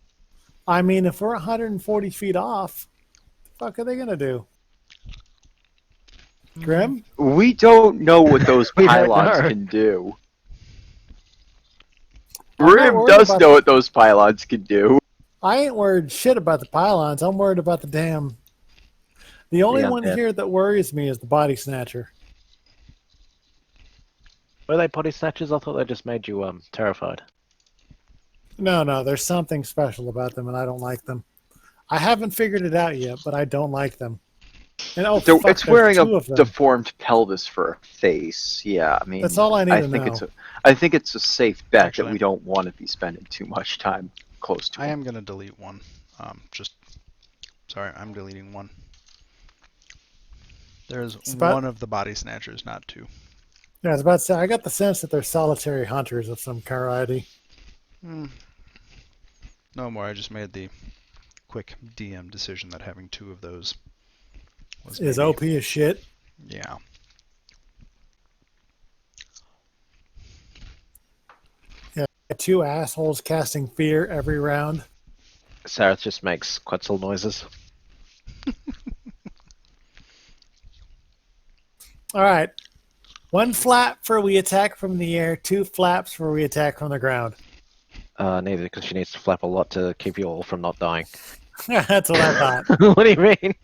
I mean, if we're 140 feet off, the fuck are they gonna do? Grim? We don't know what those We don't pylons know. can do. I'm not Grim worried does about know what those pylons can do. I ain't worried shit about the pylons. I'm worried about the damn. The only Yeah, one yeah. here that worries me is the body snatcher. Were they body snatchers? I thought they just made you terrified. No, there's something special about them, and I don't like them. I haven't figured it out yet, but I don't like them. And fuck, It's there's wearing 2 a of them. deformed pelvis for a face. Yeah, I mean, That's all I need to know. I think it's a safe bet Actually- that we don't want to be spending too much time close to I him. am going to delete one. Sorry, I'm deleting one. There's one of the body snatchers, not 2. Yeah, I was about to say, I got the sense that they're solitary hunters of some variety. No more. I just made the quick DM decision that having 2 of those was Is maybe- OP as shit. Yeah. Yeah, 2 assholes casting fear every round. Sarah just makes Quetzal noises. All right. 1 flap for we attack from the air, 2 flaps for we attack from the ground. Neither, because she needs to flap a lot to keep you all from not dying. That's what I thought. What do you mean?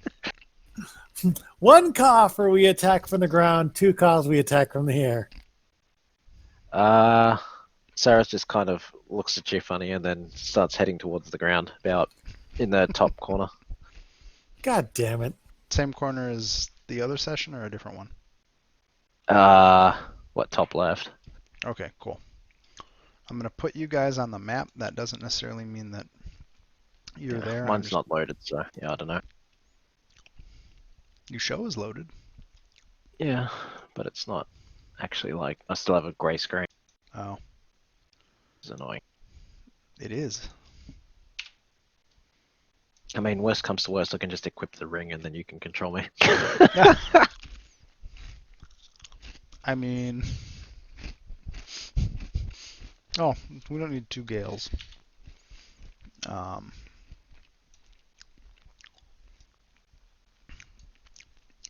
1 caw for we attack from the ground, 2 caws we attack from the air. Sarah just kind of looks at you funny and then starts heading towards the ground, about in the top corner. God damn it. Same corner as the other session or a different one? What, top left? Okay, cool. I'm going to put you guys on the map. That doesn't necessarily mean that you're Yeah, there. mine's not loaded, so yeah, I don't know. You show is loaded. Yeah, but it's not actually like, I still have a grey screen. Oh, It's annoying. it is. I mean, worst comes to worst, I can just equip the ring and then you can control me. I mean... Oh, we don't need 2 Gales.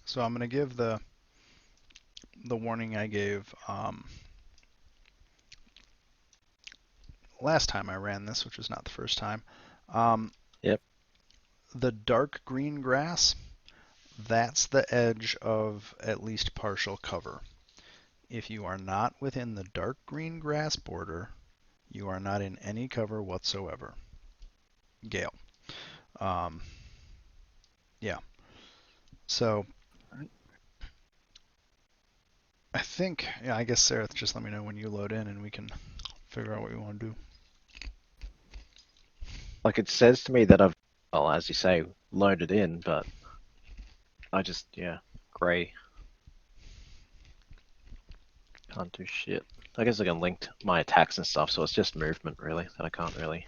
So I'm going to give the warning I gave last time I ran this, which was not the first time. Yep. The dark green grass, that's the edge of at least partial cover. If you are not within the dark green grass border, you are not in any cover whatsoever. Gale. Yeah. So I think, yeah, I guess Sarah, just let me know when you load in and we can figure out what we want to do. Like, it says to me that I've, well, as you say, loaded in, but I just, yeah, grey. Can't do shit. I guess I can link my attacks and stuff, so it's just movement, really, that I can't really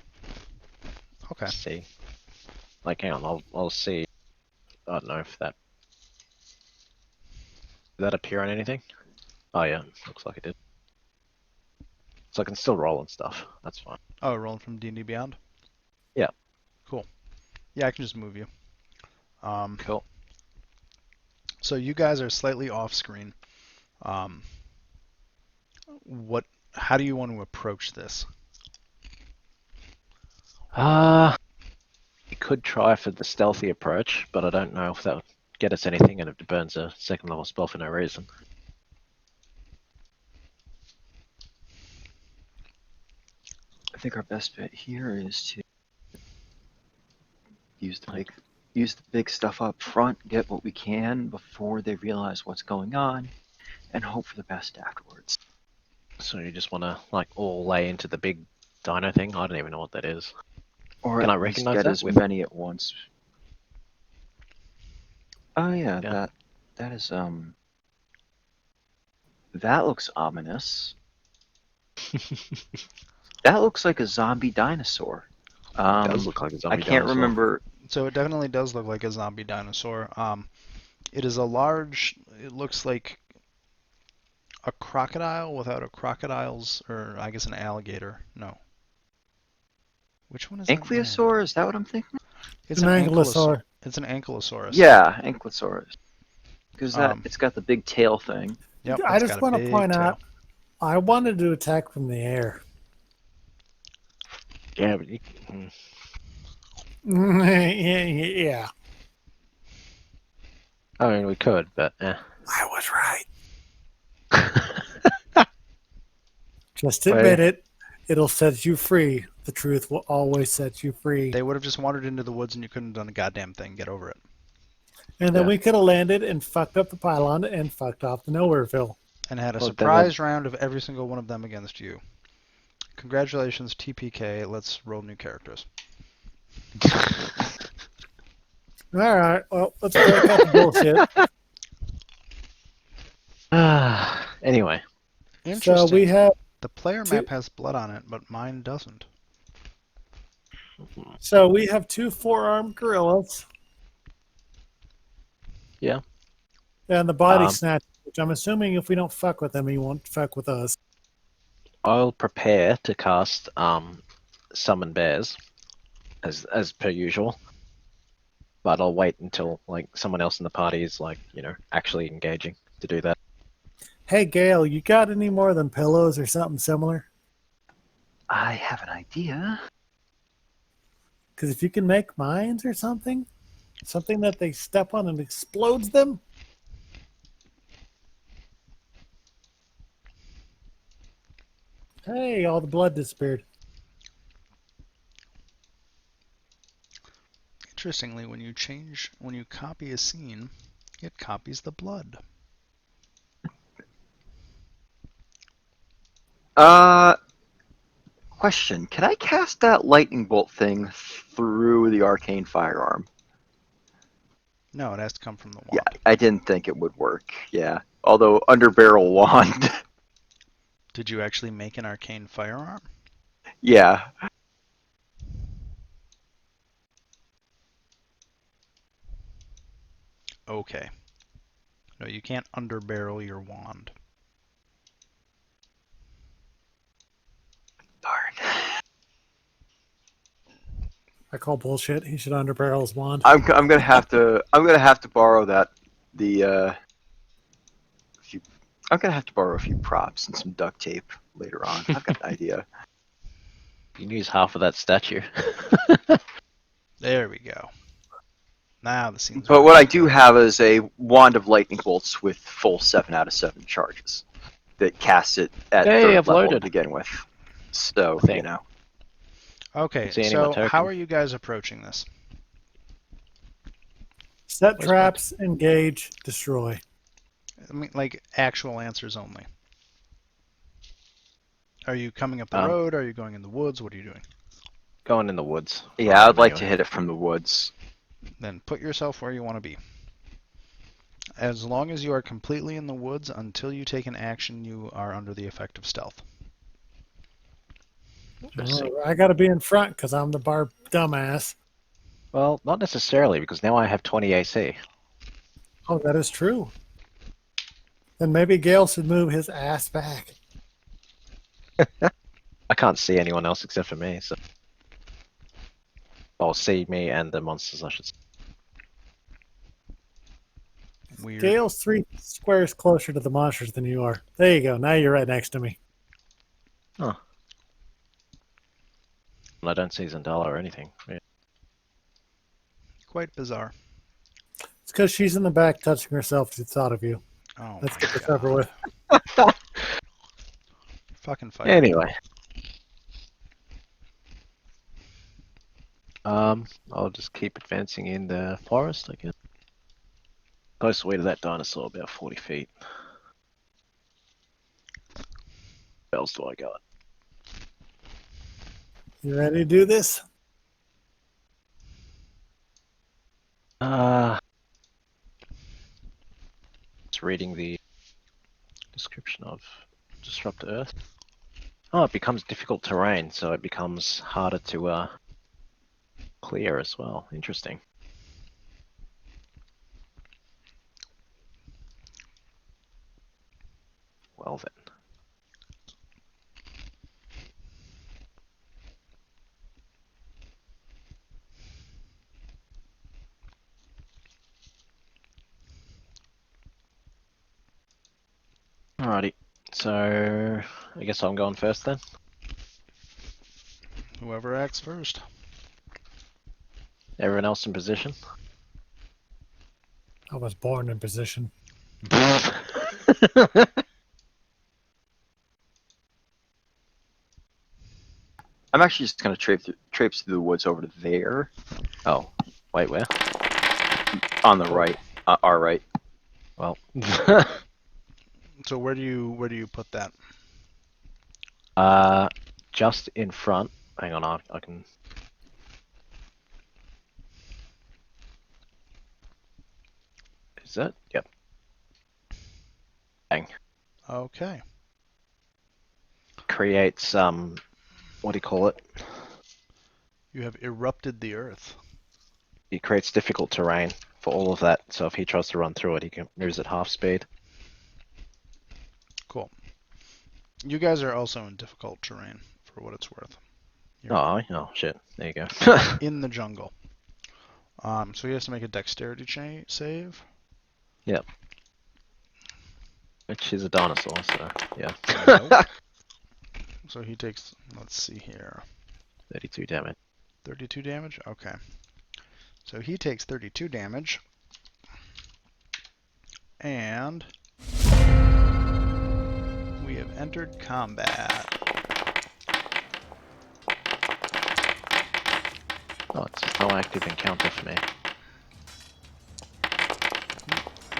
Okay. see. Like, hang on, I'll see. I don't know if that... Did that appear on anything? Oh yeah, looks like it did. So I can still roll and stuff. That's fine. Oh, rolling from D&D Beyond? Yeah. Cool. Yeah, I can just move you. Cool. So you guys are slightly off screen. Um, how do you want to approach this? We could try for the stealthy approach, but I don't know if that would get us anything, and it burns a second level spell for no reason. I think our best bet here is to use the Like- big stuff up front, get what we can before they realize what's going on, and hope for the best afterwards. So you just want to like all lay into the big dino thing? I don't even know what that is. Or Can at I least recognize get that as with- many at once. Oh yeah, Yeah. that is that looks ominous. That looks like a zombie dinosaur. It does look like a zombie I can't dinosaur. remember. So it definitely does look like a zombie dinosaur. It is a large. It looks like a crocodile without a crocodile's, or I guess an alligator. No. Which one is that? Ankylosaur, is that what I'm thinking? It's An an ankylosaur. It's an ankylosaurus. Yeah, Ankylosaurus. Because Um, it's got the big tail thing. Yep. I it's just got a want to big point tail. out, I wanted to attack from the air. Yeah, but Yeah, I mean we could, but I was right. Just Well, admit it. It'll set you free. The truth will always set you free. They would have just wandered into the woods and you couldn't have done a goddamn thing. Get over it. And then Yeah. we could have landed and fucked up the pylon and fucked off the Nowhereville. And had a Well, then surprise round of every single one of them against you. Congratulations, TPK. Let's roll new characters. All right, well, let's break up the bullshit. Anyway, Interesting. So we have The player two- map has blood on it, but mine doesn't. two 4-armed gorillas. Yeah. And the body Um, snatch, which I'm assuming if we don't fuck with them, he won't fuck with us. I'll prepare to cast summon bears as per usual. But I'll wait until like someone else in the party is like, actually engaging to do that. Hey, Gail, you got any more than pillows or something similar? I have an idea. Because if you can make mines or something that they step on and explodes them. Hey, all the blood disappeared. Interestingly, when you copy a scene, it copies the blood. Question. Can I cast that lightning bolt thing through the arcane firearm? No, it has to come from the wand. Yeah, I didn't think it would work. Yeah. Although under barrel wand. Did you actually make an arcane firearm? Yeah. Okay. No, you can't underbarrel your wand. Darn. I call bullshit. He should underbarrel his wand. I'm gonna have to borrow that I'm gonna have to borrow a few props and some duct tape later on. I've got an idea. You can use half of that statue. There we go. Now the scene's But what I do have is a wand of lightning bolts with full 7 out of 7 charges that casts it at Hey, 3rd I've level loaded. to begin with. So, Thing. you know. Okay, See any more so how tokens? are you guys approaching this? Set Where's traps, engage, destroy. I mean, like actual answers only. Are you coming up the road? Are you going in the woods? What are you doing? Going in the woods. Yeah, I'd like to Anyway. hit it from the woods. Then put yourself where you want to be. As long as you are completely in the woods until you take an action, you are under the effect of stealth. Interesting. I got to be in front because I'm the bar dumbass. Well, not necessarily, because now I have 20 AC. Oh, that is true. Then maybe Gale should move his ass back. I can't see anyone else except for me, so I'll see me and the monsters. I should say. Weird. Gale's 3 squares closer to the monsters than you are. There you go. Now you're right next to me. And I don't see Zendala or anything. Yeah. Quite bizarre. It's because she's in the back touching herself to the thought of you. Oh Let's my get this God. over with. Fucking fight. Anyway. I'll just keep advancing in the forest, I guess. Close way to that dinosaur, about 40 feet. What else do I got? You ready to do this? Just reading the description of Disrupt Earth. Oh, it becomes difficult terrain, so it becomes harder to clear as well. Interesting. Well then. Alrighty, so I guess I'm going first then. Whoever acts first. Everyone else in position. I was born in position. I'm actually just gonna traipse through the woods over to there. Oh, wait, where? On the right, our right. Well, So where do you put that? just in front. Hang on, I can. Is that? Yep. Bang. Okay. Creates what do you call it? You have erupted the earth. It creates difficult terrain for all of that. So if he tries to run through it, he can moves at half speed. Cool. You guys are also in difficult terrain, for what it's worth. You're Oh shit! There you go. in the jungle. So he has to make a dexterity save. Yep. Which is a dinosaur, so yeah. Nope. So he takes, let's see here, 32 damage. 32 damage? Okay. So he takes 32 damage. And we have entered combat. Oh, it's no active encounter for me.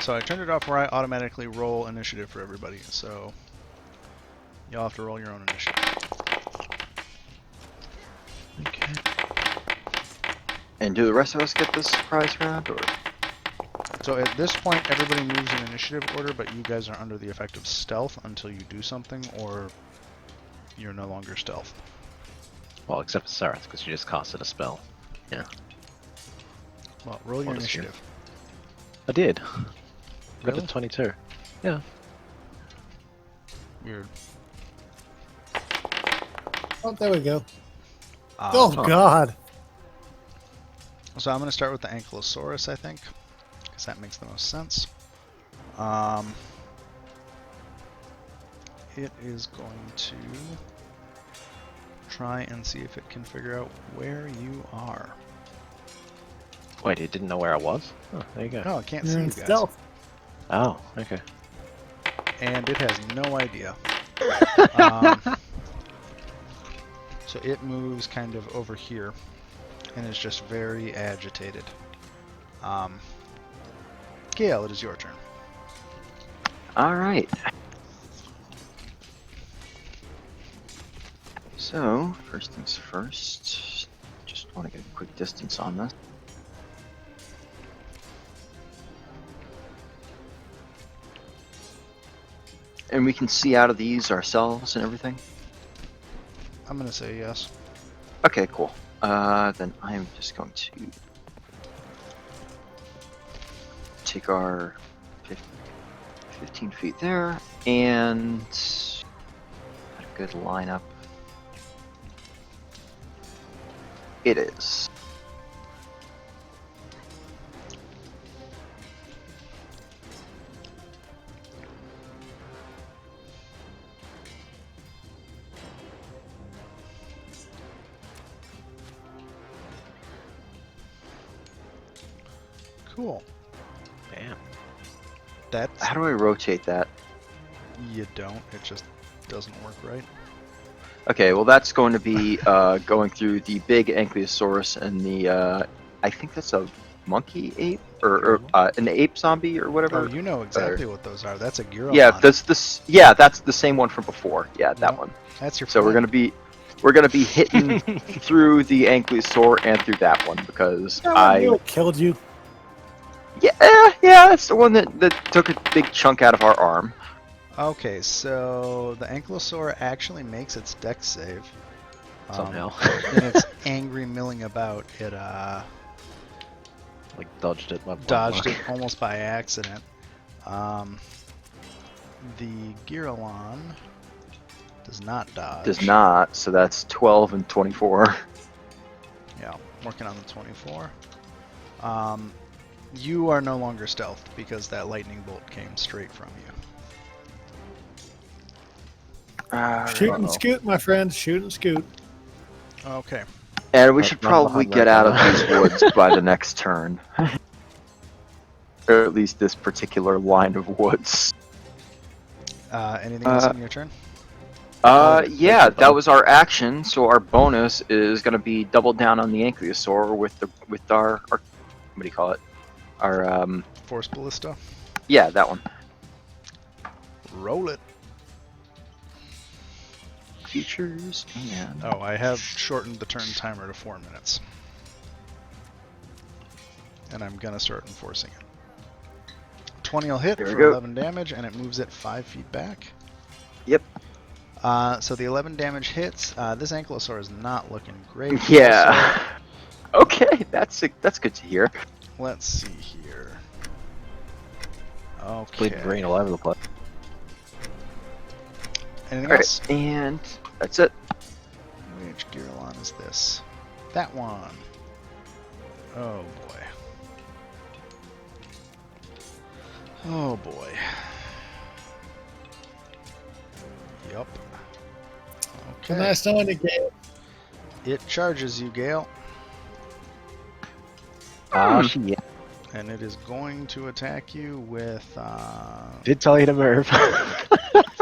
So I turned it off where I automatically roll initiative for everybody. So you'll have to roll your own initiative. Okay. And do the rest of us get this surprise round, or? So at this point, everybody moves in initiative order, but you guys are under the effect of stealth until you do something, or you're no longer stealth. Well, except for Sareth, because she just casted a spell. Yeah. Well, roll your What is initiative. I did. I got Really? to 22. Yeah. Weird. Oh, there we go. Um, Oh, God. So I'm going to start with the Ankylosaurus, I think, because that makes the most sense. It is going to try and see if it can figure out where you are. Wait, it didn't know where I was? Oh, there you go. No, it can't You're see you in guys. stealth. Oh, okay. And it has no idea. So it moves kind of over here and is just very agitated. Gale, it is your turn. All right. So, first things first, just want to get a quick distance on this. And we can see out of these ourselves and everything? I'm going to say yes. Okay, cool. Then I'm just going to take our 15 feet there and a good lineup It is. Cool. Damn. That's How do I rotate that? you don't. It just doesn't work right. Okay, well that's going to be going through the big Ankylosaurus and the I think that's a monkey ape or an ape zombie or whatever. Oh, you know exactly what those are. That's a Yeah, Gyrolon. that's the same one from before. Yeah, that Yep. one. That's your So we're friend. gonna be hitting through the Ankylosaur and through that one because I knew it killed you. yeah, it's the one that took a big chunk out of our arm. Okay, so the Ankylosaur actually makes its dex save. Somehow. In its angry milling about, it Like dodged it. dodged it almost by accident. The Gyrolon does not dodge. Does not. So that's 12 and 24. Yeah, working on the 24. You are no longer stealthed because that lightning bolt came straight from you. Shoot and scoot, my friend. Shoot and scoot. Okay. And we should Run probably behind get out of Muricana. these woods by the next turn. Or at least this particular line of woods. Anything else in your turn? Yeah, that was our action. So our bonus is going to be double down on the Ankylosaur with our what do you call it? Our Force Ballista. yeah, that one. Roll it. Features and Oh, I have shortened the turn timer to 4 minutes. And I'm gonna start enforcing it. 20 will hit There we for go. 11 damage, and it moves it 5 feet back. Yep. So the 11 damage hits. This Ankylosaur is not looking great. Yeah. Okay, that's good to hear. So, let's see here. Okay. Bleeding green all over the place. Anything All else? right, and that's it. Which Gyrolon is this? That one. Oh boy. Oh boy. Yup. Okay. Nice knowing you, Gabe. It charges you, Gale, Ah, shit. and it is going to attack you with Did tell you to move.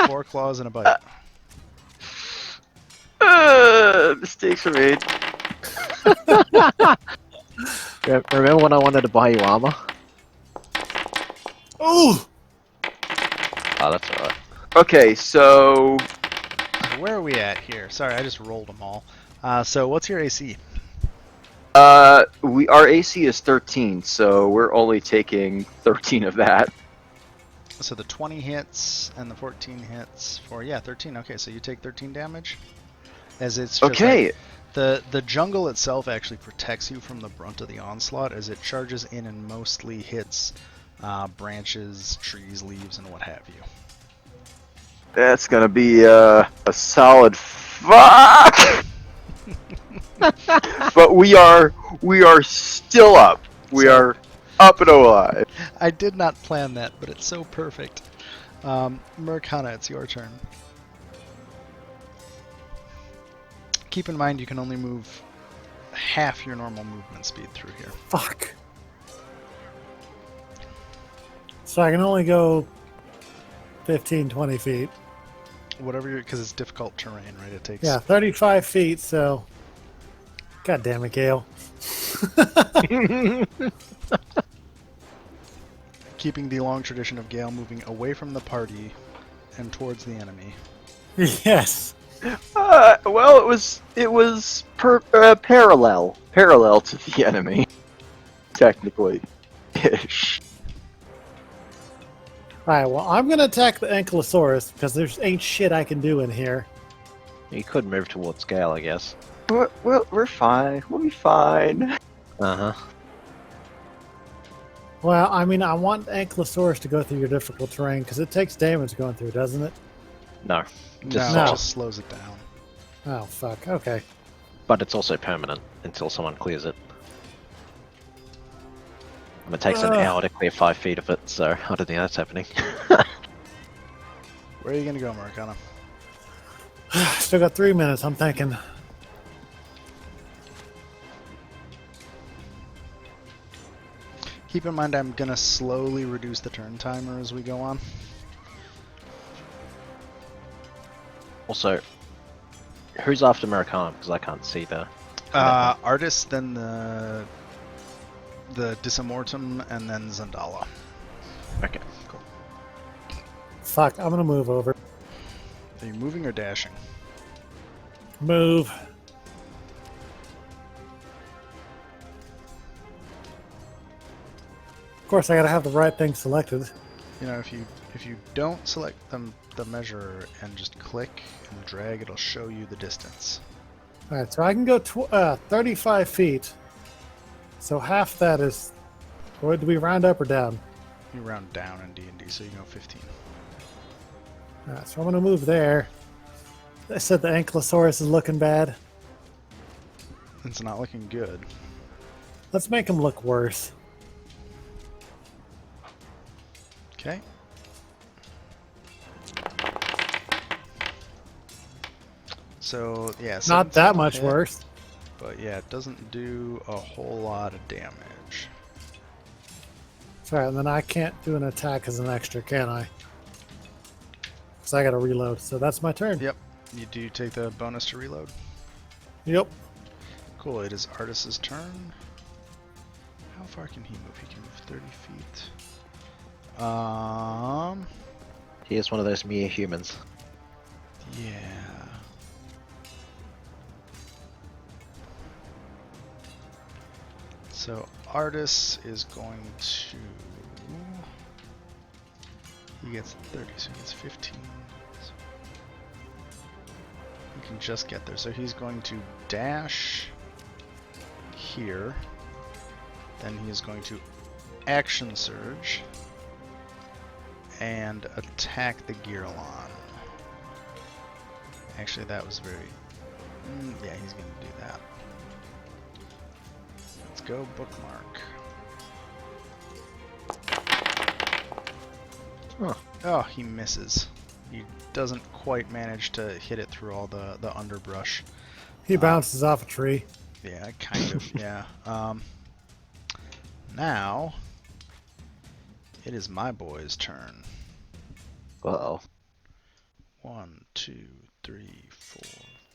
4 claws and a bite. Mistakes were made. Remember when I wanted to buy you armor? Ooh! Oh, that's alright. Okay, so So where are we at here? Sorry, I just rolled them all. So what's your AC? our AC is 13, so we're only taking 13 of that. So the 20 hits and the 14 hits for 13. Okay, so you take 13 damage. As it's just Okay. like, the jungle itself actually protects you from the brunt of the onslaught as it charges in and mostly hits branches, trees, leaves, and what have you. That's gonna be a solid fuck. But we are still up. We So- are up and alive. I did not plan that, but it's so perfect. Muricana, it's your turn. Keep in mind you can only move half your normal movement speed through here. Fuck. So I can only go 15, 20 feet. Whatever, because it's difficult terrain, right? It takes. Yeah, 35 feet, so. God damn it, Gale. Keeping the long tradition of Gale moving away from the party and towards the enemy. Yes. Well, it was parallel to the enemy, technically, ish. Alright, well, I'm going to attack the Ankylosaurus because there's ain't shit I can do in here. You could move towards scale, I guess. Well, we're fine. We'll be fine. Uh-huh. Well, I mean, I want Ankylosaurus to go through your difficult terrain because it takes damage going through, doesn't it? No. No, Just it no. just slows it down. Oh, fuck. Okay. But it's also permanent until someone clears it. And it takes an hour to clear 5 feet of it, so I don't think that's happening. Where are you gonna go, Muricana? Still got 3 minutes, I'm thinking. Keep in mind I'm gonna slowly reduce the turn timer as we go on. Also, who's after Muricana? Because I can't see the... Artist, then the Disamortum, and then Zandala. Okay. Cool. Fuck, I'm gonna move over. Are you moving or dashing? Move. Of course, I gotta have the right thing selected. You know, if you don't select the measure and just click and drag, it'll show you the distance. Alright, so I can go 35 feet. So half that is... Or do we round up or down? You round down in D&D, so you go 15. Alright, so I'm gonna move there. I said the Ankylosaurus is looking bad. It's not looking good. Let's make him look worse. Okay. So, yeah. Not that 17 much hit, worse. But yeah, it doesn't do a whole lot of damage. Sorry, and then I can't do an attack as an extra, can I? Because I gotta reload. So that's my turn. Yep. You do take the bonus to reload. Yep. Cool, it is Artis's turn. How far can he move? He can move 30 feet. He is one of those mere humans. Yeah. So Artis is going to... He gets 30, so he gets 15. He can just get there. So he's going to dash here. Then he is going to action surge and attack the Gearlon. Actually, that was very... yeah, he's going to do that. Let's go bookmark. Huh. Oh, he misses. He doesn't quite manage to hit it through all the underbrush. He bounces off a tree. Yeah, kind of, yeah. Now, it is my boy's turn. Uh-oh. 1, 2, 3, 4,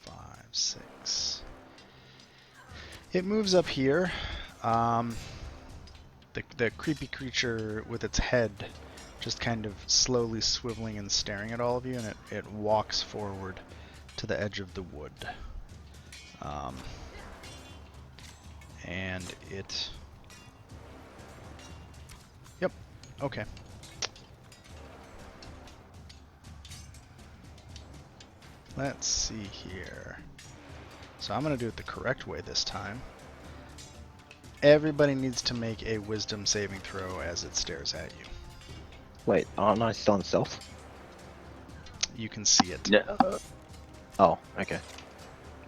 5, 6. It moves up here. The creepy creature with its head just kind of slowly swiveling and staring at all of you, and it walks forward to the edge of the wood. And it... Yep, okay. Let's see here. So I'm going to do it the correct way this time. Everybody needs to make a wisdom saving throw as it stares at you. Wait, aren't I still in stealth? You can see it. No. Oh, okay.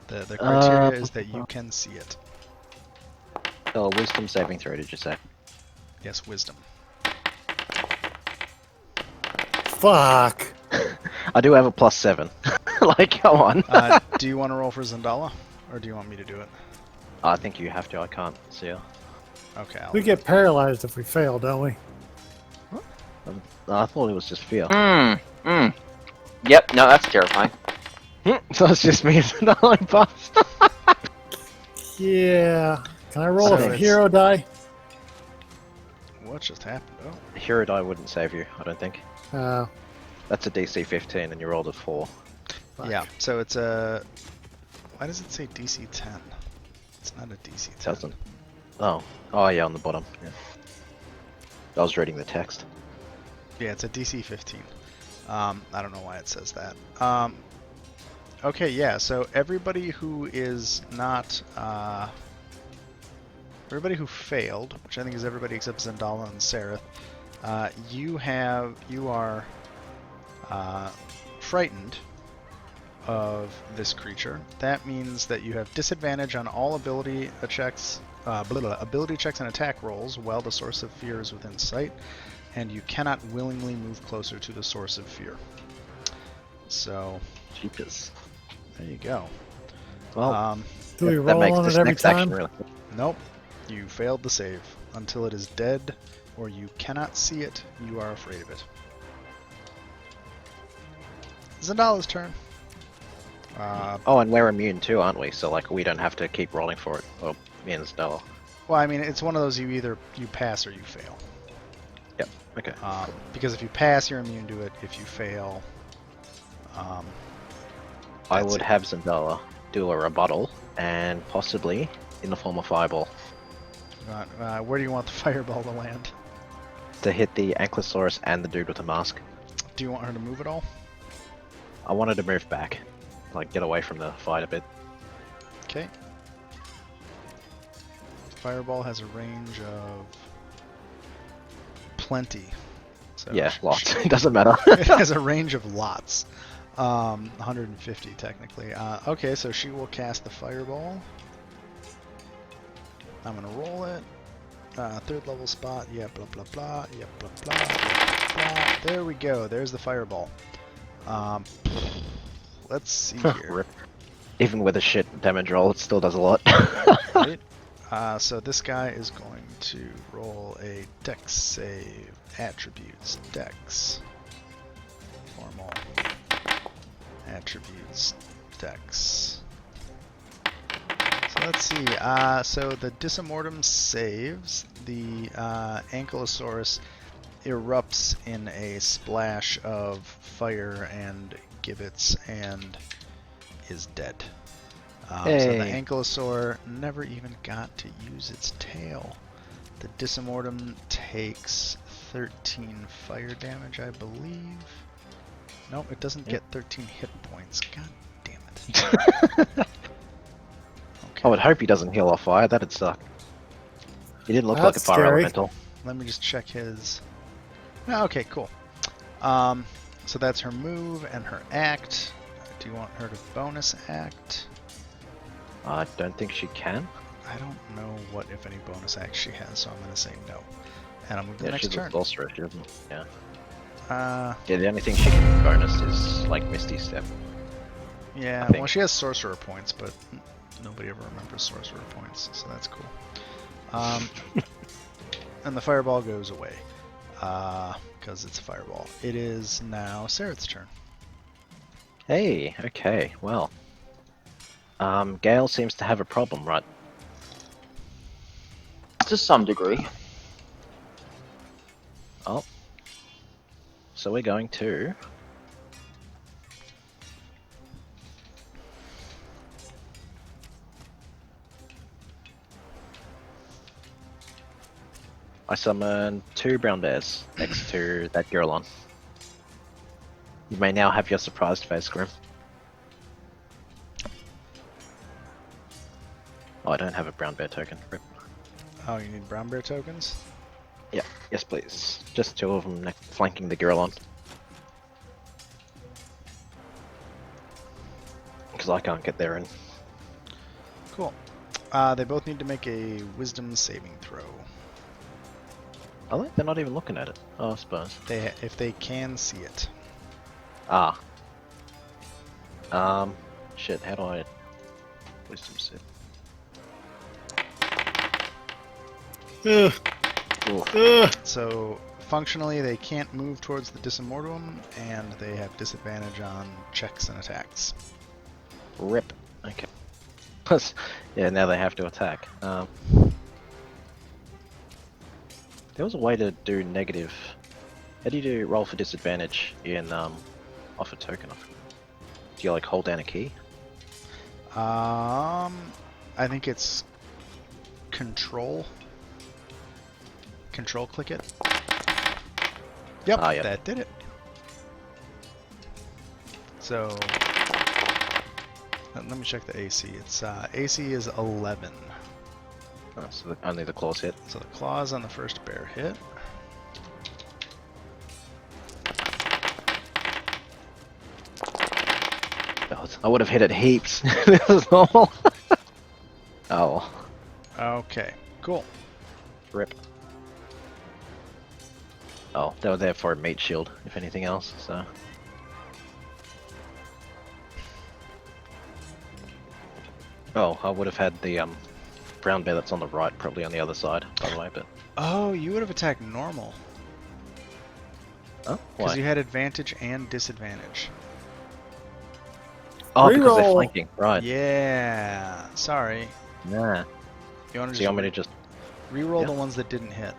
The criteria is that you can see it. Oh, wisdom saving throw, did you say? Yes, wisdom. Fuck. I do have a +7. Like, come on. Do you want to roll for Zandala? Or do you want me to do it? I think you have to, I can't see her. Okay, We get paralyzed if we fail, don't we? I thought it was just fear. Yep, no, that's terrifying. So it's just me as an online boss. Yeah. Can I roll So a it's- hero die? What just happened? Oh, Hero die wouldn't save you, I don't think. That's a DC 15 and you rolled a 4. Fuck. yeah. So it's a... Why does it say DC 10? It's not a DC 10. Doesn't. Oh. Oh yeah, on the bottom. Yeah. I was reading the text. Yeah, it's a DC 15. I don't know why it says that. Okay, yeah, so everybody who is not... everybody who failed, which I think is everybody except Zandala and Sereth, you are frightened, of this creature. That means that you have disadvantage on all ability checks, ability checks and attack rolls while the source of fear is within sight, and you cannot willingly move closer to the source of fear. So, Jeepers. there you go. Well, Do we that roll makes on this it every next action time? really. Nope. You failed the save. Until it is dead or you cannot see it, you are afraid of it. Zendala's turn. Oh, and we're immune too, aren't we? So like we don't have to keep rolling for it. Well, me and Stella. Well, I mean, it's one of those you pass or you fail. Yep. Okay. Because if you pass, you're immune to it. If you fail, I that's would it. have Zendala do a rebuttal, and possibly in the form of fireball, where do you want the fireball to land? to hit the Ankylosaurus and the dude with the mask. Do you want her to move at all? I wanted to move back, like get away from the fight a bit. Okay. Fireball has a range of plenty. So Yeah, lots. It doesn't matter. It has a range of lots. 150 technically. Okay, so she will cast the fireball. I'm gonna roll it. Third level spot. Yeah, blah blah blah. Yeah, blah blah. Yeah, blah, blah. There we go. There's the fireball. Let's see here. Rip. Even with a shit damage roll, it still does a lot. Right? So this guy is going to roll a dex save. Attributes. Dex. Formal. Attributes. Dex. So let's see. So the Dismortem saves. The Ankylosaurus erupts in a splash of fire and gibbets and is dead. So the Hey. Ankylosaur never even got to use its tail. The Dismortem takes 13 fire damage, I believe. Nope, it doesn't get 13 hit points. God damn it. Okay. I would hope he doesn't heal off fire. That'd suck. He didn't look like a That's fire scary. elemental. Let me just check his... Okay, cool. So that's her move and her act. Do you want her to bonus act? I don't think she can. I don't know what, if any, bonus act she has, so I'm going to say no. And I'll move to the Yeah, next she's turn. a sorceress, she doesn't. Yeah. Uh, Yeah, the only thing she can bonus is like Misty Step. yeah, I think. well, she has sorcerer points, but nobody ever remembers sorcerer points, so that's cool. And the fireball goes away, because it's a fireball. It is now Sareth's turn. Hey, okay, well. Gale seems to have a problem, right? To some degree. Oh. So we're going to... I summon 2 brown bears next to that Girlon. You may now have your surprised face, Grim. Oh, I don't have a brown bear token. Rip. Oh, you need brown bear tokens? Yeah, yes please. Just 2 of them flanking the Girlon. Because I can't get there and... Cool. They both need to make a wisdom saving throw. Are they? They're not even looking at it. Oh, I suppose. If they can see it. Ah. Shit, how do I... Wisdom save? Ugh. Ooh. Ugh. So functionally, they can't move towards the Dismortem, and they have disadvantage on checks and attacks. Rip. Okay. Yeah, now they have to attack. There was a way to do negative... How do you do roll for disadvantage in off a token? Do you like hold down a key? I think it's control. Control click it. Yep, Ah, yep. that did it. So let me check the AC. It's AC is 11. Oh, so only the claws hit. So the claws on the first bear hit. I would have hit it heaps. This is normal. Oh, Okay, cool. rip. Oh, they were there for a meat shield, if anything else, so. Oh, I would have had the brown bear that's on the right, probably on the other side, by the way, but. Oh, you would have attacked normal. Oh, Because why? you had advantage and disadvantage. Oh, because they're Reroll. flanking, right. Yeah. Sorry. Nah. You want to So you want me to just. re-roll yeah. the ones that didn't hit.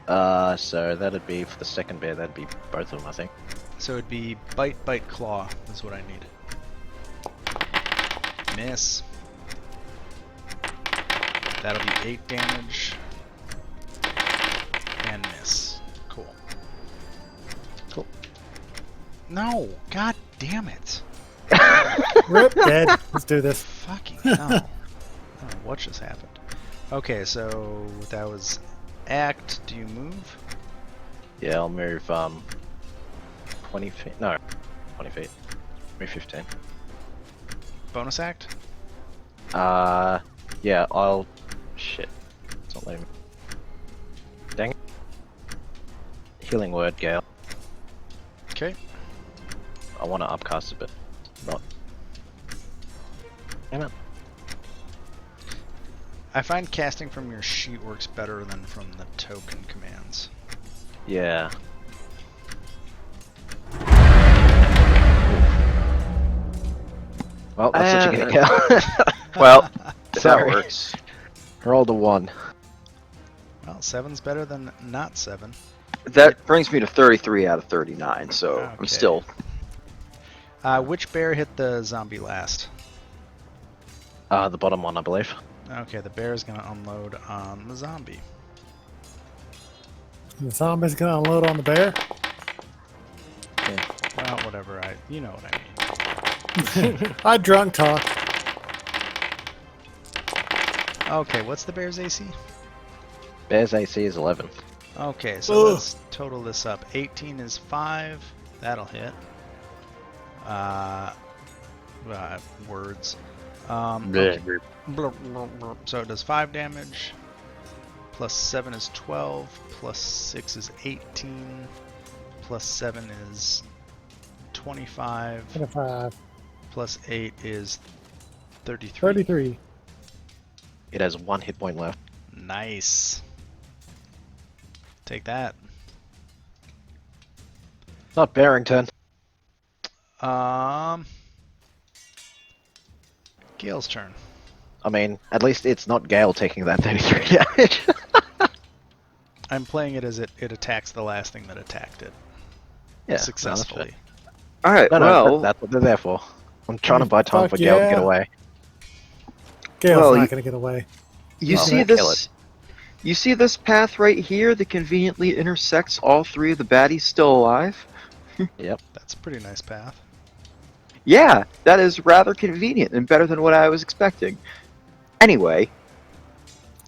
So that'd be for the second bear, that'd be both of them, I think. So it'd be bite, bite, claw is what I need. Miss. That'll be 8 damage. And miss. Cool. Cool. No! God damn it! Rip, dead. Let's do this. Fucking hell. I don't know what just happened. Okay, so that was act. Do you move? Yeah, I'll move 20 feet. No, 20 feet. Move 15. Bonus act? Yeah, I'll. Shit. It's not letting me. Dang it. Healing word, Gale. Okay. I want to upcast it, but not. Damn it. I find casting from your sheet works better than from the token commands. Yeah. Well, that's what you get, Gale. Well, that Sorry. works. Rolled a 1. Well, 7's better than not 7. That brings me to 33 out of 39, so Okay. I'm still. Which bear hit the zombie last? The bottom one, I believe. Okay, the bear is going to unload on the zombie. The zombie's gonna unload on the bear. Well, whatever. You know what I mean. I drunk talk. Okay, what's the bear's AC? Bear's AC is 11. Okay, so Ugh. let's total this up. 18 is 5. That'll hit. Words. Okay. So it does 5 damage. Plus 7 is 12. Plus 6 is 18. Plus 7 is 25. 25. Plus 8 is 33. 33. It has 1 hit point left. Nice. Take that. Not Barrington. Gale's turn. I mean, at least it's not Gale taking that 33 damage. I'm playing it as it attacks the last thing that attacked it. Yeah, Successfully. All right. No, well, that's what they're there for. I'm trying to buy time Fuck for Gale to yeah. get away. Gale's Well, not you- gonna get away. you Well, see kill this. You see this path right here that conveniently intersects all 3 of the baddies still alive? That's a pretty nice path. Yeah, that is rather convenient and better than what I was expecting. Anyway,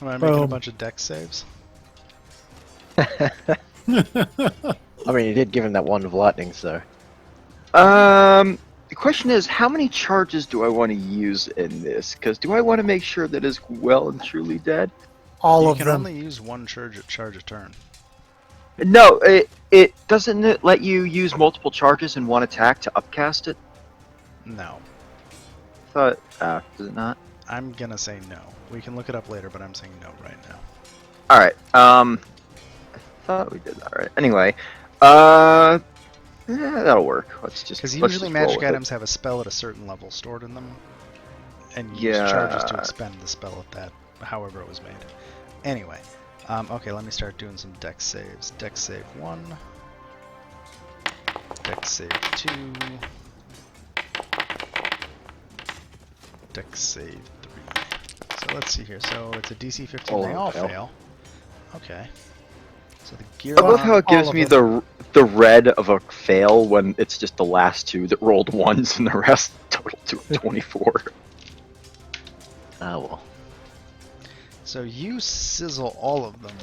Am I making a Boom. bunch of dex saves? I mean, you did give him that one of lightning, so. the question is, how many charges do I want to use in this? Because do I want to make sure that it's well and truly dead? All You of can them. only use one charge a turn. No, it doesn't it let you use multiple charges in one attack to upcast it. No. I thought, does it not? I'm gonna say no. We can look it up later, but I'm saying no right now. All right. I thought we did that right. Anyway, yeah, that'll work. Let's Because just usually roll magic with it. items have a spell at a certain level stored in them, and you use Yeah. charges to expend the spell at that, however it was made. Anyway, okay, let me start doing some dex saves. Dex save 1. Dex save 2. Dex save 3. So let's see here. So it's a DC 15. All They of all them fail. Okay. So the gear. I love how it All gives of me them. the red of a fail when it's just the last 2 that rolled ones and the rest total to 24. Oh well. So you sizzle all of them.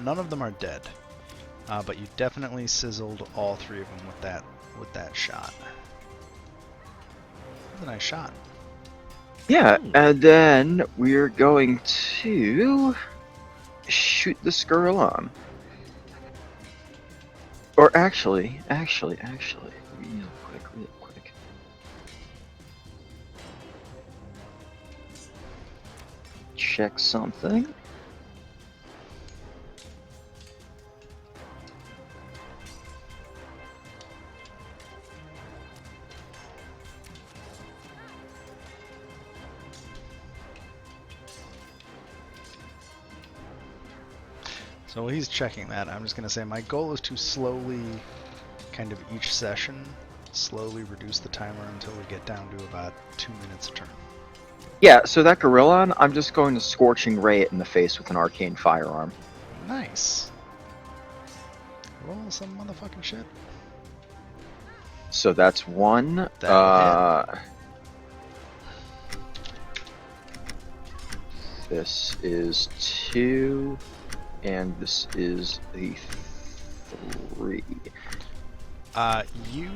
None of them are dead, but you definitely sizzled all 3 of them with that shot. a nice shot. Yeah, and then we're going to shoot the Skurrilon. Or actually, real quick. Check something. So while he's checking that, I'm just going to say my goal is to slowly, kind of each session, slowly reduce the timer until we get down to about 2 minutes a turn. Yeah, so that Gorillon, I'm just going to Scorching Ray it in the face with an Arcane Firearm. Nice. Roll some motherfucking shit. So that's one. That'll This is 2, and this is the 3. You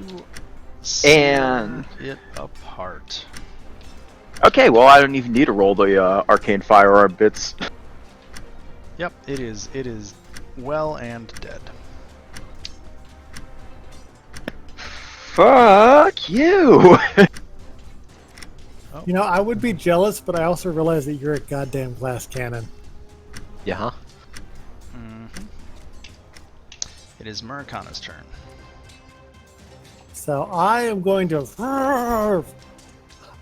And- sear it apart. Okay, well I don't even need to roll the Arcane Firearm bits. Yep, it is well and dead. Fuck you! You know, I would be jealous, but I also realize that you're a goddamn glass cannon. Yeah, huh? It is Muricana's turn. So I am going to.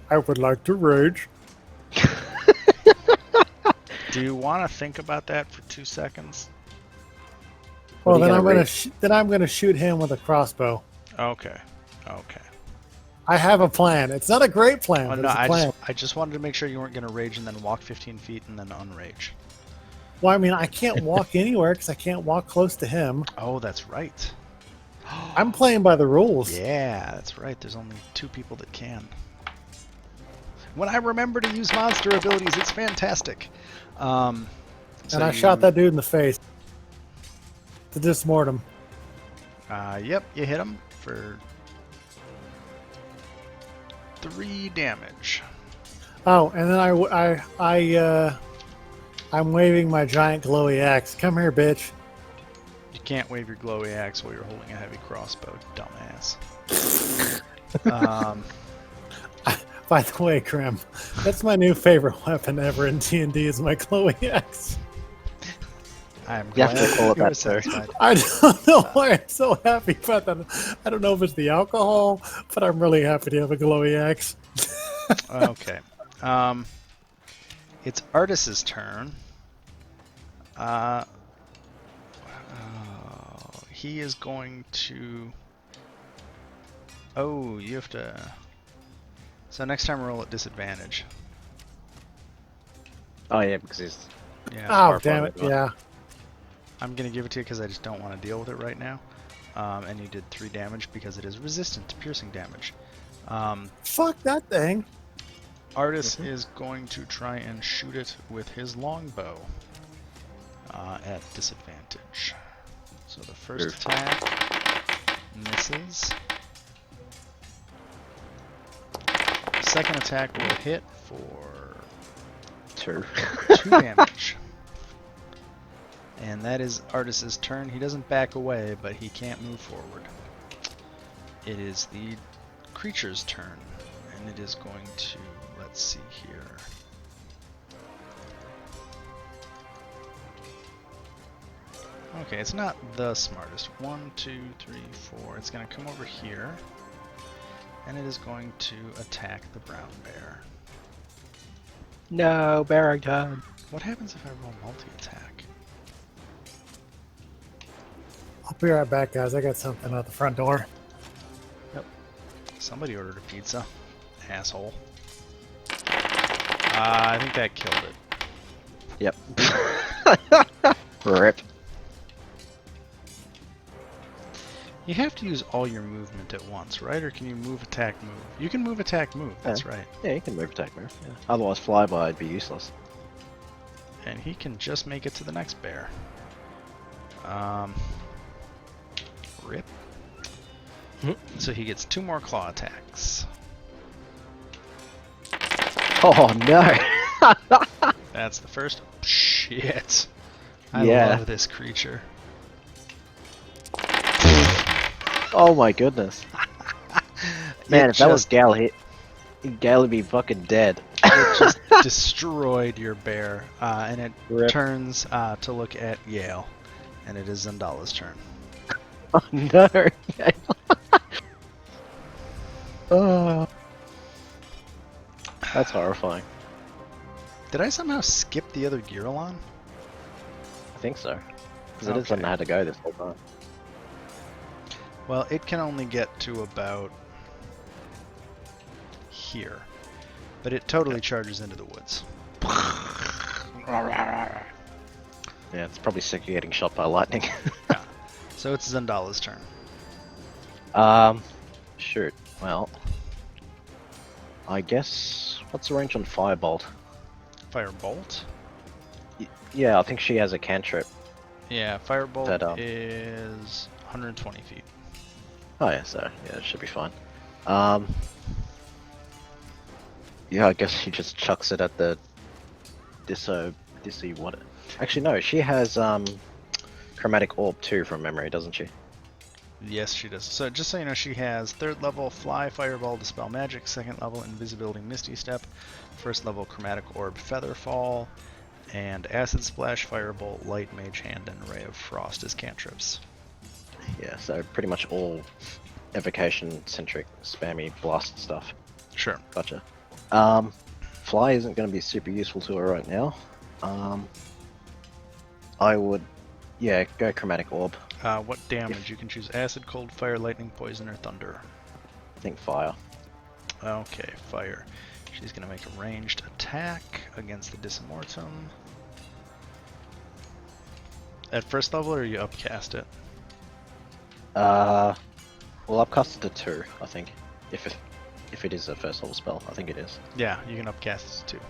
I would like to rage. Do you want to think about that for 2 seconds? Well, What are then you I'm gonna gonna rage? then I'm gonna shoot him with a crossbow. Okay. I have a plan. It's not a great plan, Oh, but no, it's a plan. I just wanted to make sure you weren't going to rage and then walk 15 feet and then unrage. Well, I mean, I can't walk anywhere because I can't walk close to him. Oh, that's right. I'm playing by the rules. Yeah, that's right. There's only 2 people that can. When I remember to use monster abilities, it's fantastic. And I shot that dude in the face to dismortem. Yep, you hit him for 3 damage. Oh, and then I'm waving my giant glowy axe. Come here, bitch. You can't wave your glowy axe while you're holding a heavy crossbow, dumbass. By the way, Krim, that's my new favorite weapon ever in D&D is my glowy axe. I'm You have glad to call it you were that, sir. satisfied. I don't know why I'm so happy about that. I don't know if it's the alcohol, but I'm really happy to have a glowy axe. Okay. It's Artis's turn. He is going to... Oh, you have to... So next time roll at disadvantage. Oh yeah, because he's Yeah. Oh, damn it. Yeah. I'm going to give it to you because I just don't want to deal with it right now. And you did 3 damage because it is resistant to piercing damage. Fuck that thing. Artis is going to try and shoot it with his longbow at disadvantage. So the first attack misses. Second attack will hit for 2. 2 damage. And that is Artis's turn. He doesn't back away, but he can't move forward. It is the creature's turn, and it is going to, let's see here. Okay, it's not the smartest. 1, 2, 3, 4. It's going to come over here, and it is going to attack the brown bear. No, bearing time. What happens if I roll multi-attack? I'll be right back, guys. I got something at the front door. Somebody ordered a pizza. Asshole. I think that killed it. Yep. Rip. You have to use all your movement at once, right? Or can you move, attack, move? You can move, attack, move. That's right. Yeah, you can move, attack, move. Yeah. Otherwise, flyby would be useless. And he can just make it to the next bear. Rip. So he gets 2 more claw attacks. Oh no! That's the first. Shit. I Yeah. love this creature. Oh my goodness. Man, It if that was just, Gal, Gal would be fucking dead. it just destroyed your bear. And it Rip. turns to look at Yale. And it is Zendala's turn. Oh no! Oh, that's horrifying. Did I somehow skip the other Giralon? I think so. Because it doesn't know how to go this whole time. Well, it can only get to about here. But it totally charges into the woods. Yeah, it's probably sick of getting shot by lightning. Yeah. So it's Zendala's turn. Shoot. Well, I guess what's the range on Firebolt? Firebolt? Yeah, I think she has a cantrip. Yeah, Firebolt That, is 120 feet. Oh yeah, so yeah, it should be fine. Yeah, I guess she just chucks it at the Dissy what? Actually, no, she has chromatic orb too from memory, doesn't she? Yes, she does. So just so you know, she has 3rd level Fly, Fireball, Dispel Magic, 2nd level Invisibility, Misty Step, 1st level Chromatic Orb, Featherfall, and Acid Splash, Firebolt, Light Mage Hand, and Ray of Frost as cantrips. Yeah, so pretty much all evocation centric spammy blast stuff. Sure. Gotcha. Fly isn't going to be super useful to her right now. I would, yeah, go chromatic orb. What damage? You can choose Acid, Cold, Fire, Lightning, Poison, or Thunder. I think fire. Okay, Fire. She's going to make a ranged attack against the Disimortum. At 1st level, or you upcast it? Well, upcast it to 2, I think. If it is a 1st level spell, I think it is. Yeah, you can upcast it to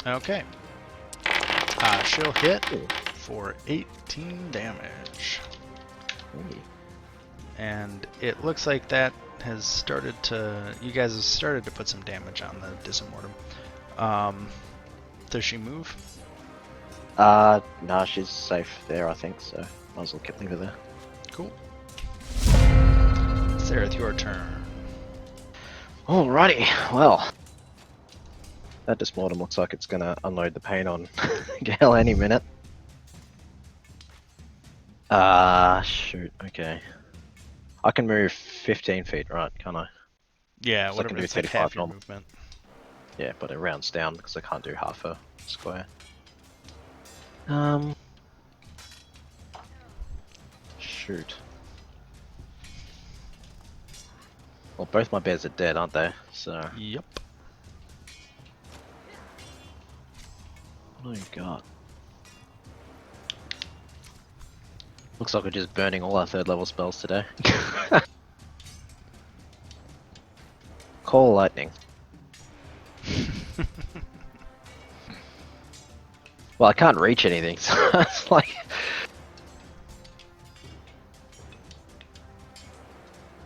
2. Okay. She'll hit for 18 damage. Ooh. And it looks like that has started to... You guys have started to put some damage on the Disimortum. Does she move? Nah, she's safe there, I think, so might as well leave her there. Cool. Sarah, your turn. Alrighty, well. That Dismortem looks like it's gonna unload the pain on Gale any minute. Shoot, okay. I can move 15 feet, right, can't I? Yeah, So I whatever, can do it's like 35 half your normal. movement. Yeah, but it rounds down because I can't do half a square. Shoot. Well, both my bears are dead, aren't they? So, Yep. what do we got? Looks like we're just burning all our 3rd level spells today. Call lightning. Well, I can't reach anything, so it's like...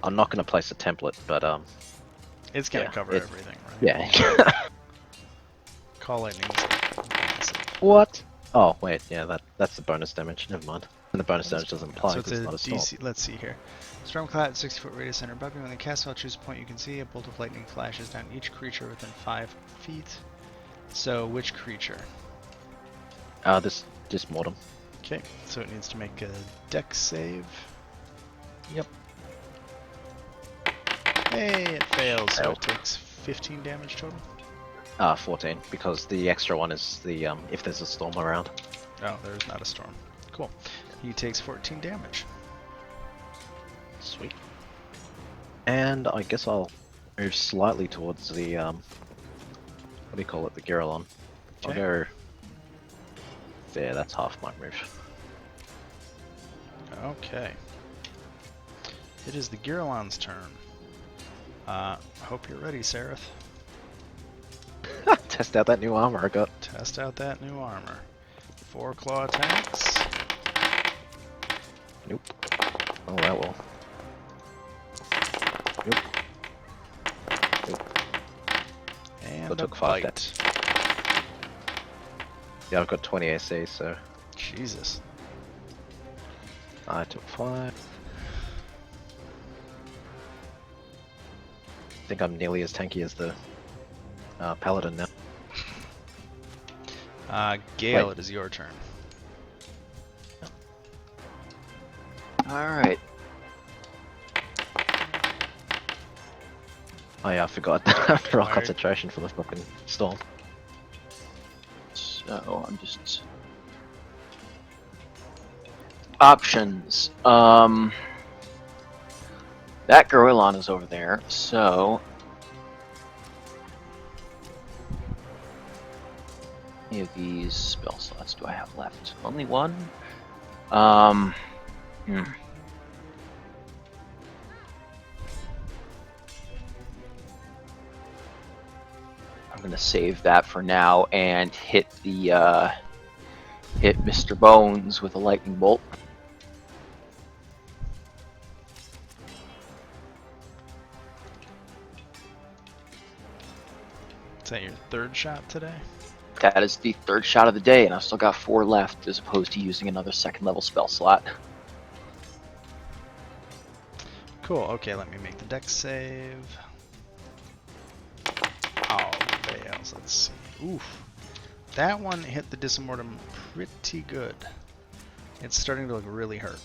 I'm not going to place a template, but It's gonna yeah, cover it- everything, right? yeah. Call lightning. What? Oh, wait, yeah, that's the bonus damage, never mind. And the bonus damage doesn't apply So because it's it's a not a storm. DC. Let's see here. Storm cloud, 60-foot radius center above you. When the cast spell, choose a point you can see. A bolt of lightning flashes down each creature within 5 feet. So which creature? This mortem. Okay, so it needs to make a dex save. Yep. Hey, it fails, so Failed. it takes 15 damage total. 14, because the extra one is the, if there's a storm around. Oh, there's not a storm. Cool. He takes 14 damage. Sweet. And I guess I'll move slightly towards the, what do you call it, the Giralon. I'll Okay. go there, that's half my move. Okay. It is the Giralon's turn. Hope you're ready, Seraph. Test out that new armor I got. Test out that new armor. 4 claw attacks. Nope. Oh, that will. Nope. Nope. And a took 5 bite. Yeah, I've got 20 AC, so Jesus. I took 5. I think I'm nearly as tanky as the paladin now. Gale, Wait. it is your turn. Alright. Oh yeah, I forgot. Roll Fire. concentration for the fucking storm. So I'm just options. That Gorillon is over there, so how many of these spell slots do I have left? Only one? Hmm. I'm gonna save that for now and hit the hit Mr. Bones with a lightning bolt. Is that your third shot today? That is the third shot of the day, and I've still got 4 left, as opposed to using another second level spell slot. Cool. Okay, let me make the dex save. Oh, fails. Let's see. Oof. That one hit the Dismortem pretty good. It's starting to look really hurt.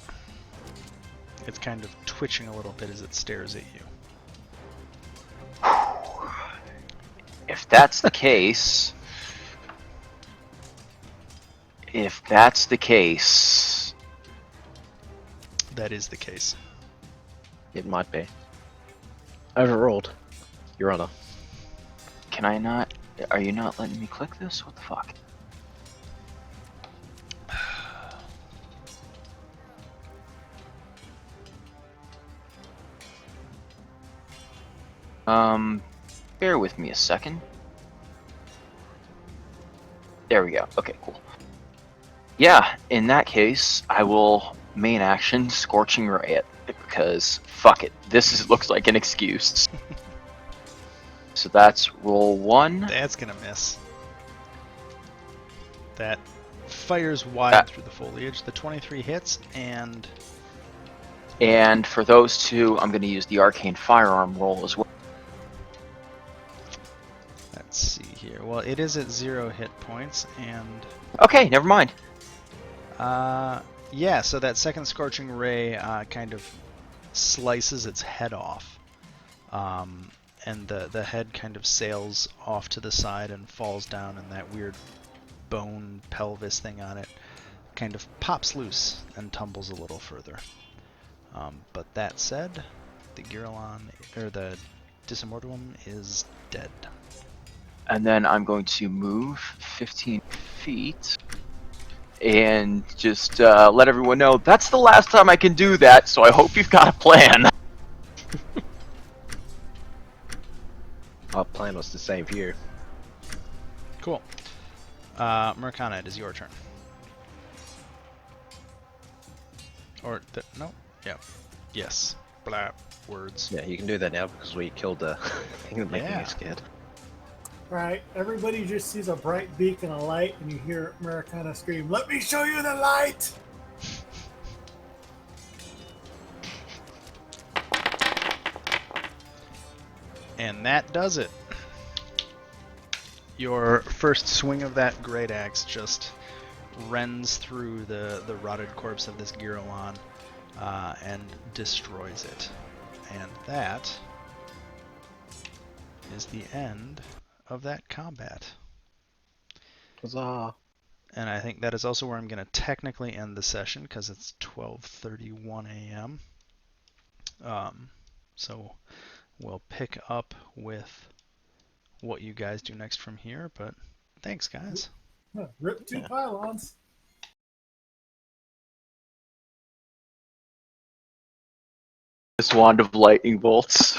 It's kind of twitching a little bit as it stares at you. If that's the case, That is the case. It might be. Overruled, Your Honor. can I not? Are you not letting me click this? What the fuck? Bear with me a second. There we go. Okay, cool. Yeah, in that case, I will main action Scorching Ray it, because fuck it. Looks like an excuse. So that's roll 1. That's gonna miss. That fires wide through the foliage. The 23 hits, and And for those 2, I'm going to use the Arcane Firearm roll as well. let's see here. Well, it is at 0 hit points, and Okay, never mind. yeah. So that second scorching ray kind of slices its head off, and the head kind of sails off to the side and falls down, and that weird bone pelvis thing on it kind of pops loose and tumbles a little further. But that said, the Girillon, or the Disimortum, is dead. And then I'm going to move 15 feet and just let everyone know that's the last time I can do that, so I hope you've got a plan. Our plan was to save you. Cool. Muricana, it is your turn. Or, no? Yeah. Yes. Blah. Words. Yeah, you can do that now because we killed the thing that making Yeah. me scared. Right, everybody just sees a bright beacon of light, and you hear Muricana scream, "Let me show you the light!" And that does it. Your first swing of that great axe just rends through the rotted corpse of this Girillon and destroys it. And that is the end of that combat. Huzzah! And I think that is also where I'm going to technically end the session because it's 12:31 a.m. So we'll pick up with what you guys do next from here. But thanks, guys. Rip 2 pylons. This wand of lightning bolts.